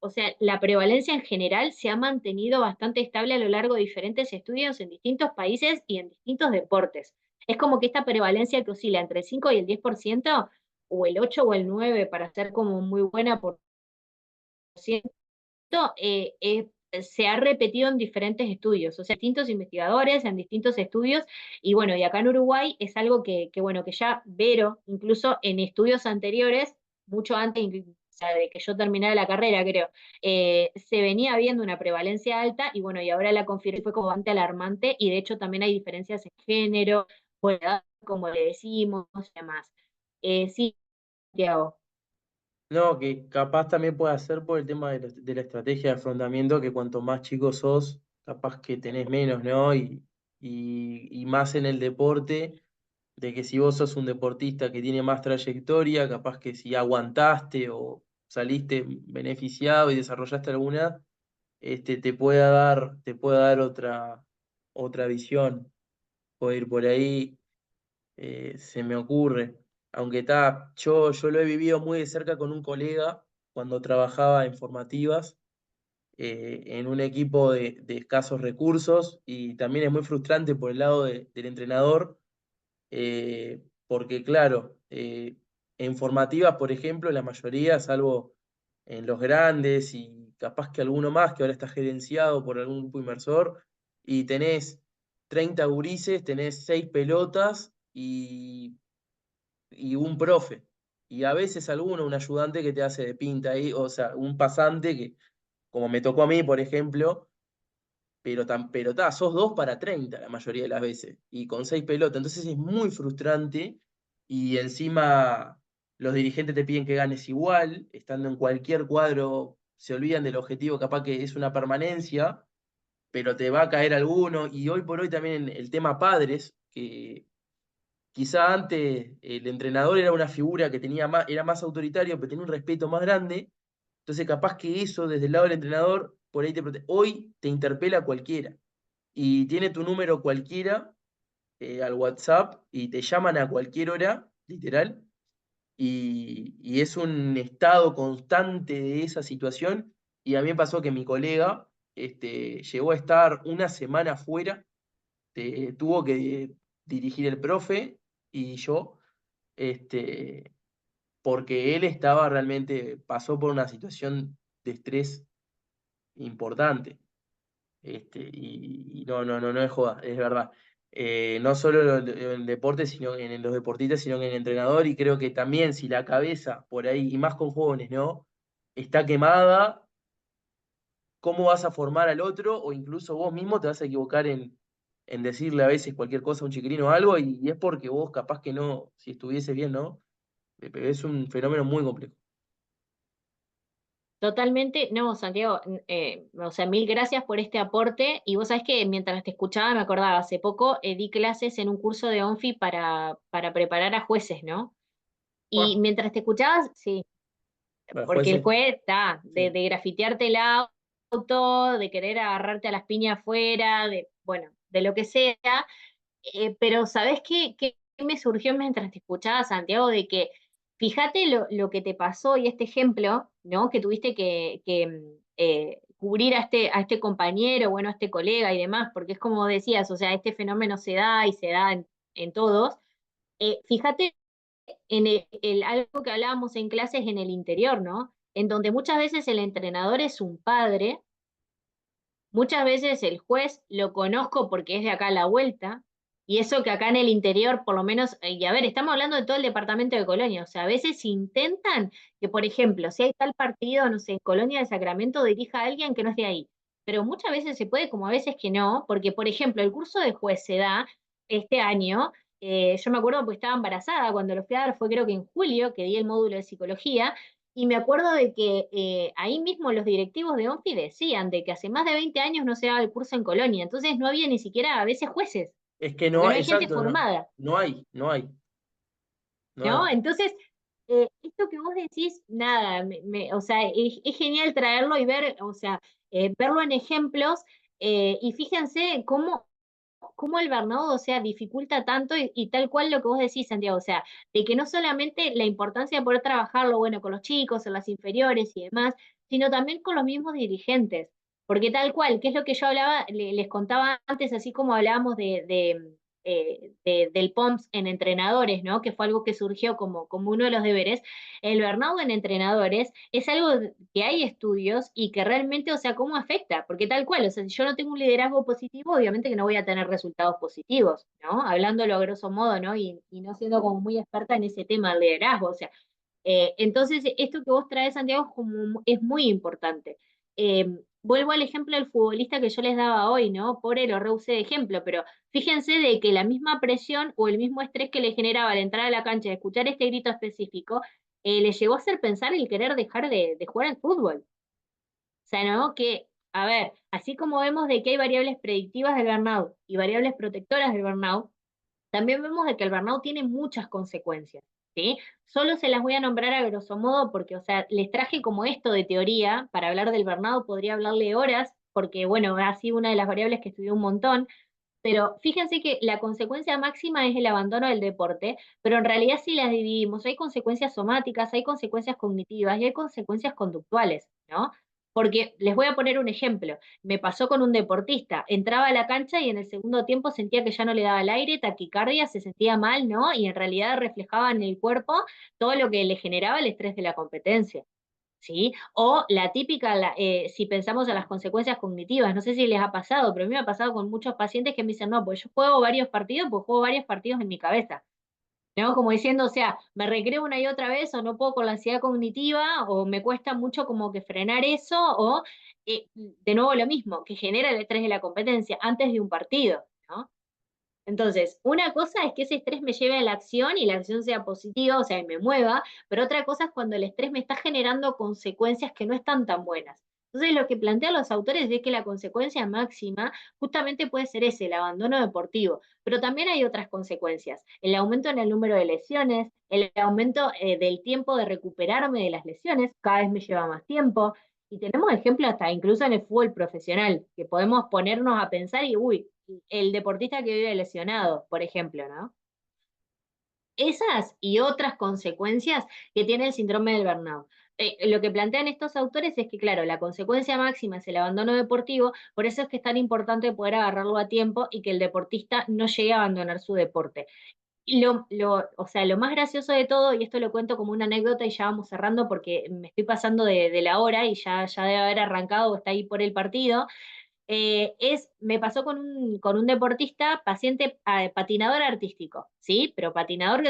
o sea, la prevalencia en general se ha mantenido bastante estable a lo largo de diferentes estudios en distintos países y en distintos deportes. Es como que esta prevalencia que oscila entre el 5 y el 10%, o el 8 o el 9 para ser como muy buena por ciento, se ha repetido en diferentes estudios, o sea, distintos investigadores en distintos estudios, y bueno, y acá en Uruguay es algo bueno, que ya Vero, incluso en estudios anteriores, mucho antes o sea, de que yo terminara la carrera, creo, se venía viendo una prevalencia alta, y bueno, y ahora la confirmé, fue como bastante alarmante, y de hecho también hay diferencias en género, o edad, como le decimos, y demás. Sí, Tiago. No, que capaz también puede ser por el tema de la estrategia de afrontamiento, que cuanto más chico sos, capaz que tenés menos, ¿no? Y más en el deporte, de que si vos sos un deportista que tiene más trayectoria, capaz que si aguantaste o saliste beneficiado y desarrollaste alguna, te pueda dar otra visión. Puede ir por ahí, se me ocurre. Aunque yo lo he vivido muy de cerca con un colega cuando trabajaba en formativas, en un equipo de escasos recursos, y también es muy frustrante por el lado del entrenador, porque claro, en formativas, por ejemplo, la mayoría, salvo en los grandes y capaz que alguno más que ahora está gerenciado por algún grupo inversor, y tenés 30 gurises, tenés 6 pelotas y un profe. Y a veces alguno, un ayudante que te hace de pinta ahí, o sea, un pasante que, como me tocó a mí, por ejemplo, pero sos 2 para 30 la mayoría de las veces, y con 6 pelotas. Entonces es muy frustrante, y encima los dirigentes te piden que ganes igual, estando en cualquier cuadro, se olvidan del objetivo, capaz que es una permanencia, pero te va a caer alguno. Y hoy por hoy también el tema padres, que quizá antes el entrenador era una figura que era más autoritario, pero tenía un respeto más grande. Entonces, capaz que eso, desde el lado del entrenador, por ahí hoy te interpela cualquiera. Y tiene tu número cualquiera, al WhatsApp, y te llaman a cualquier hora, literal. Y es un estado constante de esa situación. Y a mí me pasó que mi colega, llegó a estar una semana fuera, tuvo que dirigir el profe y yo, este, porque él pasó por una situación de estrés importante. Y no es joda, es verdad. No solo en el deporte, sino en los deportistas, sino en el entrenador. Y creo que también, si la cabeza por ahí, y más con jóvenes, ¿no? Está quemada, ¿cómo vas a formar al otro? O incluso vos mismo te vas a equivocar en decirle a veces cualquier cosa a un chiquilín o algo, y es porque vos capaz que no, si estuviese bien, ¿no? Pero es un fenómeno muy complejo. Totalmente, no, Santiago, o sea, mil gracias por este aporte. Y vos sabés que mientras te escuchaba me acordaba, hace poco di clases en un curso de ONFI para preparar a jueces, ¿no? Y Buah, mientras te escuchabas, sí, para porque el jueces, juez está, sí. de grafitearte el auto, de querer agarrarte a las piñas afuera, bueno, de lo que sea. Pero ¿sabés qué me surgió mientras te escuchaba, Santiago? De que fíjate lo que te pasó y este ejemplo, ¿no? Que tuviste que cubrir a este compañero, bueno, a este colega y demás, porque es como decías, o sea, este fenómeno se da y se da en todos. Fíjate en algo que hablábamos en clases en el interior, ¿no? En donde muchas veces el entrenador es un padre. Muchas veces el juez lo conozco porque es de acá a la vuelta, y eso que acá en el interior, por lo menos, y a ver, estamos hablando de todo el departamento de Colonia, o sea, a veces intentan que, por ejemplo, si hay tal partido, no sé, en Colonia de Sacramento, dirija a alguien que no es de ahí, pero muchas veces se puede, como a veces que no, porque, por ejemplo, el curso de juez se da este año, yo me acuerdo porque estaba embarazada cuando lo fui a dar, fue creo que en julio, que di el módulo de psicología, y me acuerdo de que ahí mismo los directivos de ONFI decían de que hace más de 20 años no se daba el curso en Colonia, entonces no había ni siquiera a veces jueces, Es que porque no, no hay gente exacto, no, formada, no hay. ¿no? Entonces, esto que vos decís, nada, o sea, es genial traerlo y ver, o sea, verlo en ejemplos, y fíjense cómo el burnout, o sea, dificulta tanto y tal cual lo que vos decís, Santiago, o sea, de que no solamente la importancia de poder trabajarlo, bueno, con los chicos, en las inferiores y demás, sino también con los mismos dirigentes. Porque tal cual, que es lo que yo hablaba, les contaba antes, así como hablábamos del POMS en entrenadores, ¿no? Que fue algo que surgió como uno de los deberes. El burnout en entrenadores es algo que hay estudios y que realmente, o sea, ¿cómo afecta? Porque tal cual, o sea, si yo no tengo un liderazgo positivo, obviamente que no voy a tener resultados positivos, ¿no? Hablándolo a grosso modo, ¿no? Y no siendo como muy experta en ese tema del liderazgo, o sea, entonces, esto que vos traes, Santiago, es muy importante. Vuelvo al ejemplo del futbolista que yo les daba hoy, ¿no? Pobre, lo reusé de ejemplo, pero fíjense de que la misma presión o el mismo estrés que le generaba al entrar a la cancha de escuchar este grito específico, le llegó a hacer pensar el querer dejar de jugar al fútbol. O sea, ¿no? Que, a ver, así como vemos de que hay variables predictivas del burnout y variables protectoras del burnout, también vemos de que el burnout tiene muchas consecuencias, ¿sí? Solo se las voy a nombrar a grosso modo porque, o sea, les traje como esto de teoría, para hablar del burnout podría hablarle horas, porque, bueno, ha sido una de las variables que estudié un montón, pero fíjense que la consecuencia máxima es el abandono del deporte, pero en realidad si las dividimos, hay consecuencias somáticas, hay consecuencias cognitivas y hay consecuencias conductuales, ¿no? Porque les voy a poner un ejemplo. Me pasó con un deportista. Entraba a la cancha y en el segundo tiempo sentía que ya no le daba el aire, taquicardia, se sentía mal, ¿no? Y en realidad reflejaba en el cuerpo todo lo que le generaba el estrés de la competencia. ¿Sí? O la típica, si pensamos en las consecuencias cognitivas, no sé si les ha pasado, pero a mí me ha pasado con muchos pacientes que me dicen, no, pues yo juego varios partidos, pues juego varios partidos en mi cabeza. ¿No? Como diciendo, o sea, me recreo una y otra vez, o no puedo con la ansiedad cognitiva, o me cuesta mucho como que frenar eso, o de nuevo lo mismo, que genera el estrés de la competencia antes de un partido, ¿no? Entonces, una cosa es que ese estrés me lleve a la acción y la acción sea positiva, o sea, me mueva, pero otra cosa es cuando el estrés me está generando consecuencias que no están tan buenas. Entonces, lo que plantean los autores es que la consecuencia máxima justamente puede ser ese, el abandono deportivo, pero también hay otras consecuencias, el aumento en el número de lesiones, el aumento del tiempo de recuperarme de las lesiones, cada vez me lleva más tiempo, y tenemos ejemplos hasta incluso en el fútbol profesional, que podemos ponernos a pensar y, uy, el deportista que vive lesionado, por ejemplo, ¿no? Esas y otras consecuencias que tiene el síndrome del burnout. Lo que plantean estos autores es que, claro, la consecuencia máxima es el abandono deportivo, por eso es que es tan importante poder agarrarlo a tiempo y que el deportista no llegue a abandonar su deporte. Y o sea, lo más gracioso de todo, y esto lo cuento como una anécdota y ya vamos cerrando porque me estoy pasando de la hora y ya debe haber arrancado o está ahí por el partido, me pasó con un deportista, paciente, patinador artístico, ¿sí? Pero patinador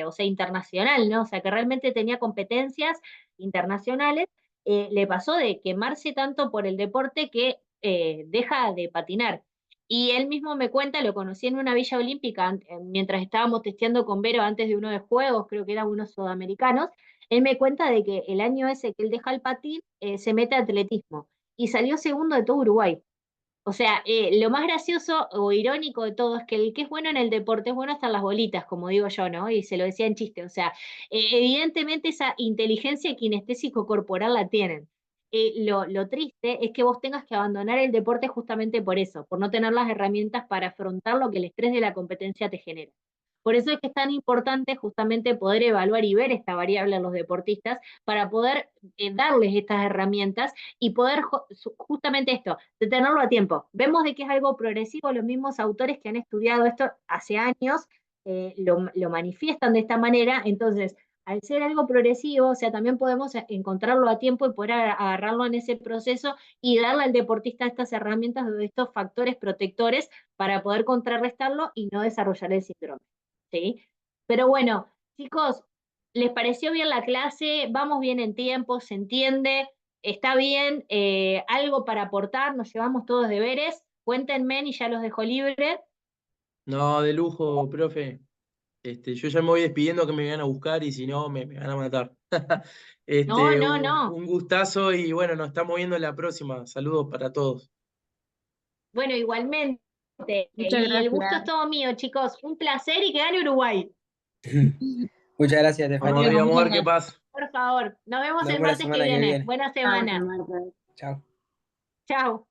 o sea, internacional, ¿no? O sea, que realmente tenía competencias internacionales. Le pasó de quemarse tanto por el deporte que deja de patinar. Y él mismo me cuenta, lo conocí en una villa olímpica mientras estábamos testeando con Vero antes de uno de juegos, creo que eran unos sudamericanos. Él me cuenta de que el año ese que él deja el patín, se mete a atletismo y salió segundo de todo Uruguay. O sea, lo más gracioso o irónico de todo es que el que es bueno en el deporte es bueno hasta en las bolitas, como digo yo, ¿no? Y se lo decía en chiste. O sea, evidentemente esa inteligencia kinestésico corporal la tienen. Lo triste es que vos tengas que abandonar el deporte justamente por eso, por no tener las herramientas para afrontar lo que el estrés de la competencia te genera. Por eso es que es tan importante justamente poder evaluar y ver esta variable a los deportistas para poder darles estas herramientas y poder justamente esto, de tenerlo a tiempo. Vemos de que es algo progresivo, los mismos autores que han estudiado esto hace años lo manifiestan de esta manera, entonces, al ser algo progresivo, o sea, también podemos encontrarlo a tiempo y poder agarrarlo en ese proceso y darle al deportista estas herramientas, estos factores protectores para poder contrarrestarlo y no desarrollar el síndrome. ¿Sí? Pero bueno, chicos, ¿les pareció bien la clase? ¿Vamos bien en tiempo? ¿Se entiende? ¿Está bien? ¿Algo para aportar? ¿Nos llevamos todos deberes? Cuéntenme y ya los dejo libre. No, de lujo, profe. Yo ya me voy despidiendo que me van a buscar y si no, me van a matar. No, no, Un, no. un gustazo y bueno, nos estamos viendo en la próxima. Saludos para todos. Bueno, igualmente. Muchas Y el gusto es gracias. todo mío, chicos. Un placer y que gane Uruguay. Muchas gracias, Vamos Estefanía. arriba, vamos a ver qué Bueno, pasa. Por favor. Nos vemos Nos el vemos la martes que semana que viene. viene. Buena chao, semana. Marta. Chao. Chao.